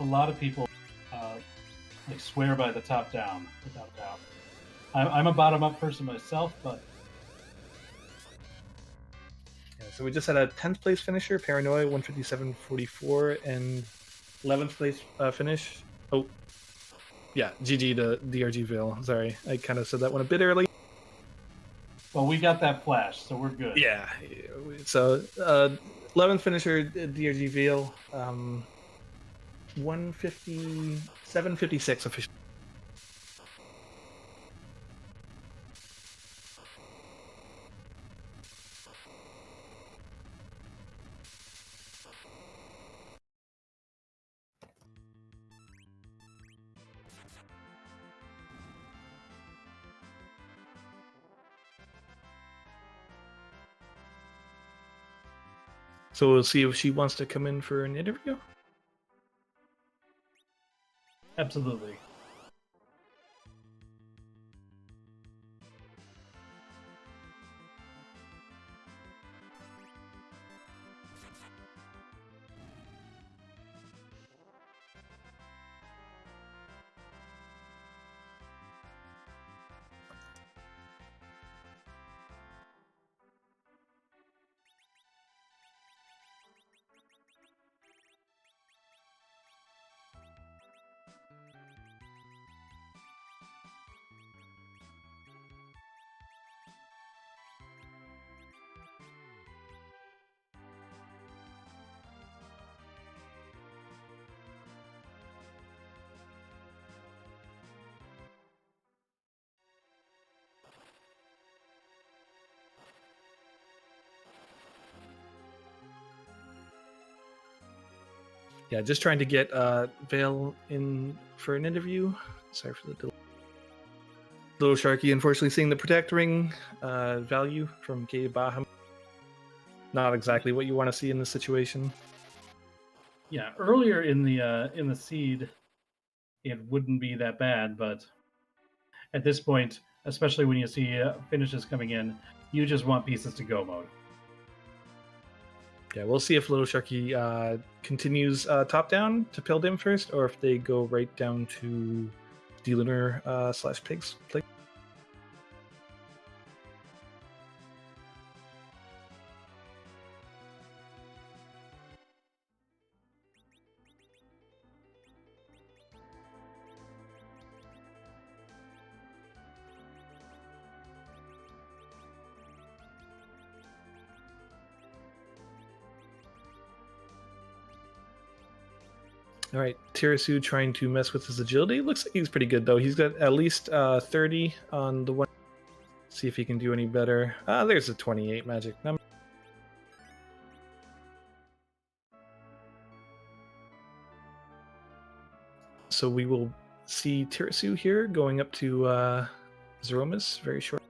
S1: a lot of people like swear by the top-down, without a doubt. I'm a bottom-up person myself, but
S2: So we just had a 10th place finisher, Paranoia, 157.44, and 11th place finish. Oh, yeah, GG to DRG Veil. Sorry, I kind of said that one a bit early.
S1: Well, we got that flash, so we're good.
S2: Yeah, so 11th finisher, DRG Veil, 157.56 official. So we'll see if she wants to come in for an interview.
S1: Absolutely.
S2: Yeah, just trying to get Vale in for an interview. Sorry for the delay. Little Sharky, unfortunately, seeing the Protect Ring value from Gabe Baham. Not exactly what you want to see in this situation.
S1: Yeah, earlier in the seed, it wouldn't be that bad, but at this point, especially when you see finishes coming in, you just want pieces to go mode.
S2: Yeah, we'll see if Little Sharky continues top down to Pildim first, or if they go right down to D-Lunar / Pigs. All right, Tirasu trying to mess with his agility. Looks like he's pretty good, though. He's got at least 30 on the one. See if he can do any better. There's a 28 magic number. So we will see Tirasu here going up to Zemus very short.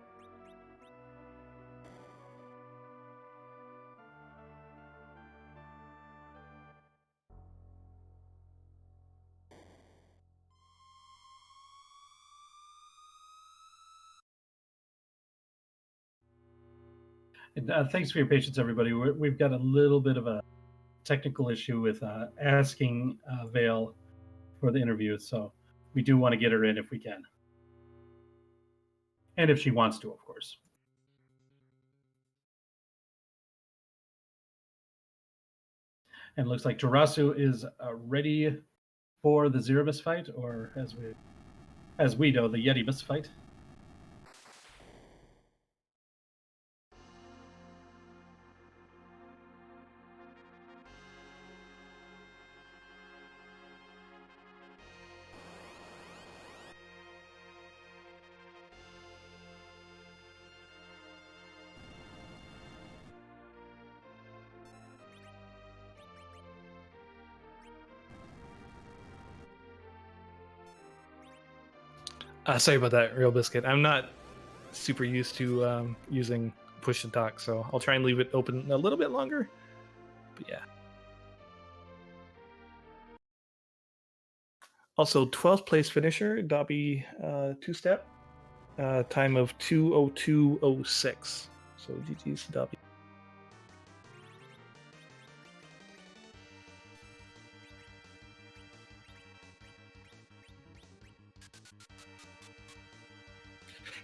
S1: And, thanks for your patience, everybody. We've got a little bit of a technical issue with asking Vale for the interview, so we do want to get her in if we can. And if she wants to, of course. And it looks like tirasu is ready for the Zemus fight, or as we know, the Yetimus fight.
S2: Sorry about that, Real Biscuit. I'm not super used to using push and talk, so I'll try and leave it open a little bit longer. But yeah. Also, 12th place finisher, Dobby two-step. Time of 2:02:06. So GG's Dobby.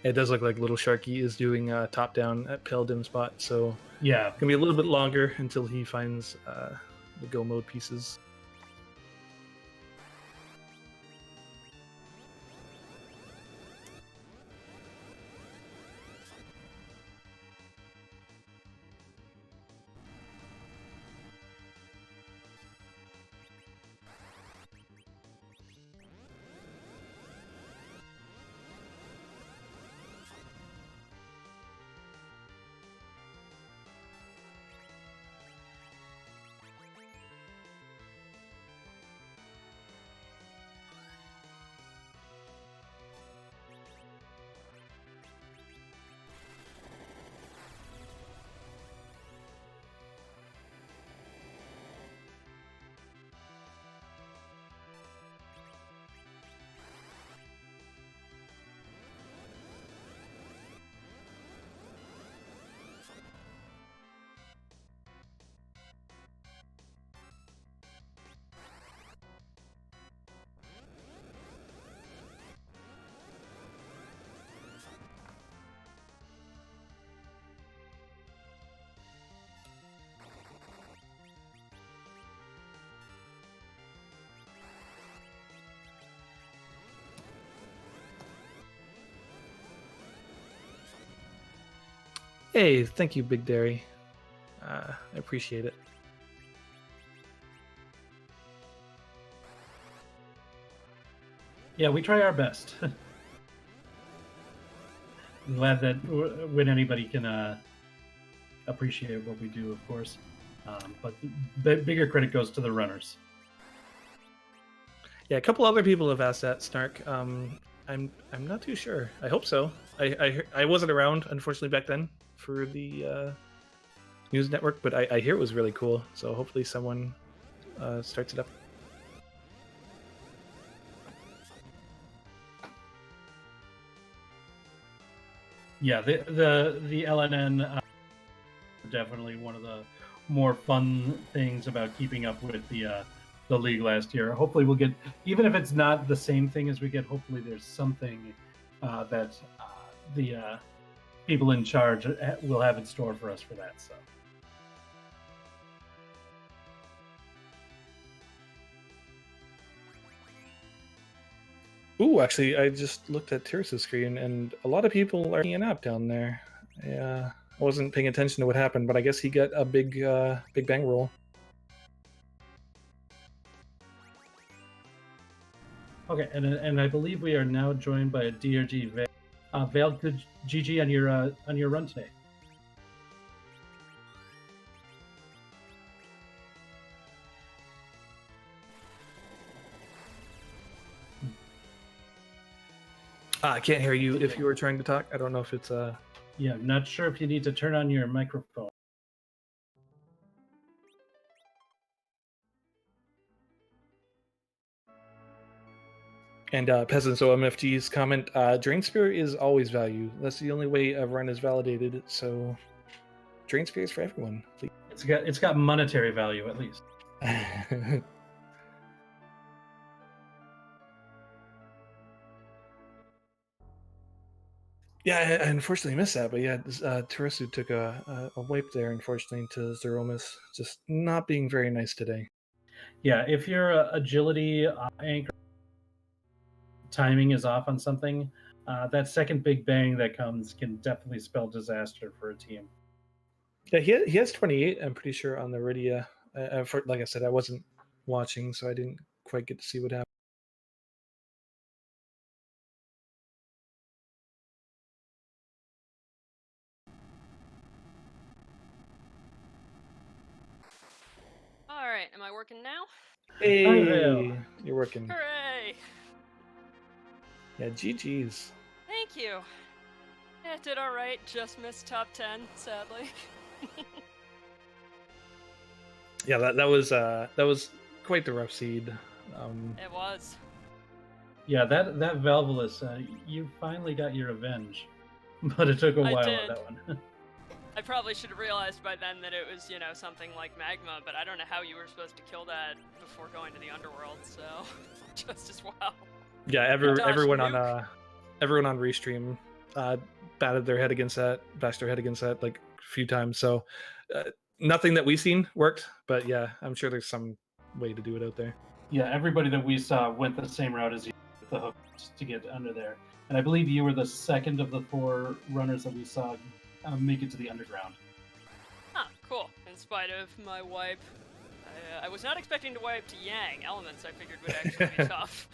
S2: It does look like Little Sharky is doing top down at Pildim spot, so
S1: Yeah.
S2: Gonna be a little bit longer until he finds the go mode pieces. Hey, thank you, Big Dairy. I appreciate it.
S1: Yeah, we try our best. I'm glad that when anybody can appreciate what we do, of course. But the bigger credit goes to the runners.
S2: Yeah, a couple other people have asked that, Snark. I'm not too sure. I hope so. I wasn't around, unfortunately, back then for the news network, but I hear it was really cool. So hopefully someone starts it up.
S1: Yeah, the LNN definitely one of the more fun things about keeping up with the league last year. Hopefully we'll get, even if it's not the same thing as we get, hopefully there's something that the people in charge will have in store for us for that. So
S2: Ooh, actually, I just looked at Tirasu's screen, and a lot of people are taking a nap down there. Yeah, I wasn't paying attention to what happened, but I guess he got a big bang roll.
S1: okay, and I believe we are now joined by a DRG Vale. Vale, good GG on your run today.
S2: I can't hear you if you were trying to talk. I don't know if it's
S1: Yeah, I'm not sure if you need to turn on your microphone.
S2: And Peasants OMFG's comment, Drain Spear is always value. That's the only way a run is validated, so Drain Spear is for everyone. Please.
S1: It's got monetary value at least.
S2: Yeah, I unfortunately missed that, but yeah, Tirasu took a wipe there, unfortunately, to Zemus. Just not being very nice today.
S1: Yeah, if your agility anchor timing is off on something, that second big bang that comes can definitely spell disaster for a team.
S2: Yeah, he has 28, I'm pretty sure, on the Rydia. Like I said, I wasn't watching, so I didn't quite get to see what happened.
S4: All right, am I working now?
S2: Hey, you're working.
S4: Hooray!
S2: Yeah, GG's.
S4: Thank you. Yeah, did all right. Just missed top 10, sadly.
S2: Yeah, that was quite the rough seed.
S4: It was.
S1: Yeah, that Valvulus, you finally got your revenge, but it took a while on that one.
S4: I probably should have realized by then that it was, you know, something like magma, but I don't know how you were supposed to kill that before going to the underworld, so just as well.
S2: Yeah, everyone on Restream bashed their head against that like few times. So nothing that we've seen worked, but yeah, I'm sure there's some way to do it out there.
S1: Yeah, everybody that we saw went the same route as you with the hook to get under there. And I believe you were the second of the 4 runners that we saw make it to the underground.
S4: Huh, cool. In spite of my wipe, I was not expecting to wipe to Yang. Elements I figured would actually be tough.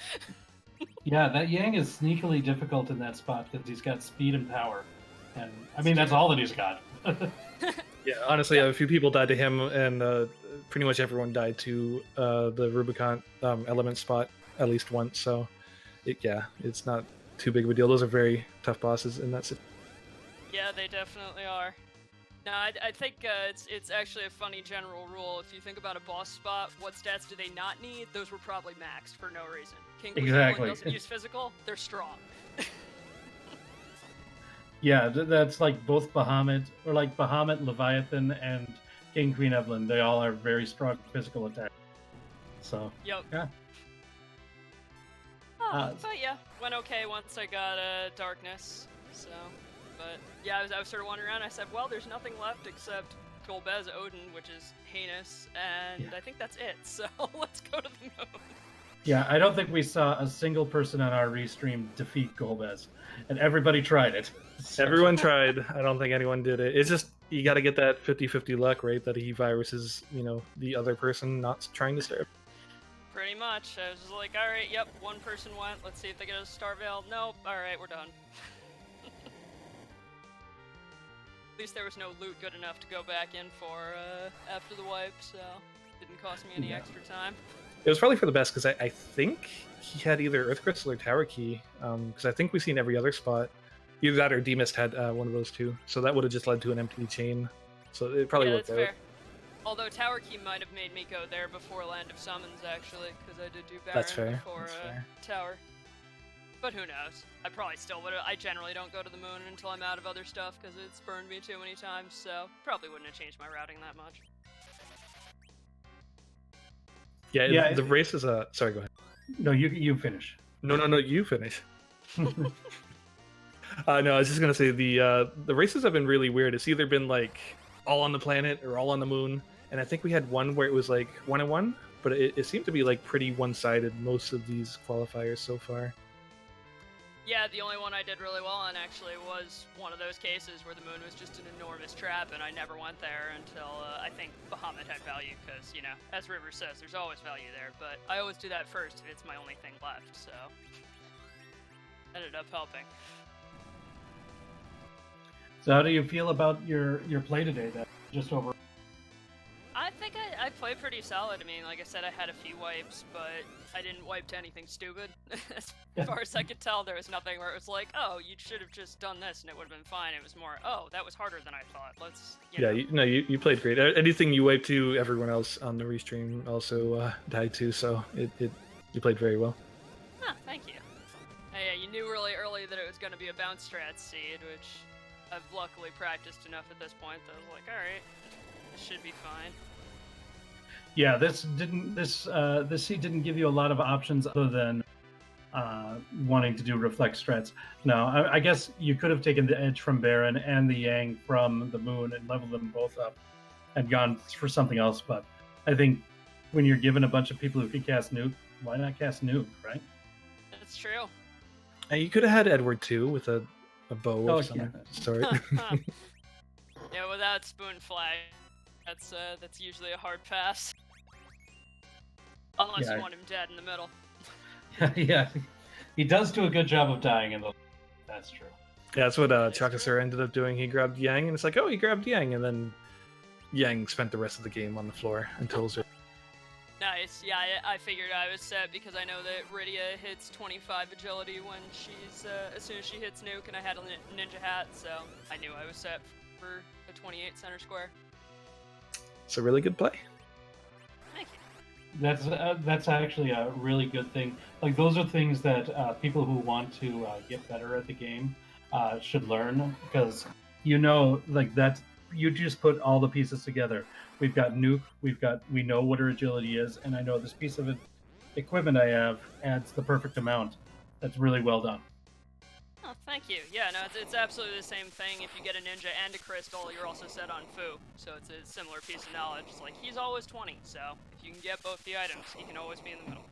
S1: Yeah, that Yang is sneakily difficult in that spot because he's got speed and power. And I mean, that's all that he's got.
S2: Yeah, honestly, a few people died to him, and pretty much everyone died to the Rubicon element spot at least once. So, it's not too big of a deal. Those are very tough bosses in that situation.
S4: Yeah, they definitely are. No, I think it's actually a funny general rule. If you think about a boss spot, what stats do they not need? Those were probably maxed for no reason. King
S1: Exactly.
S4: doesn't use physical, they're strong.
S1: Yeah, that's like both Bahamut, or like Bahamut, Leviathan, and King Queen Evelyn. They all are very strong physical attacks. So,
S4: Yep.
S1: yeah.
S4: But yeah, went okay once I got Darkness. So, but yeah, I was sort of wandering around. I said, well, there's nothing left except Golbez Odin, which is heinous, and I think that's it. So let's go to the moon.
S1: Yeah, I don't think we saw a single person on our restream defeat Golbez, and everybody tried it. So-
S2: Everyone tried. I don't think anyone did it. It's just you got to get that 50-50 luck, right? That he viruses, the other person not trying to serve.
S4: Pretty much. I was just like, all right, yep, one person went. Let's see if they get a Star Veil. Nope. All right, we're done. At least there was no loot good enough to go back in for after the wipe, so didn't cost me any extra time.
S2: It was probably for the best because I think he had either Earth Crystal or Tower Key. Because I think we've seen every other spot. Either that or Demist had one of those two. So that would have just led to an empty chain. So it probably worked out.
S4: Fair. Although Tower Key might have made me go there before Land of Summons, actually, because I did do Baron
S2: That's fair.
S4: before
S2: That's fair.
S4: Tower. But who knows? I probably still would have. I generally don't go to the moon until I'm out of other stuff because it's burned me too many times, so probably wouldn't have changed my routing that much.
S2: Yeah, the race is a... Sorry, go ahead.
S1: No, you finish.
S2: No, you finish. No, I was just going to say the races have been really weird. It's either been like all on the planet or all on the moon. And I think we had one where it was like 1-1, but it seemed to be like pretty one-sided most of these qualifiers so far.
S4: Yeah, the only one I did really well on actually was one of those cases where the moon was just an enormous trap, and I never went there until I think Bahamut had value, because, as River says, there's always value there, but I always do that first if it's my only thing left, so ended up helping.
S1: So how do you feel about your play today then? Just over.
S4: I think I played pretty solid. I mean, like I said, I had a few wipes, but I didn't wipe to anything stupid. As far as I could tell, there was nothing where it was like, oh, you should have just done this and it would have been fine. It was more, oh, that was harder than I thought. Let's,
S2: you played great. Anything you wiped to, everyone else on the restream also died to, so you played very well.
S4: Ah, thank you. Yeah, you knew really early that it was going to be a bounce strat seed, which I've luckily practiced enough at this point that I was like, all right, this should be fine.
S1: Yeah, this seed didn't give you a lot of options other than wanting to do reflect strats. No, I guess you could have taken the edge from Baron and the Yang from the moon and leveled them both up and gone for something else. But I think when you're given a bunch of people who can cast nuke, why not cast nuke, right?
S4: That's true.
S2: You could have had Edward too with a bow of some sort.
S4: Yeah, without Spoon Flag, that's usually a hard pass. Unless you want him dead in the middle.
S1: Yeah, he does do a good job of dying in the. That's true.
S2: Yeah, that's what chocosura ended up doing. He grabbed Yang, and it's like, oh, he grabbed Yang, and then Yang spent the rest of the game on the floor until Zero.
S4: Nice. Yeah, I figured I was set because I know that Rydia hits 25 agility when she's as soon as she hits nuke, and I had a ninja hat, so I knew I was set for a 28 center square.
S2: It's a really good play.
S4: Thank you.
S1: That's actually a really good thing. Like, those are things that people who want to get better at the game should learn, because like that, you just put all the pieces together. We've got nuke, we know what her agility is, and I know this piece of equipment I have adds the perfect amount. That's really well done.
S4: Oh, thank thank you. Yeah, no, it's absolutely the same thing. If you get a ninja and a crystal, you're also set on Fu. So it's a similar piece of knowledge. It's like, he's always 20, so if you can get both the items, he can always be in the middle.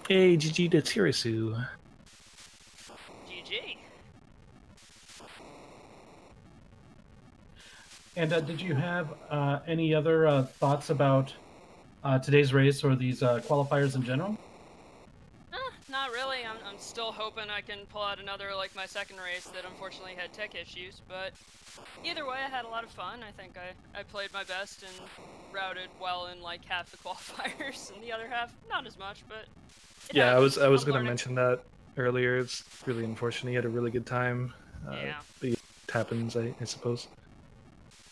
S2: Hey, GG to tirasu.
S4: GG.
S1: And did you have any other thoughts about today's race or these qualifiers in general?
S4: Not really. I'm still hoping I can pull out another, like my second race that unfortunately had tech issues, but either way, I had a lot of fun. I think I played my best and routed well in like half the qualifiers, and the other half, not as much, but
S2: Yeah,
S4: happens.
S2: I was
S4: I'm
S2: going to
S4: learning.
S2: mention that earlier. It's really unfortunate. You had a really good time.
S4: Yeah.
S2: But it happens, I suppose.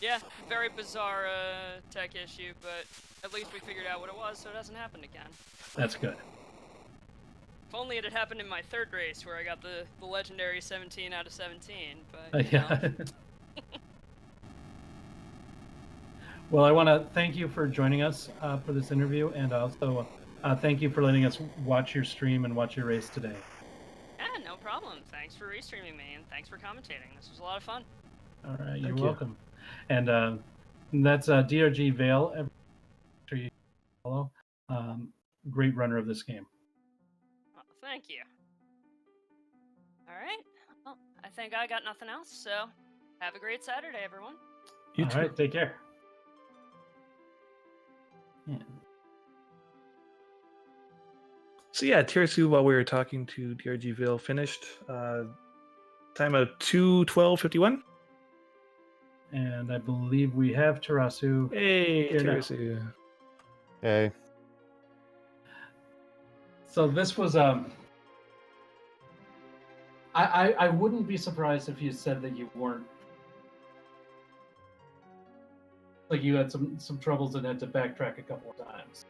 S4: Yeah, very bizarre tech issue, but at least we figured out what it was, so it doesn't happen again.
S1: That's good.
S4: If only it had happened in my third race, where I got the legendary 17 out of 17, but, you
S1: Yeah.
S4: know.
S1: Well, I want to thank you for joining us for this interview, and also thank you for letting us watch your stream and watch your race today.
S4: Yeah, no problem. Thanks for restreaming me, and thanks for commentating. This was a lot of fun.
S1: All right, you're
S2: Thank you.
S1: welcome. And that's DRG Vale. Make sure you follow. Great runner of this game.
S4: Well, thank you. Alright, well, I think I got nothing else, so have a great Saturday, everyone.
S2: You
S1: All
S2: too.
S1: right, take care. Yeah.
S2: So yeah, tirasu, while we were talking to DRG Ville, finished. Time of 2:12:51.
S1: And I believe we have Tirasu.
S2: Hey,
S1: Here now.
S2: tirasu.
S5: Hey.
S1: So this was I wouldn't be surprised if you said that you weren't, like you had some troubles and had to backtrack a couple of times.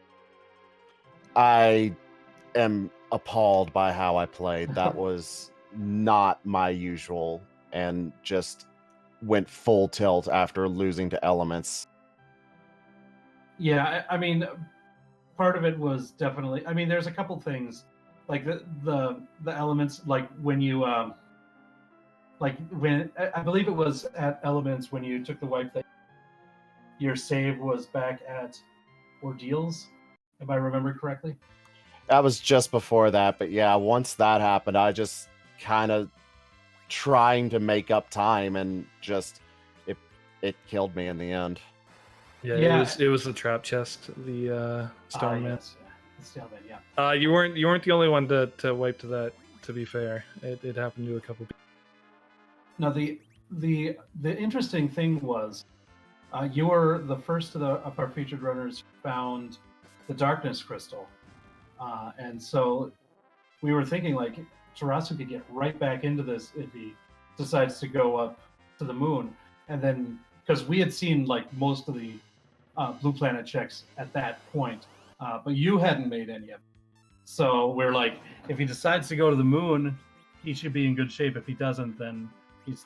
S5: I am appalled by how I played. That was not my usual, and just went full tilt after losing to elements.
S1: Yeah, I mean, part of it was definitely. I mean, there's a couple things, like the elements, like when you like when I believe it was at elements when you took the wipe that your save was back at ordeals, if I remember correctly.
S5: That was just before that, but yeah, once that happened, I just kind of trying to make up time, and just it killed me in the end.
S2: Yeah,
S1: Yeah.
S2: it was the trap chest, the stone man.
S1: Yes, yeah. The Stoneman, yeah.
S2: You weren't the only one to wipe to that. To be fair, it happened to a couple people.
S1: Now the interesting thing was, you were the first of our featured runners who found the darkness crystal, and so we were thinking like Tirasu could get right back into this if he decides to go up to the moon, and then because we had seen like most of the blue planet checks at that point, but you hadn't made any of it. So we're like, if he decides to go to the moon, he should be in good shape. If he doesn't, then he's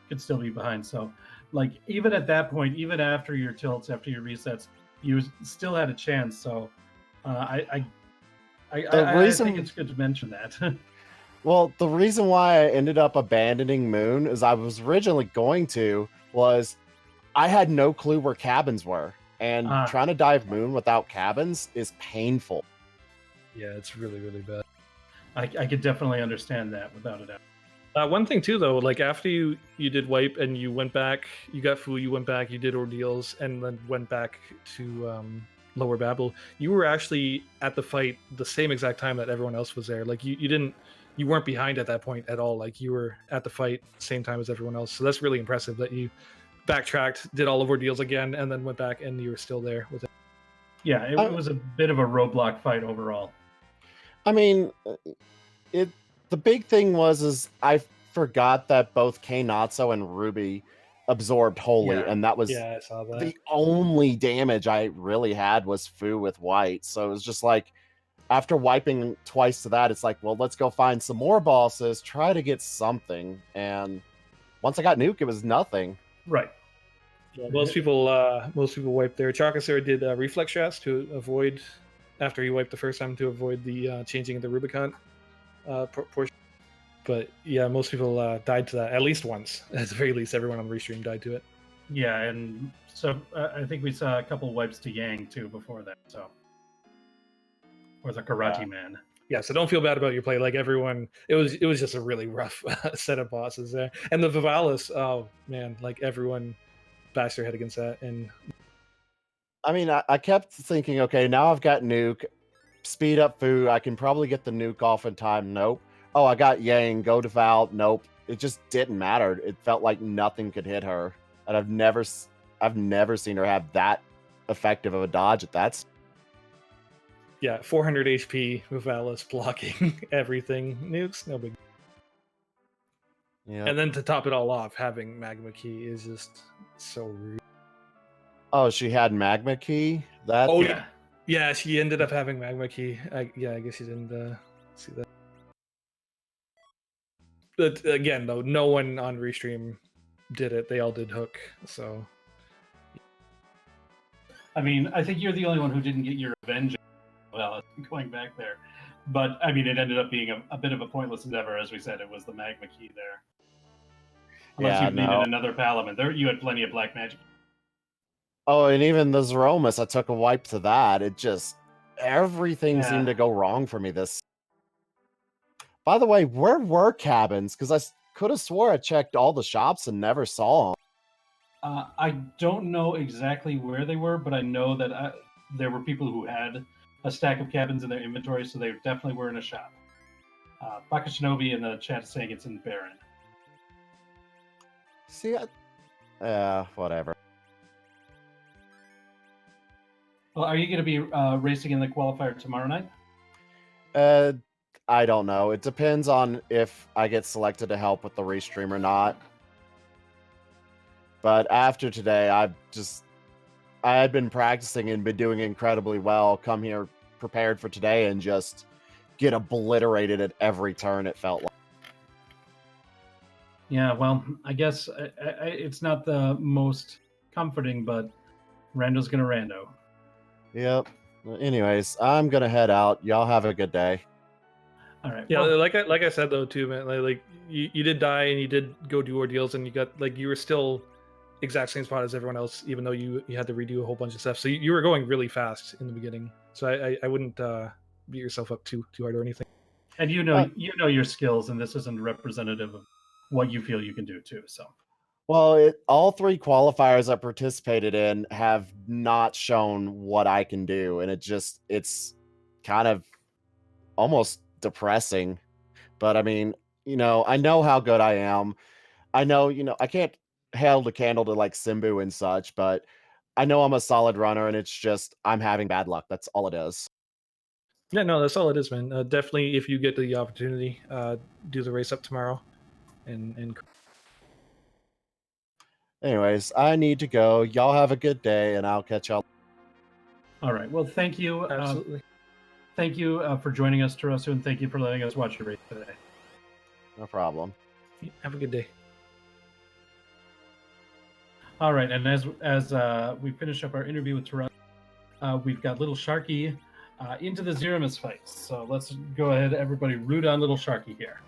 S1: could still be behind. So, like, even at that point, even after your tilts, after your resets, you still had a chance. So, I think it's good to mention that.
S5: Well, the reason why I ended up abandoning Moon, as I was originally going to, was I had no clue where cabins were. And trying to dive Moon without cabins is painful.
S2: Yeah, it's really, really bad.
S1: I could definitely understand that without a doubt.
S2: One thing too, though, like after you did wipe and you went back, you got Fu, you went back, you did ordeals, and then went back to Lower Babel. You were actually at the fight the same exact time that everyone else was there. Like you weren't behind at that point at all. Like you were at the fight same time as everyone else. So that's really impressive that you backtracked, did all of ordeals again, and then went back and you were still there with it.
S1: Yeah, it was a bit of a roadblock fight overall.
S5: I mean, the big thing was I forgot that both K-Natsu and Ruby absorbed Holy, and that was
S2: I saw that.
S5: the only damage I really had was Fu with White. So it was just like, after wiping twice to that, it's like, well, let's go find some more bosses, try to get something. And once I got Nuke, it was nothing.
S1: Right.
S2: Yeah, most people wiped their chocosura did reflex shots to avoid, after you wiped the first time, to avoid the changing of the Rubicon portion. But yeah, most people died to that at least once. At the very least, everyone on Restream died to it.
S1: Yeah, and so I think we saw a couple wipes to Yang too before that. So, or the Karate Man.
S2: Yeah, so don't feel bad about your play. Like everyone, it was just a really rough set of bosses there. And the Vivalis, oh man, like everyone bashed their head against that. And
S5: I mean, I kept thinking, okay, now I've got Nuke, speed up Fu. I can probably get the Nuke off in time. Nope. Oh, I got Yang. Go to Val. Nope. It just didn't matter. It felt like nothing could hit her, and I've never seen her have that effective of a dodge at that.
S2: yeah, 400 HP with Valis blocking everything. Nukes, no big.
S5: Yeah.
S2: And then to top it all off, having Magma Key is just so rude.
S5: Oh, she had Magma Key. That.
S2: Oh yeah, she ended up having Magma Key. I guess you didn't see that. But again, though, no one on Restream did it. They all did Hook. So.
S1: I mean, I think you're the only one who didn't get your revenge. Well, going back there, but I mean, it ended up being a bit of a pointless endeavor. As we said, it was the Magma Key there. Unless you needed another Palamon. There, you had plenty of black magic.
S5: Oh, and even the Zeromus, I took a wipe to that. It just everything seemed to go wrong for me this. By the way, where were cabins? Because I could have swore I checked all the shops and never saw them.
S1: I don't know exactly where they were, but I know that there were people who had a stack of cabins in their inventory, so they definitely were in a shop. Baka Shinobi in the chat is saying it's in Baron.
S5: See, whatever.
S1: Well, are you going to be racing in the qualifier tomorrow night?
S5: I don't know. It depends on if I get selected to help with the restream or not. But after today, I had been practicing and been doing incredibly well. Come here prepared for today and just get obliterated at every turn, it felt like.
S1: Yeah, well, I guess it's not the most comforting, but Rando's going to Rando.
S5: Yep. Anyways, I'm going to head out. Y'all have a good day.
S1: All right.
S2: Yeah,
S1: well,
S2: like I said though too, man. Like you did die and you did go do ordeals and you got you were still exact same spot as everyone else, even though you had to redo a whole bunch of stuff. So you were going really fast in the beginning. So I wouldn't beat yourself up too hard or anything.
S1: And you know your skills, and this isn't representative of what you feel you can do too. So.
S5: Well, all three qualifiers I participated in have not shown what I can do, and it's kind of almost depressing. But I mean, I know how good I am. I know, I can't hold a candle to like Simbu and such, but I know I'm a solid runner, and it's just I'm having bad luck. That's all it is.
S2: Yeah, no, that's all it is, man. Definitely, if you get the opportunity, do the race up tomorrow, and.
S5: Anyways, I need to go. Y'all have a good day, and I'll catch y'all.
S1: All right. Well, thank you.
S2: Absolutely.
S1: Thank you for joining us, Tirasu, and thank you for letting us watch your race today.
S5: No problem.
S2: Have a good day.
S1: All right, and as we finish up our interview with Tirasu, we've got Little Sharkie into the Zemus fight. So let's go ahead, everybody, root on Little Sharkie here.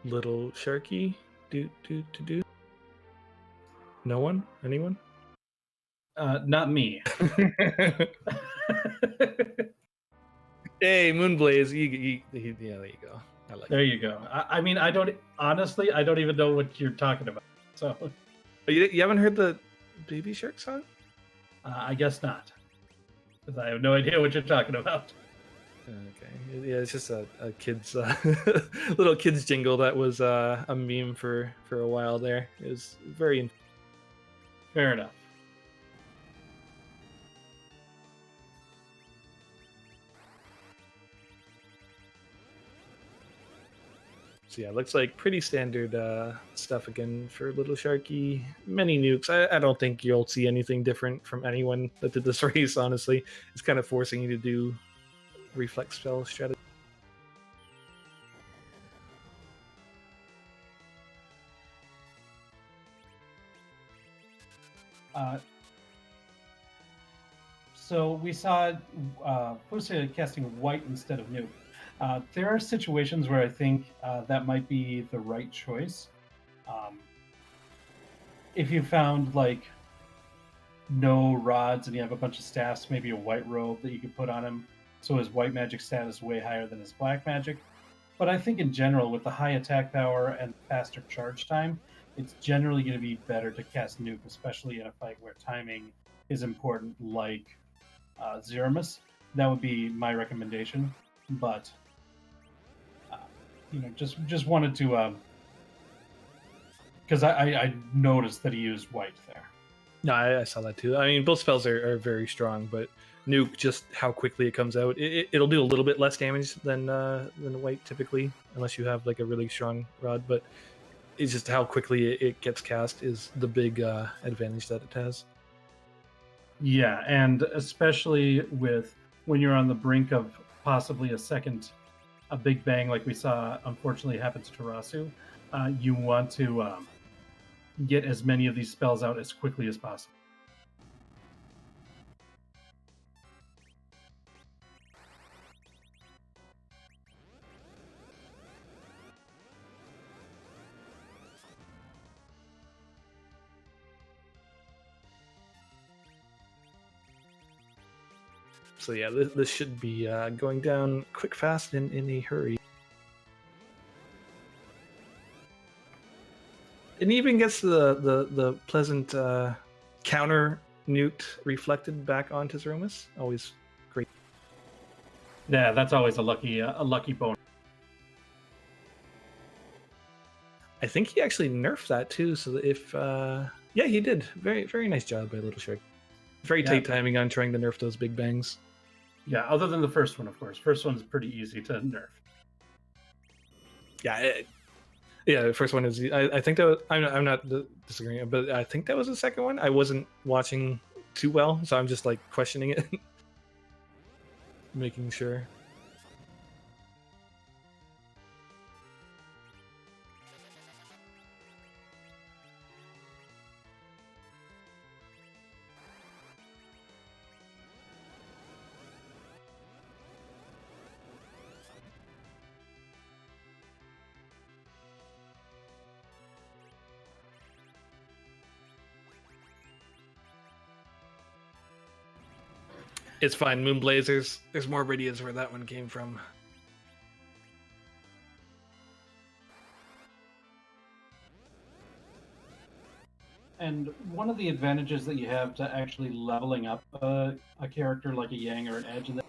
S2: Little Sharkie, do. No one? Anyone?
S1: Not me.
S2: Hey, Moonblaze, yeah, there you go. I like
S1: there
S2: it.
S1: you go. I mean, I don't even know what you're talking about. So
S2: You haven't heard the Baby Shark song?
S1: I guess not, because I have no idea what you're talking about.
S2: Okay, yeah, it's just a kid's little kid's jingle that was a meme for a while there. It was very
S1: fair enough.
S2: So yeah, looks like pretty standard stuff again for Little Sharkie. Many nukes. I don't think you'll see anything different from anyone that did this race, honestly. It's kind of forcing you to do reflex spell strategy.
S1: So we saw Fusa casting white instead of nuke. There are situations where I think that might be the right choice. If you found like no rods and you have a bunch of staffs, maybe a white robe that you could put on him, so his white magic stat is way higher than his black magic. But I think in general, with the high attack power and faster charge time, it's generally going to be better to cast nuke, especially in a fight where timing is important, like Zemus. That would be my recommendation. But just wanted to because I noticed that he used white there.
S2: No, I saw that too. I mean, both spells are very strong, but nuke, just how quickly it comes out, it'll do a little bit less damage than white typically, unless you have like a really strong rod. But it's just how quickly it gets cast is the big advantage that it has.
S1: Yeah, and especially with when you're on the brink of possibly a big bang like we saw unfortunately happen to Tirasu, you want to get as many of these spells out as quickly as possible.
S2: So yeah, this should be going down quick, fast, and in a hurry. It even gets the pleasant counter nuked reflected back onto Zemus. Always great.
S1: Yeah, that's always a lucky bonus.
S2: I think he actually nerfed that too. So that if yeah, he did. Very nice job by Little Shark. Very tight timing on trying to nerf those big bangs.
S1: Yeah, other than the first one, of course. First one's pretty easy to nerf.
S2: Yeah, the first one is. I think that was, I'm not disagreeing, but I think that was the second one. I wasn't watching too well, so I'm just like questioning it, making sure. It's fine, Moonblazers. There's more videos where that one came from.
S1: And one of the advantages that you have to actually leveling up a character like a Yang or an Edge, and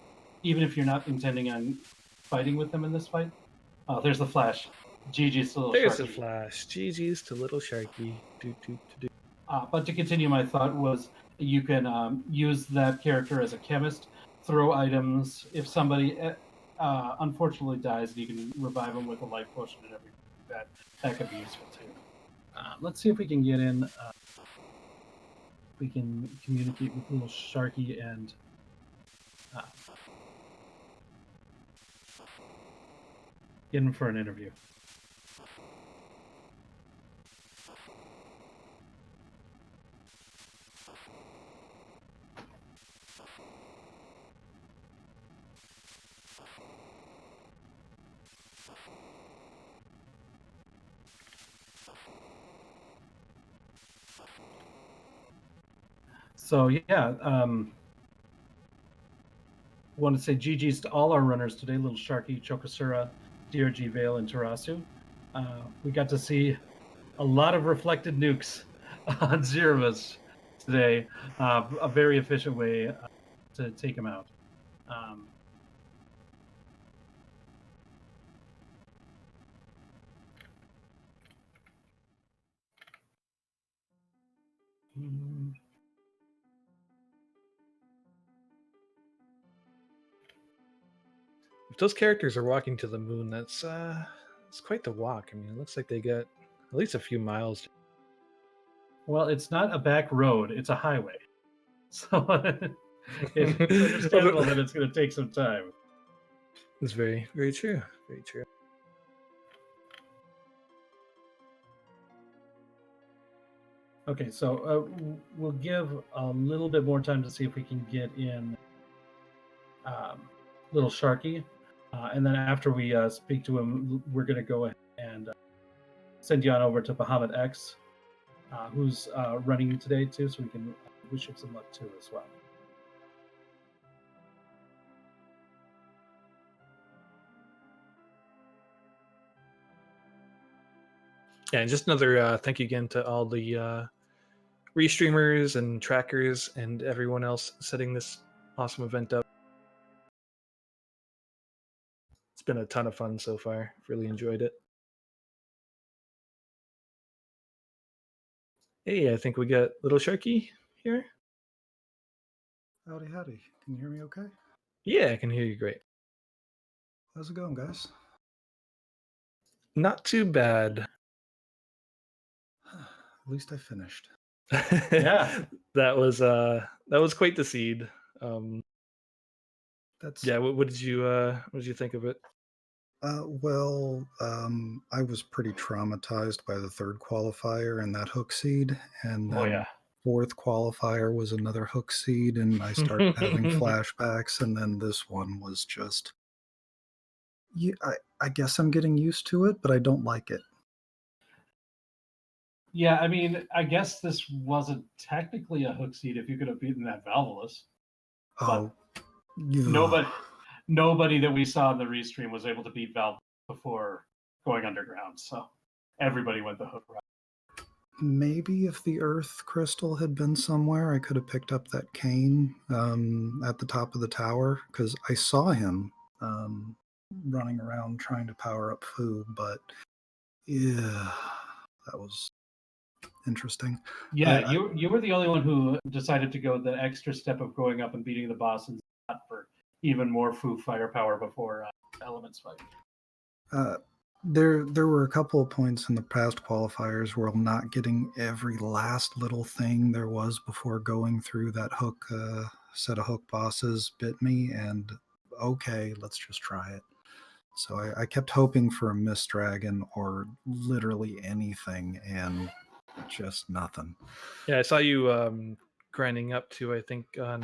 S1: even if you're not intending on fighting with them in this fight, oh, there's the flash. GG's to Little Sharkie.
S2: There's the flash. GG's to Little Sharkie.
S1: But to continue my thought was you can use that character as a chemist, throw items. If somebody unfortunately dies, you can revive them with a life potion and everything. That could be useful too. Let's see if we can get in. We can communicate with Little Sharkie and get him for an interview. So yeah, want to say GG's to all our runners today: Little Sharkie, Chocosura, DRG Vale, and Tirasu. We got to see a lot of reflected nukes on Zemus today. A very efficient way to take him out.
S2: If those characters are walking to the moon, that's it's quite the walk. I mean, it looks like they get at least a few miles.
S1: Well, it's not a back road; it's a highway. So it's understandable that it's going to take some time.
S2: It's very true. Very true.
S1: Okay, so we'll give a little bit more time to see if we can get in Little Sharky. And then after we speak to him, we're going to go ahead and send you on over to Bahamut X, who's running today too, so we can wish him some luck too as well.
S2: Yeah, and just another thank you again to all the restreamers and trackers and everyone else setting this awesome event up. It's been a ton of fun so far. Really enjoyed it. Hey, I think we got Little Sharky here.
S6: Howdy, howdy. Can you hear me okay?
S2: Yeah, I can hear you great.
S6: How's it going, guys?
S2: Not too bad.
S6: At least I finished.
S1: Yeah.
S2: that was quite the seed.
S6: That's
S2: Yeah, what did you think of it?
S6: I was pretty traumatized by the third qualifier and that hook seed, and then
S1: Oh yeah.
S6: fourth qualifier was another hook seed, and I started having flashbacks, and then this one was just. Yeah, I guess I'm getting used to it, but I don't like it.
S1: Yeah, I mean, I guess this wasn't technically a hook seed if you could have beaten that Valvolus.
S6: Oh,
S1: Nobody that we saw in the restream was able to beat Valvolus before going underground, so everybody went the hook route.
S6: Maybe if the Earth crystal had been somewhere, I could have picked up that cane at the top of the tower, because I saw him running around trying to power up Fu, but yeah, that was interesting.
S1: Yeah, you were the only one who decided to go the extra step of going up and beating the boss and not for even more Fu firepower before Elements fight.
S6: There were a couple of points in the past qualifiers where I'm not getting every last little thing there was before going through that hook set of hook bosses bit me, and okay, let's just try it. So I kept hoping for a Mist Dragon or literally anything, and just nothing.
S2: Yeah, I saw you grinding up to, I think, on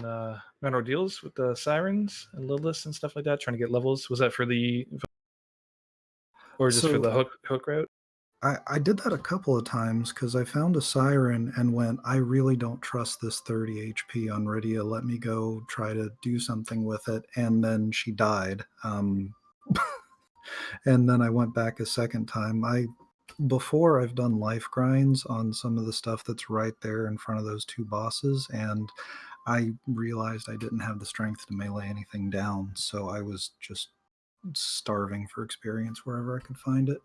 S2: Mount Ordeals with the Sirens and Liliths and stuff like that, trying to get levels. Was that for the... Or just for the hook route?
S6: I did that a couple of times because I found a Siren and went, I really don't trust this 30 HP on Rydia. Let me go try to do something with it. And then she died. And then I went back a second time. Before I've done life grinds on some of the stuff that's right there in front of those two bosses, and I realized I didn't have the strength to melee anything down. So I was just starving for experience wherever I could find it.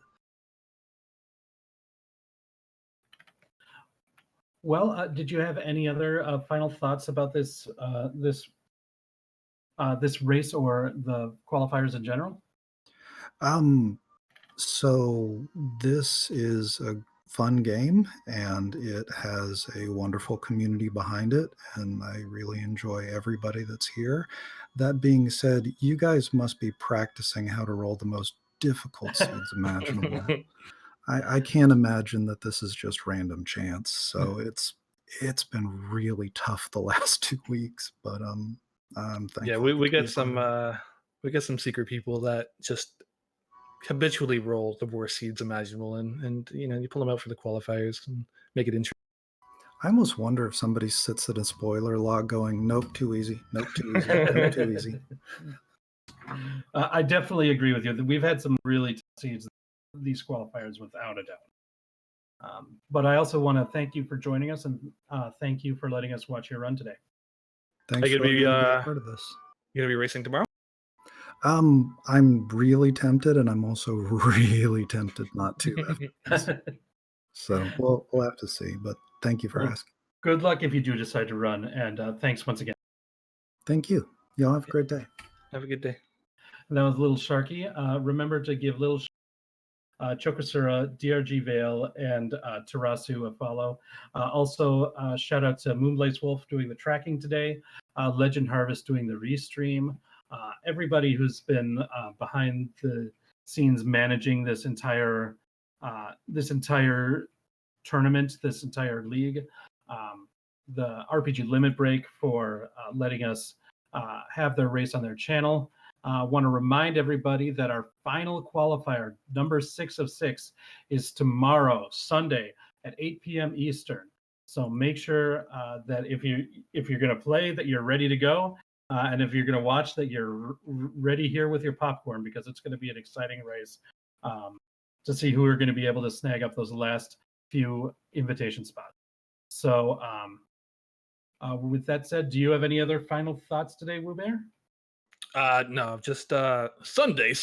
S1: Well, did you have any other final thoughts about this this race or the qualifiers in general?
S6: So this is a fun game, and it has a wonderful community behind it, and I really enjoy everybody that's here. That being said, you guys must be practicing how to roll the most difficult seeds imaginable. I can't imagine that this is just random chance. So it's been really tough the last 2 weeks, but I'm thankful.
S2: Yeah, we got some secret people that just habitually roll the worst seeds imaginable, and you pull them out for the qualifiers and make it interesting.
S6: I almost wonder if somebody sits at a spoiler log going, nope, too easy, nope, too easy, nope, too easy.
S1: I definitely agree with you. We've had some really tough seeds these qualifiers without a doubt. But I also want to thank you for joining us, and thank you for letting us watch your run today.
S6: Thanks for letting me be a part of this.
S2: You gonna be racing tomorrow?
S6: I'm really tempted, and I'm also really tempted not to. So we'll have to see. But thank you for asking.
S1: Good luck if you do decide to run, and thanks once again.
S6: Thank you. Y'all have a great day.
S2: Have a good day.
S1: And that was Little Sharky. Remember to give Little Chocosura, DRG Vale, and Tirasu a follow. Also, shout out to Moonblaze Wolf doing the tracking today, Legend Harvest doing the restream, everybody who's been behind the scenes managing this entire tournament, this entire league. The RPG Limit Break for letting us have their race on their channel. Want to remind everybody that our final qualifier, number 6 of 6, is tomorrow, Sunday at 8 p.m. Eastern. So make sure that if you're going to play, that you're ready to go, and if you're going to watch, that you're ready here with your popcorn, because it's going to be an exciting race to see who are going to be able to snag up those last few invitation spots. So with that said, do you have any other final thoughts today, Wewbear?
S2: No, just Sunday.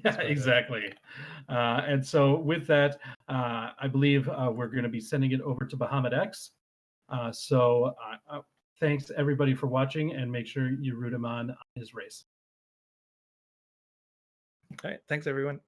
S1: Yeah, exactly. And so with that, I believe we're going to be sending it over to Bahamut X. So thanks everybody for watching, and make sure you root him on his race.
S2: All right, thanks everyone.